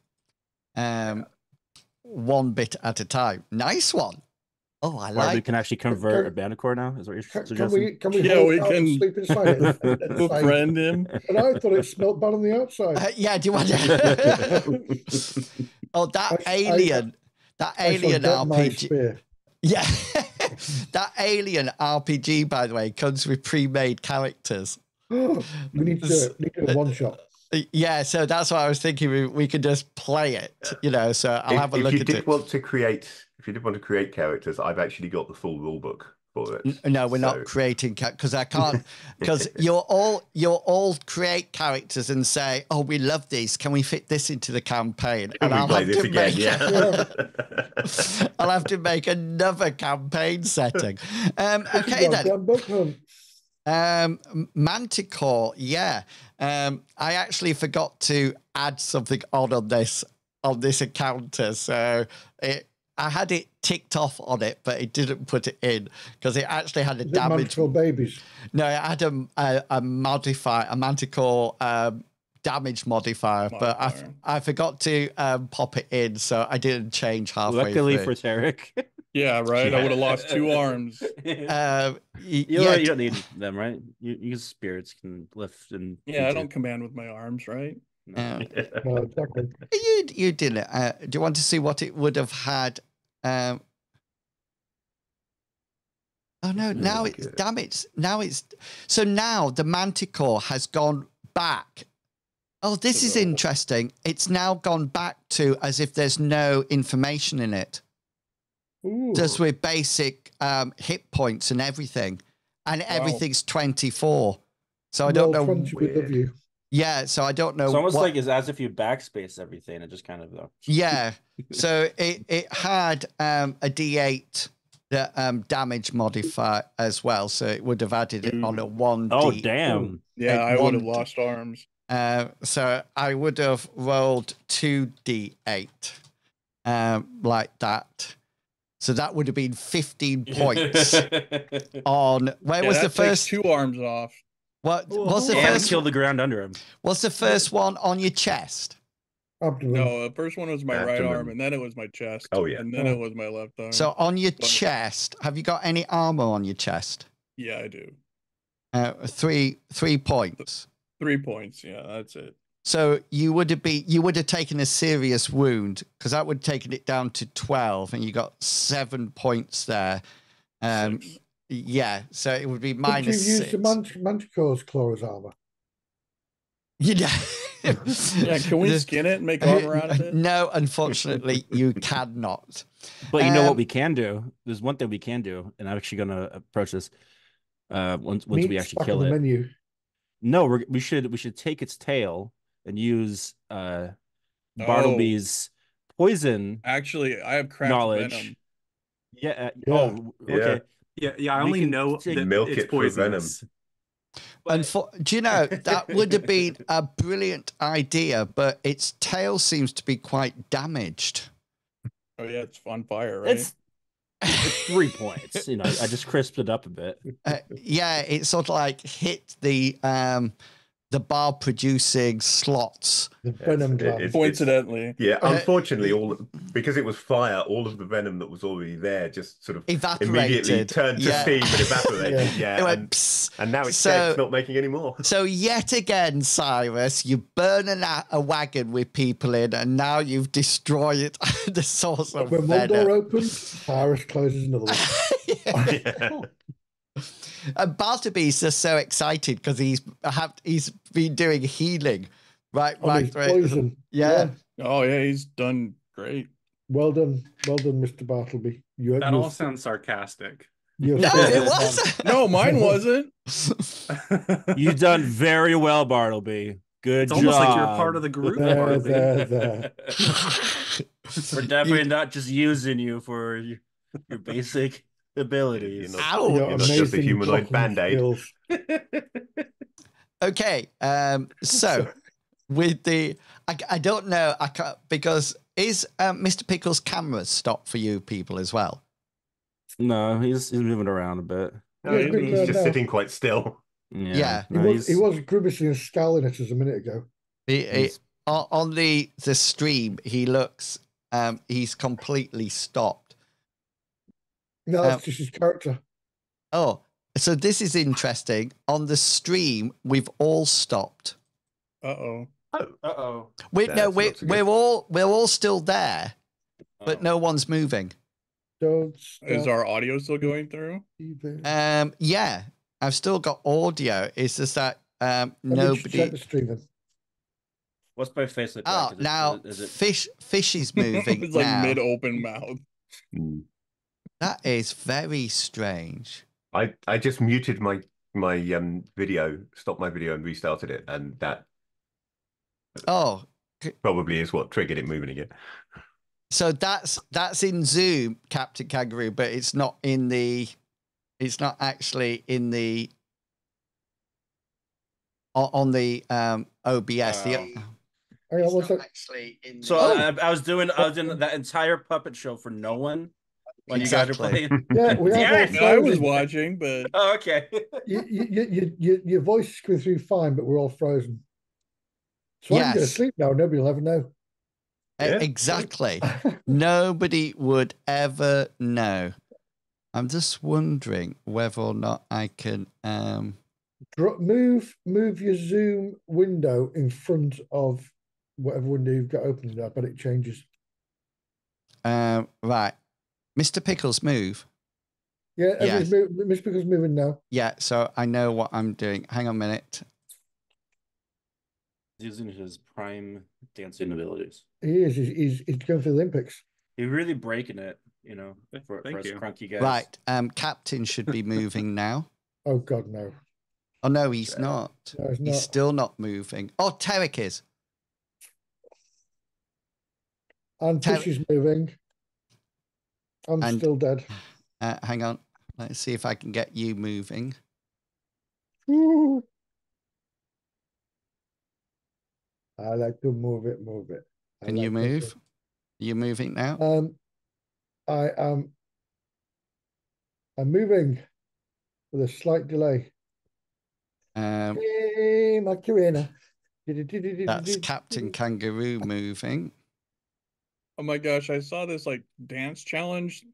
One bit at a time. Nice one. Oh, I like. We can actually convert a Manticore now. Is what you're suggesting? Can we? Yeah, we can sleep inside it and befriend him. And I thought it smelled bad on the outside. Yeah, do you want to? Oh, that alien RPG. Yeah, that alien RPG, by the way, comes with pre-made characters. We need to do a one shot. Yeah, so that's what I was thinking. We could just play it, So I'll have a look at it. If you did want to create characters, I've actually got the full rule book for it. No, we're not creating because I can't. Because you'll all create characters and say, "Oh, we love these. Can we fit this into the campaign?" And I'll have to make. I'll have to make another campaign setting. Okay then. Manticore, yeah. I actually forgot to add something on this encounter, so I had it ticked off on it, but it didn't put it in because it actually had a damage. Manticore babies. No, it had a modifier, a Manticore damage modifier, but I forgot to pop it in, so I didn't change halfway. Luckily for Tarek. Yeah, right. I would have lost 2 arms. You don't need them, right? You spirits can lift and. Yeah, I don't command with my arms, right? No. No, exactly. You did it. Do you want to see what it would have had? Oh Oh no! Now really it's good. damn it! Now it's so now the Manticore has gone back. Oh, this is interesting. It's now gone back to as if there's no information in it, Ooh. just with basic hit points and everything, and everything's 24. So I don't know. 20, we love you. Yeah, so I don't know. It's almost like it's as if you backspace everything. It just kind of Yeah. So it had a D8 damage modifier as well, so it would have added it on a 1D. Oh damn! Yeah, I would have lost arms. So I would have rolled 2D8 like that. So that would have been 15 points on. Where was the first? 2 arms off. What was the And first? kill the ground under him. What's the first one on your chest? Abdomen. No, the first one was my right Abdomen. arm, and then it was my chest. Oh, yeah. And then it was my left arm. So on your But- chest, have you got any armor on your chest? Yeah, I do. 3 points. 3 points. Yeah, that's it. So you would have taken a serious wound because that would have taken it down to 12, and you got 7 points there. 6. Yeah, so it would be Could minus you use 6. the Manticore's claw as armor? Yeah. Yeah, can we skin it and make armor out of it? No, unfortunately, you cannot. But you know what we can do? There's one thing we can do, and I'm actually going to approach this once we Meat's actually back kill on it. the menu. No, we should take its tail and use Bartleby's poison Actually, I have craft knowledge. venom. Yeah. Yeah. Oh, okay. Yeah. I We only can know take- that milk it's it for venom. poisonous. And do you know that would have been a brilliant idea, but its tail seems to be quite damaged. Oh yeah, it's on fire, right? It's 3 points. You know, I just crisped it up a bit. Yeah, it sort of like hit the bar producing slots. The venom gland. Coincidentally. Yeah, unfortunately, because it was fire, all of the venom that was already there just sort of immediately Evaporated. turned to Yeah. steam and evaporated. Yeah, It went, and, psst. and now it's So- dead, it's not making any more. So yet again, Cyrus, you burn a wagon with people in, and now you've destroyed the source of When one door venom. opens, Cyrus closes another one. Yeah. And Bartleby's just so excited because he's been doing healing, right? On his poison. Yeah. Oh yeah, he's done great. Well done, Mr. Bartleby. That all sounds sarcastic. You're No, still- it wasn't. No, mine wasn't. You've done very well, Bartleby. Good It's job. almost like you're part of the group. There, Bartleby. there. We're definitely not just using you for your basic abilities. You're not, Ow. Your you're not just a amazing humanoid blocking band-aid. skills. Okay, so with the, I don't know, I can't, because is Mr. Pickle's camera stopped for you people as well? No, he's moving around a bit. No, Yeah, quick he's burn just now. sitting quite still. Yeah. He no, was grimacing and scowling at us a minute ago. On the stream, he looks, he's completely stopped. No, that's just his character. Oh, so this is interesting. On the stream, we've all stopped. Uh-oh. Uh-oh. No, That's not so good. we're all still there, but no one's moving. Don't stop Is our audio still going through? even. Yeah, I've still got audio. It's just that Let me nobody. check the stream then. What's my face look Oh, like? now Is it... fish is moving It's like now. mid-open mouth. Mm. That is very strange. I just muted my video, stopped my video and restarted it, and that Oh, probably is what triggered it moving again. so that's in Zoom, Captain Kangaroo, but it's not in the. It's not actually in the. On the OBS. Hang on, what's that? Actually in. So Oh. I was doing that entire puppet show for no one when you guys are Exactly. playing. Yeah, we have Yes! all I was frozen. watching, but Oh, okay. Your voice is coming through fine, but we're all frozen. So I can go to Yes. sleep now. Nobody will ever know. Yeah. Exactly. Nobody would ever know. I'm just wondering whether or not I can. Move your Zoom window in front of whatever window you've got open. I bet it changes. Right, Mr. Pickles, move. Yeah, Yes. Miss Pickle's moving now. Yeah, so I know what I'm doing. Hang on a minute. Using his prime dancing abilities. He is. He's going for the Olympics. He's really breaking it, for Thank us you. crunky guys. Right. Captain should be moving now. Oh God, no. Oh no, he's not. No, he's He's not. still not moving. Oh, Tarek is. And Fish is moving. I'm And- still dead. Hang on. Let's see if I can get you moving. Ooh. I like to move it. Can you move? Are you moving now? I'm moving with a slight delay. Hey, Macarena. That's Captain Kangaroo moving. Oh my gosh, I saw this like dance challenge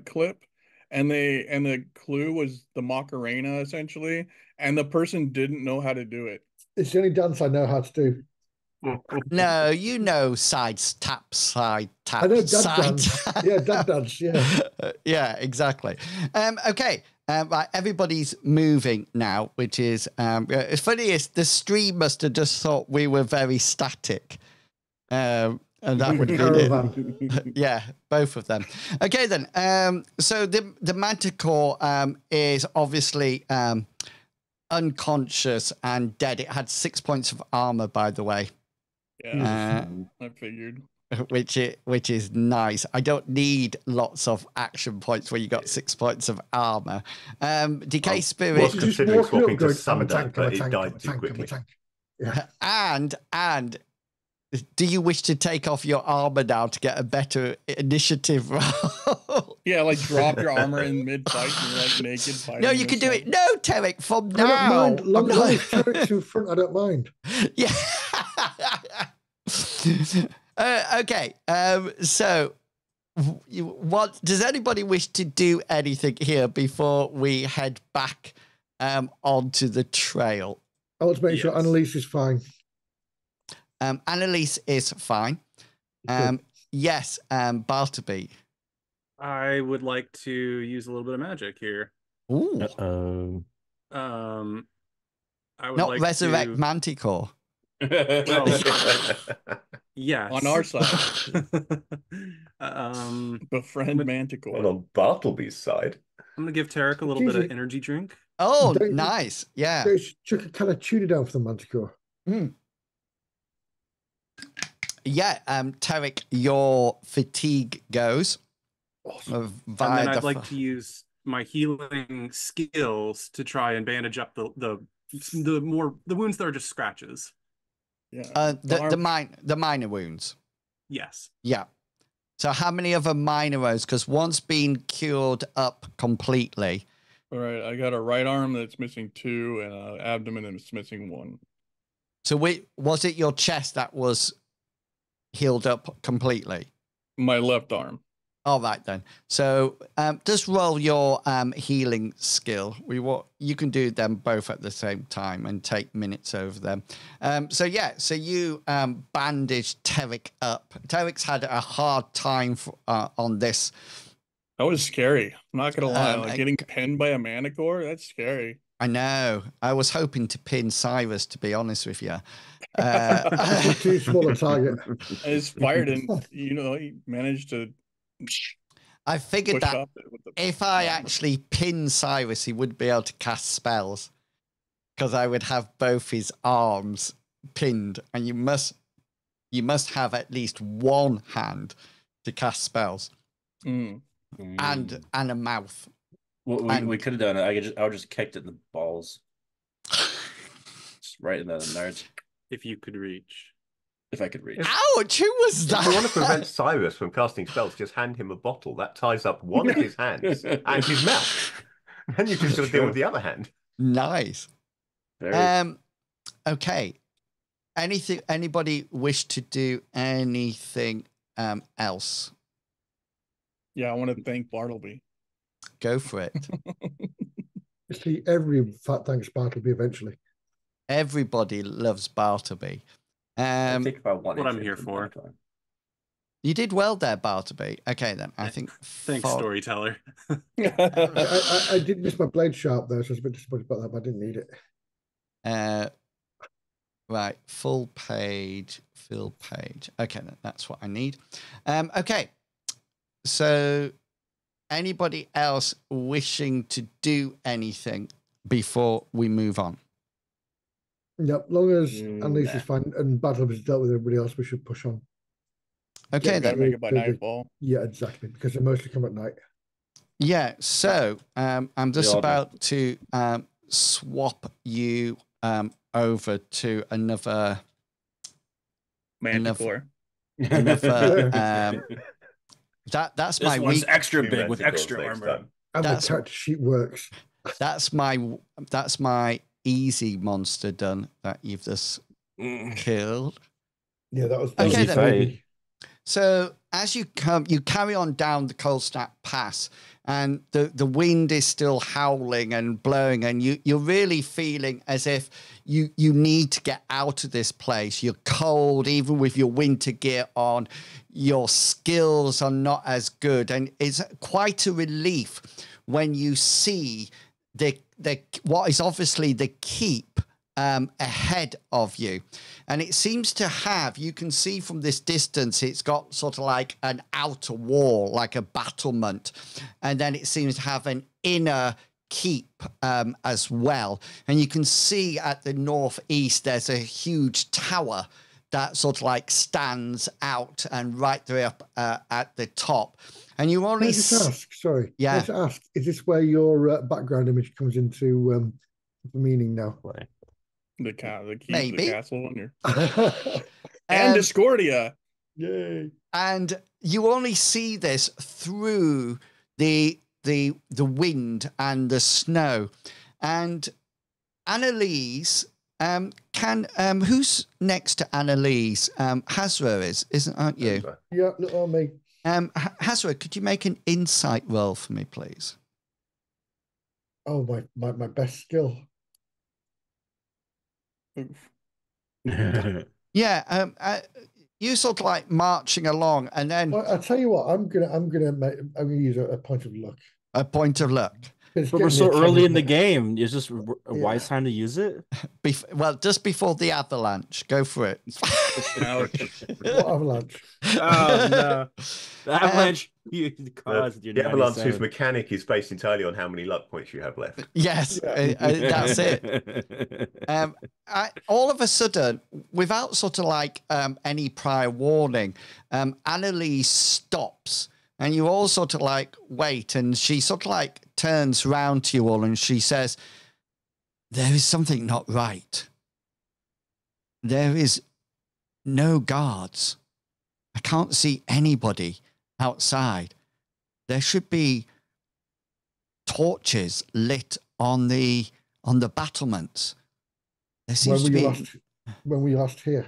clip, and the clue was the Macarena essentially, and the person didn't know how to do it. It's the only dance I know how to do. No, you know side tap, side tap. I know dad side dance. tap. Yeah, dad dance. Yeah. Yeah, exactly. Okay. Right, everybody's moving now, which is it's funny. Is the stream must have just thought we were very static, and that would be it. Yeah, both of them. Okay, then. So the Manticore is obviously unconscious and dead. It had 6 points of armor, by the way. Yeah, I figured. Which is nice. I don't need lots of action points where you got 6 points of armor. Decay Spirit. Was considering swapping to Sunder, tank, but it tank, died too tank, quickly. Yeah. And do you wish to take off your armor now to get a better initiative roll? Yeah, like drop your armor in mid-fight and you're like naked fighting. No, you can do it. No, Tarek, from now. I don't mind. Long as Tarek's in front, I don't mind. Yeah. Okay. So, what does anybody wish to do anything here before we head back onto the trail? I want to make sure Annalise is fine. Annalise is fine. Yes, Bartleby. I would like to use a little bit of magic here. Ooh. I would Not like resurrect to... Manticore. Well, yes. On our side. Befriend Manticore. Well, on Bartleby's side. I'm going to give Tarek a little bit of energy drink. Oh, nice. Yeah. Chuck a can of tuna down for the Manticore. Yeah, Tarek, your fatigue goes. Awesome. And then I'd like to use my healing skills to try and bandage up the wounds that are just scratches. Yeah. The minor wounds. Yes. Yeah. So how many of them minor wounds? Because one's been cured up completely. All right, I got a right arm that's missing 2 and an abdomen that's missing 1. So was it your chest that was healed up completely? My left arm. All right then. So just roll your healing skill. You can do them both at the same time and take minutes over them. So you bandaged Tarek up. Tarek's had a hard time on this. That was scary. I'm not gonna lie. Getting pinned by a Manticore, that's scary. I know. I was hoping to pin Cyrus, to be honest with you. Too small a target. I just fired and he managed to. I figured that if I actually pin Cyrus, he would be able to cast spells because I would have both his arms pinned, and you must have at least one hand to cast spells and a mouth. Well, we could have done it. I would just kicked it in the balls, just right in the nards. If you could reach. If I could reach. Ouch! Who was that? If you want to prevent Cyrus from casting spells, just hand him a bottle. That ties up one of his hands and his mouth. Then you can still deal with the other hand. Nice. Okay. Anybody wish to do anything else? Yeah, I want to thank Bartleby. Go for it. See, every fat thanks Bartleby eventually. Everybody loves Bartleby. I think about what I'm here for. You did well there, Bartleby. Okay, then. I think... Thanks, storyteller. I did miss my blade sharp, though, so I was a bit disappointed about that, but I didn't need it. Right, full page. Okay, that's what I need. Okay, so anybody else wishing to do anything before we move on? Yep, long as Annalise is fine and Battle has dealt with everybody else, we should push on. Okay, yeah, then. make it by nightfall. Yeah, exactly, because they mostly come at night. Yeah, so I'm just about to swap you over to another Manticore. That's This my one's weak. extra Two big with manticores extra next armor. time. And the character sheet works. That's my easy monster done that you've just killed. Yeah, that was Okay, then. So as you carry on down the Cold Snap Pass, and the wind is still howling and blowing, and you're really feeling as if you need to get out of this place. You're cold, even with your winter gear on. Your skills are not as good, and it's quite a relief when you see the what is obviously the keep ahead of you. And it seems to have, you can see from this distance, it's got sort of like an outer wall, like a battlement. And then it seems to have an inner keep as well. And you can see at the northeast, there's a huge tower that sort of like stands out and right there up at the top. And you only... Can I just ask, sorry. Yeah. Can I just ask, is this where your background image comes into the meaning now? The keep, Maybe. the castle, and Discordia. Yay! And you only see this through the wind and the snow. And Annalise, who's next to Annalise? Hasra aren't you? Yeah, no, me. Hasra, could you make an insight roll for me, please? Oh, my best skill. Yeah, you sort of like marching along, and then Well, I'll tell you what. I'm gonna use a point of luck. a point of luck. But we're so early in the game. It's just a wise time to use it. Well, just before the avalanche. Go for it. Ouch. What avalanche? Oh no! The avalanche you caused the avalanche whose mechanic is based entirely on how many luck points you have left. Yes, that's it. All of a sudden, without sort of like any prior warning, Annalise stops, and you all sort of like wait, and she sort of like turns round to you all, and she says, "There is something not right. There is no guards. I can't see anybody outside. There should be torches lit on the battlements. There seems to be when we last here.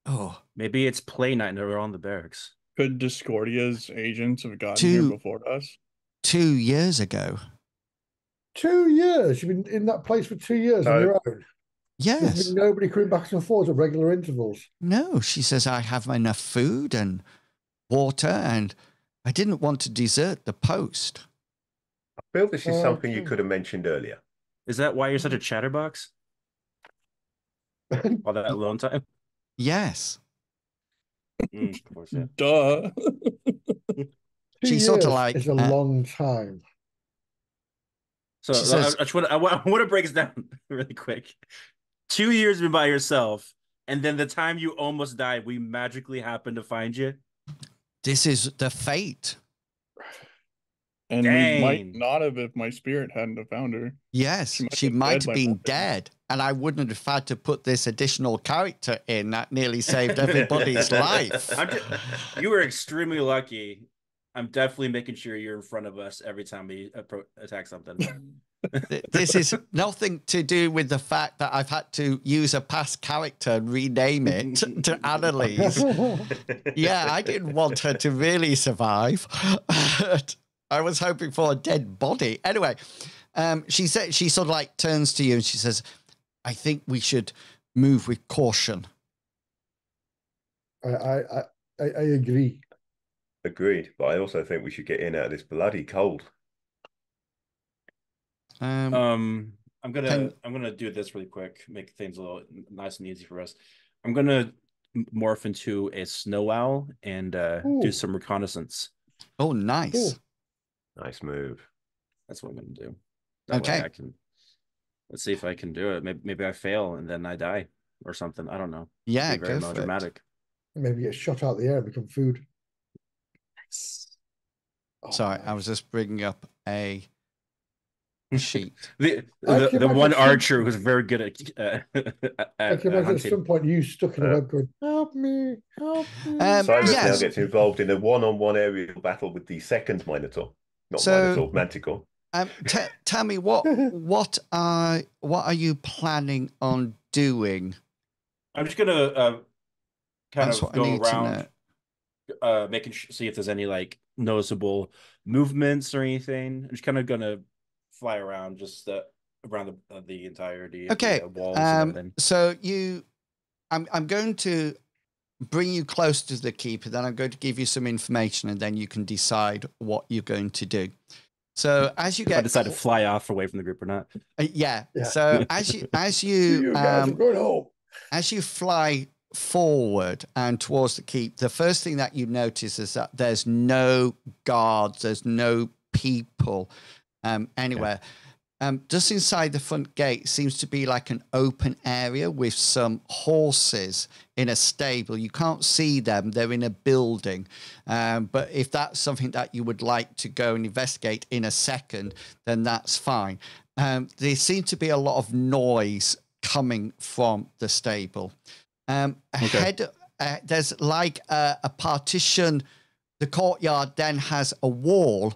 Oh, maybe it's play night and we're on the barracks. Could Discordia's agents have gotten here before us? 2 years ago. 2 years? You've been in that place for 2 years on your own? Yes. There's been nobody coming back and forth at regular intervals? No, she says, I have enough food and water, and I didn't want to desert the post. I feel this is something you could have mentioned earlier. Is that why you're such a chatterbox? All that alone time? Yes. Of course, yeah. Duh. She's sort of like... It's a long time. So I want to break this down really quick. 2 years been by yourself, and then the time you almost died, we magically happened to find you. This is the fate. And we might not have if my spirit hadn't have found her. Yes, she might have been dead, and I wouldn't have had to put this additional character in that nearly saved everybody's life. You were extremely lucky. I'm definitely making sure you're in front of us every time we attack something. This is nothing to do with the fact that I've had to use a past character and rename it to Annalise. Yeah, I didn't want her to really survive. I was hoping for a dead body. Anyway, she sort of like turns to you and she says, I think we should move with caution. I agree. Agreed. But I also think we should get in out of this bloody cold. I'm gonna do this really quick, make things a little nice and easy for us. I'm gonna morph into a snow owl and do some reconnaissance. Oh, nice. Cool. Nice move. That's what I'm gonna do. That way I can. Let's see if I can do it. Maybe I fail and then I die or something. I don't know. Yeah, be very go for melodramatic. Maybe get shot out the air and become food. Sorry, I was just bringing up a sheet. the can one imagine archer who's very good at I can imagine at hunting. some point you stuck in a web going, "Help me, help me." Cyrus now yes. gets involved in a one-on-one aerial battle with the second Minotaur. Not Minotaur, Manticore. Tell me what are you planning on doing? I'm just gonna kind That's of what I go need to around, see if there's any like noticeable movements or anything. I'm just kind of gonna fly around just around the entirety of Okay. the walls and everything. So I'm going to bring you close to the keeper, then I'm going to give you some information, and then you can decide what you're going to do. So as you If I decide to fly off away from the group or not. Yeah. Yeah. So as you You guys are going home. as you fly forward and towards the keep, the first thing that you notice is that there's no guards, there's no people anywhere. Just inside the front gate seems to be like an open area with some horses in a stable. You can't see them. They're in a building. But if that's something that you would like to go and investigate in a second, then that's fine. There seems to be a lot of noise coming from the stable. Ahead, there's like a partition. The courtyard then has a wall,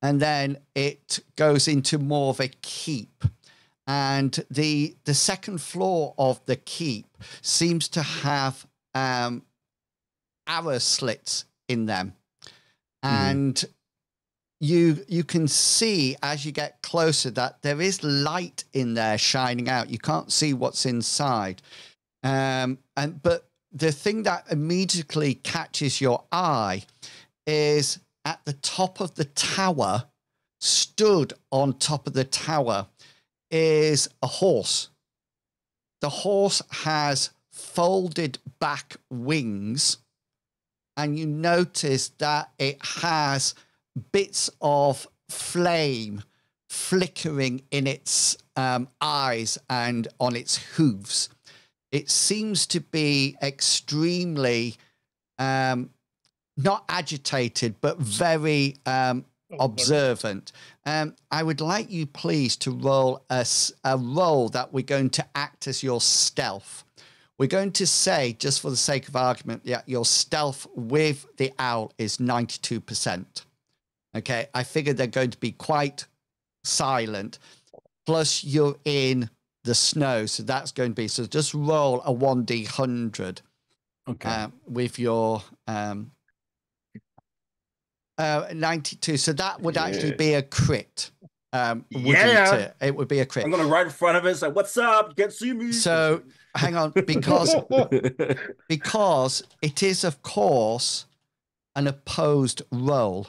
and then it goes into more of a keep. And the second floor of the keep seems to have arrow slits in them. And you can see as you get closer that there is light in there shining out. You can't see what's inside. But the thing that immediately catches your eye is at the top of the tower, stood on top of the tower, is a horse. The horse has folded back wings, and you notice that it has bits of flame flickering in its eyes and on its hooves. It seems to be extremely not agitated, but very observant. I would like you, please, to roll a roll that we're going to act as your stealth. We're going to say, just for the sake of argument, that your stealth with the owl is 92%. Okay, I figured they're going to be quite silent. Plus, you're in the snow, so that's going to be, so just roll a 1d100. Okay. With your 92. So that would actually be a crit. It would be a crit. I'm going to right in front of it. Say, what's up? You can't see me. So hang on, because it is, of course, an opposed roll.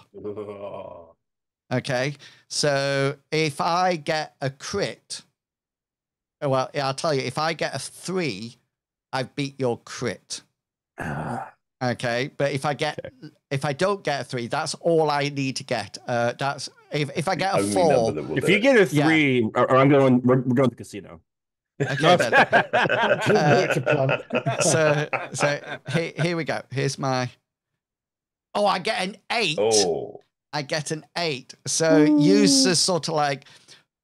Okay. So if I get a crit, well, I'll tell you, if I get a 3, I've beat your crit. Okay, but if I don't get a 3, that's all I need to get. That's if I get a 4. If you get a 3, or we're going to the casino. Okay, Plan. so here we go. Here's my. Oh, I get an 8. Oh, I get an 8. So use the sort of like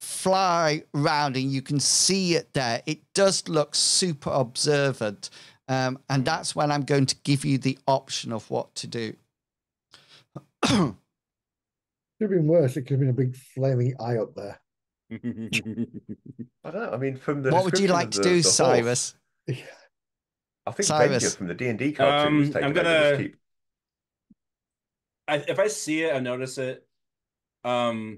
fly round, and you can see it there. It does look super observant. And that's when I'm going to give you the option of what to do. Could have been worse. It could have been a big flaming eye up there. I don't know. I mean, from the what would you like to do, Cyrus? Horse, I think Cyrus. Benja from the D&D cartoon was taking over this keep. If I see it, I notice it. I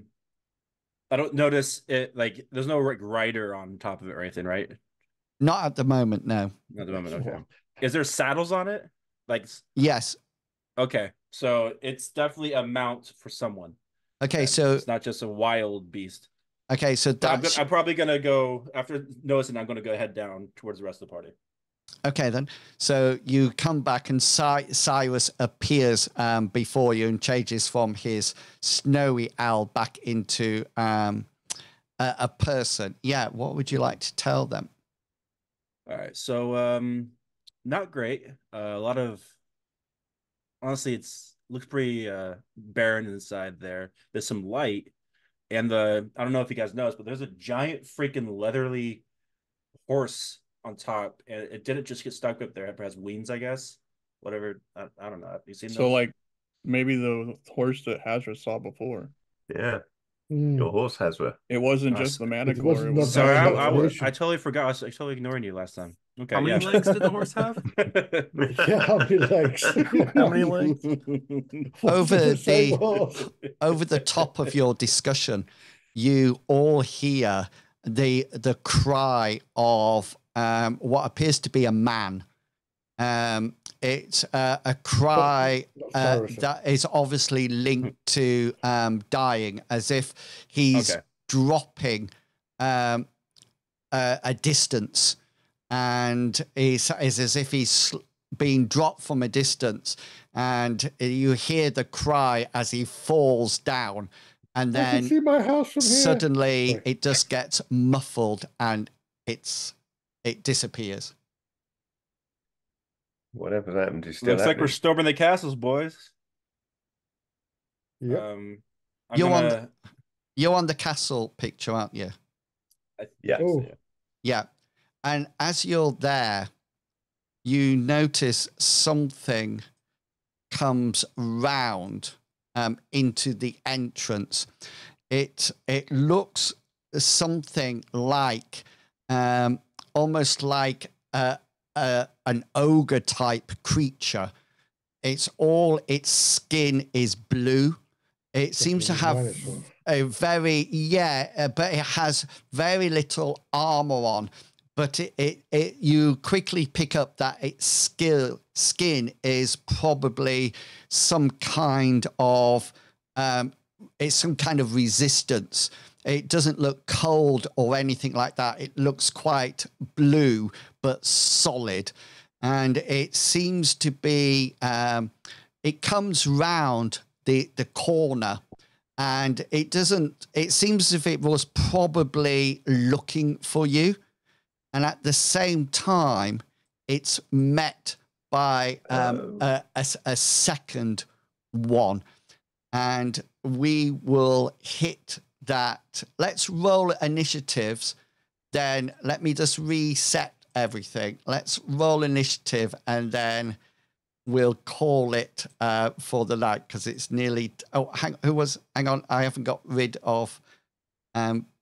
don't notice it, like there's no like rider on top of it or anything, right? Not at the moment, no. Not at the moment, okay. Is there saddles on it? Like yes. Okay, so it's definitely a mount for someone. Okay, Then. so It's not just a wild beast. so But that's I'm probably gonna go after noticing. I'm gonna go head down towards the rest of the party. okay then. So you come back and Cyrus appears before you and changes from his snowy owl back into a person. Yeah, what would you like to tell them? All right, so not great. A lot of honestly, it's looks pretty barren inside there. There's some light, and I don't know if you guys noticed, but there's a giant freaking leathery horse on top, and it didn't just get stuck up there. It has wings, I guess. Whatever. I don't know. Have you seen So those? like maybe the horse that Hazra saw before. Yeah, Mm. your horse has her. It wasn't Uh, just the It Manticore, wasn't it was not So by Hazra. I imagination. totally forgot. I was totally ignoring you last time. Okay, How many yeah. legs did the horse have? Yeah, how many legs? How many legs? Was it Over the same the horse? over the top of your discussion, you all hear the cry of what appears to be a man. It's a cry Not Cyrus. that is obviously linked to dying, as if he's Okay. dropping a distance, and is as if he's being dropped from a distance, and you hear the cry as he falls down, and I can see then my house from here. suddenly Sorry. it just gets muffled and it disappears. Whatever's happened is still Looks like we're happening. storming the castles, boys. Yep. I'm You're you're on the castle picture, aren't you? Yeah. Oh. Yeah. And as you're there, you notice something comes round into the entrance. It looks something like almost like an ogre type creature. Its skin is blue. It seems to have Dinosaur. a very but it has very little armor on. But you quickly pick up that its skin is probably some kind of it's some kind of resistance. It doesn't look cold or anything like that. It looks quite blue but solid, and it seems to be. It comes round the corner, and it doesn't. It seems as if it was probably looking for you. And at the same time, it's met by a second one. And we will hit that. Let's roll initiatives. Then let me just reset everything. Let's roll initiative, and then we'll call it for the night, because it's nearly. Oh, hang on. I haven't got rid of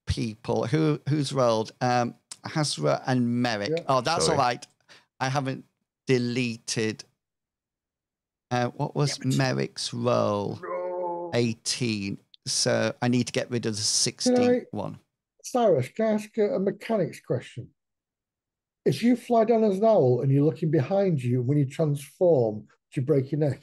people. Who's rolled? Hasra and Merrick. Yeah. Oh, that's Sorry. all right. I haven't deleted. What was Merrick's roll? No. 18. So I need to get rid of the 16 one. Cyrus, can I ask a mechanics question? If you fly down as an owl and you're looking behind you, when you transform, do you break your neck?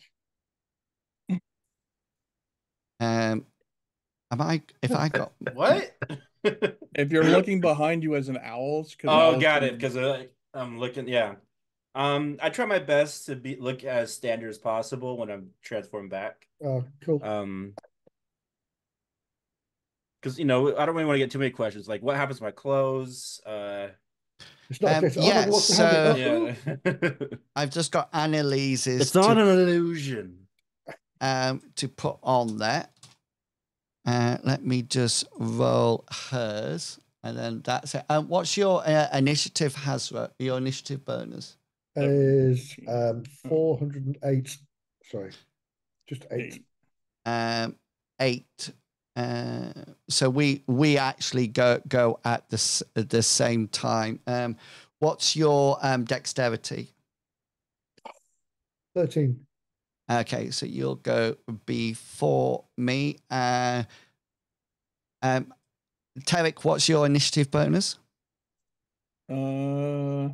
If I got What? If you're looking behind you as an owl, it's 'cause Oh, owls got can- it. Because I'm looking. Yeah. I try my best to look as standard as possible when I'm transformed back. Oh, cool. Because I don't really want to get too many questions. Like, what happens to my clothes? It's not a case of, yeah, what's behind so- it? Yeah. I've just got Annalise's It's not an illusion. to put on there. Let me just roll hers, and then that's it. What's your initiative, Hasra? Your initiative bonus? Is 408. Sorry, just 8. 8. So we actually go at the same time. What's your dexterity? 13. Okay, so you'll go before me. Tarek, what's your initiative bonus? A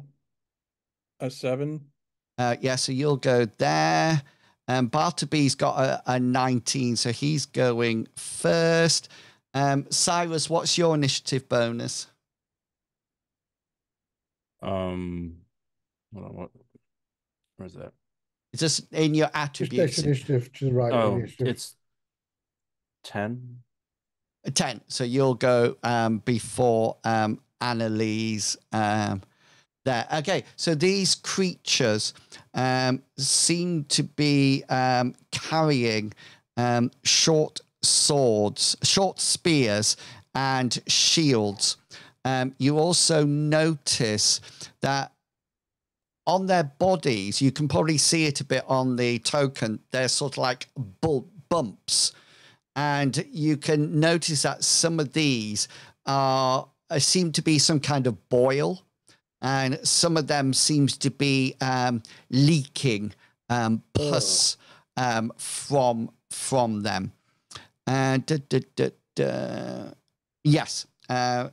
7. Yeah, so you'll go there. Bartleby's got a 19, so he's going first. Cyrus, what's your initiative bonus? Hold on, where's that? It's just in your Just attributes. initiative to the right. Oh, Initiative. it's 10. 10. So you'll go before Annalise there. Okay, so these creatures seem to be carrying short swords, short spears, and shields. You also notice that on their bodies, you can probably see it a bit on the token, they're sort of like bumps. And you can notice that some of these seem to be some kind of boil, and some of them seems to be leaking pus from them. Yes. So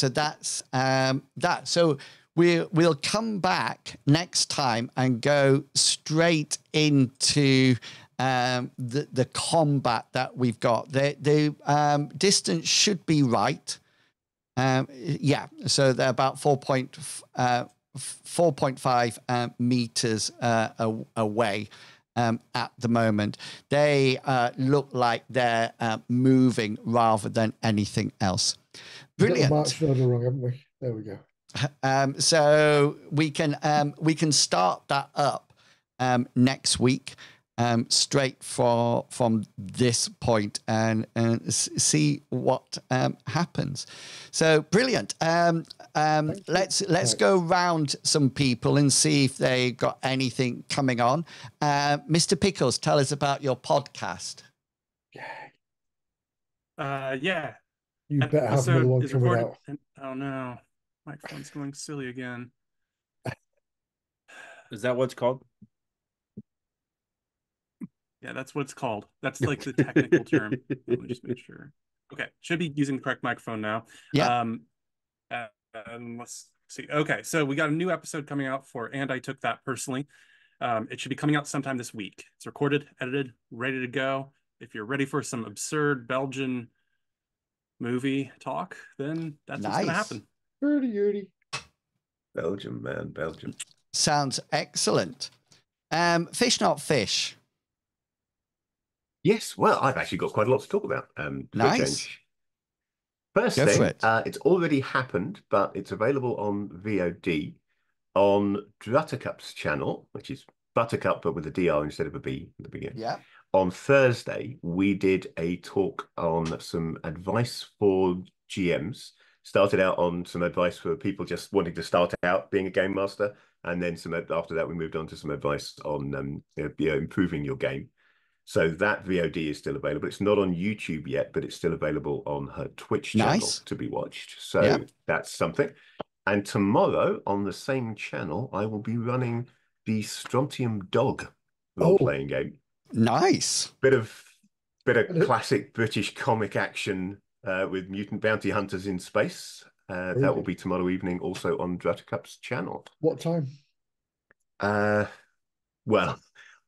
that's that. So we'll come back next time and go straight into the combat that we've got. The distance should be right. Yeah, so they're about 4.5 meters away at the moment. They look like they're moving rather than anything else. Brilliant. March order wrong, haven't we? There we go. So we can start that up next week. Straight from this point and see what happens. So brilliant. Let's go round some people and see if they got anything coming on. Mr. Pickles, tell us about your podcast. Yeah. You better have another one coming out. Oh no, my phone's going silly again. Is that what it's called? Yeah, that's what it's called. That's like the technical term. Let me just make sure. Okay, should be using the correct microphone now. Yeah. And let's see. Okay, so we got a new episode coming out for And I Took That Personally. It should be coming out sometime this week. It's recorded, edited, ready to go. If you're ready for some absurd Belgian movie talk, then that's what's going to happen. Yurdy. Belgium, man, Belgium. Sounds excellent. Fish not fish. Yes, well, I've actually got quite a lot to talk about. Nice. First thing, it's already happened, but it's available on VOD on Druttercup's channel, which is Buttercup, but with a DR instead of a B at the beginning. Yeah. On Thursday, we did a talk on some advice for GMs. Started out on some advice for people just wanting to start out being a game master, and then after that, we moved on to some advice on improving your game. So that VOD is still available. It's not on YouTube yet, but it's still available on her Twitch channel to be watched. So that's something. And tomorrow on the same channel, I will be running the Strontium Dog role-playing game. Nice. Bit of classic British comic action with mutant bounty hunters in space. That will be tomorrow evening, also on Druttercup's channel. What time? Well,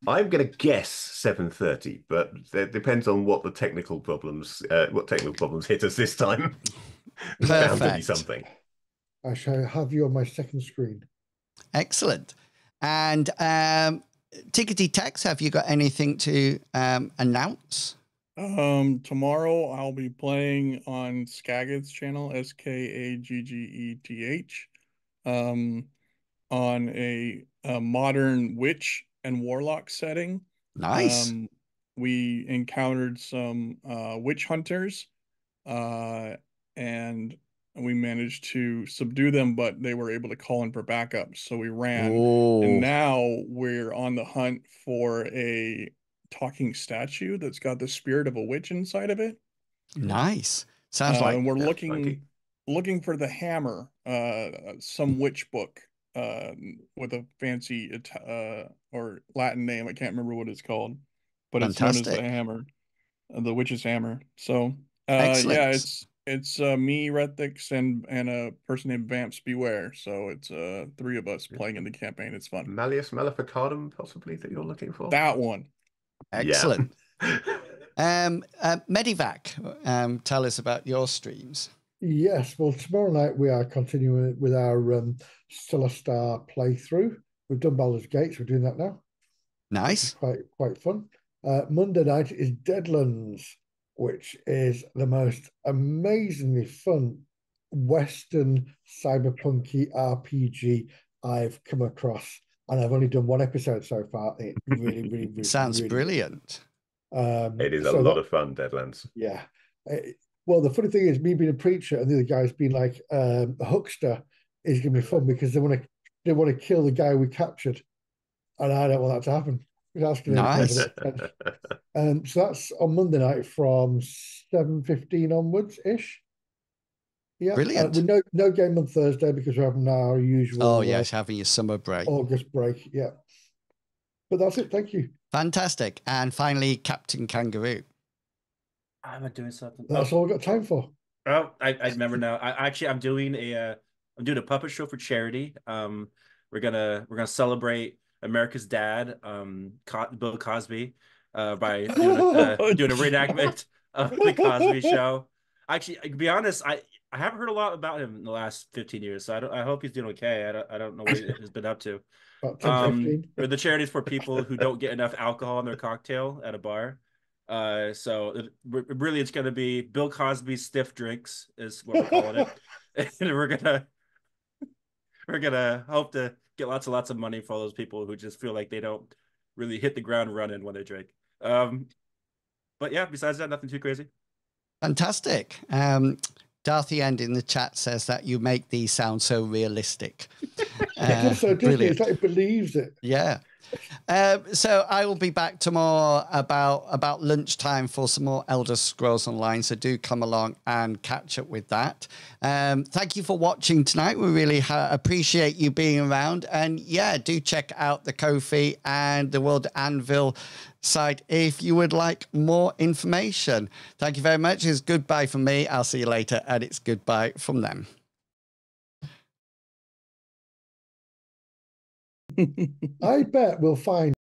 I'm going to guess 7:30, but it depends on what the technical problems hit us this time. It's bound to be something. I shall have you on my second screen. Excellent. And Tickety Tex, have you got anything to announce? Tomorrow I'll be playing on Skaggeth's channel, Skaggeth, on a modern witch and warlock setting. Nice. We encountered some witch hunters, and we managed to subdue them, but they were able to call in for backup, so we ran. And now we're on the hunt for a talking statue that's got the spirit of a witch inside of it. Nice. Sounds like. And we're looking for the hammer, some witch book with a fancy or Latin name. I can't remember what it's called, but it's known as the hammer, the witch's hammer. So yeah, It's me, Rethix, and a person named Vamps Beware. So it's 3 of us playing in the campaign. It's fun. Malleus Maleficardum, possibly, that you're looking for? That one. Excellent. Yeah. Medivac, tell us about your streams. Yes, well, tomorrow night we are continuing with our Celestar playthrough. We've done Baldur's Gates. We're doing that now. Nice. Quite fun. Monday night is Deadlands, which is the most amazingly fun Western cyberpunky RPG I've come across, and I've only done 1 episode so far. It really sounds really brilliant. It is a lot of fun, Deadlands. Yeah. Well, the funny thing is, me being a preacher and the other guy's being like a huckster is going to be fun because they want to kill the guy we captured, and I don't want that to happen. That's going to nice. So that's on Monday night from 7:15 onwards ish. Yeah, brilliant. with no game on Thursday because we're having our usual. Oh yes, having your summer break, August break. Yeah, but that's it. Thank you. Fantastic. And finally, Captain Kangaroo. I'm doing something. That's all we've got time for. Oh, I remember now. I'm doing a puppet show for charity. We're gonna celebrate America's Dad, Bill Cosby, by doing a reenactment of the Cosby Show. Actually, to be honest, I haven't heard a lot about him in the last 15 years, so I hope he's doing okay. I don't know what he's been up to. About 10, 15. The charity's for people who don't get enough alcohol in their cocktail at a bar. So really, it's going to be Bill Cosby's stiff drinks is what we're calling it, and we're gonna hope to get lots of money for all those people who just feel like they don't really hit the ground running when they drink. But yeah, besides that, nothing too crazy. Fantastic. Darthy End in the chat says that you make these sound so realistic. It's like it believes it. Yeah. So I will be back tomorrow about lunchtime for some more Elder Scrolls Online. So do come along and catch up with that. Thank you for watching tonight. We really appreciate you being around. And yeah, do check out the Ko-fi and the World Anvil site if you would like more information. Thank you very much. It's goodbye from me. I'll see you later. And it's goodbye from them. I bet we'll find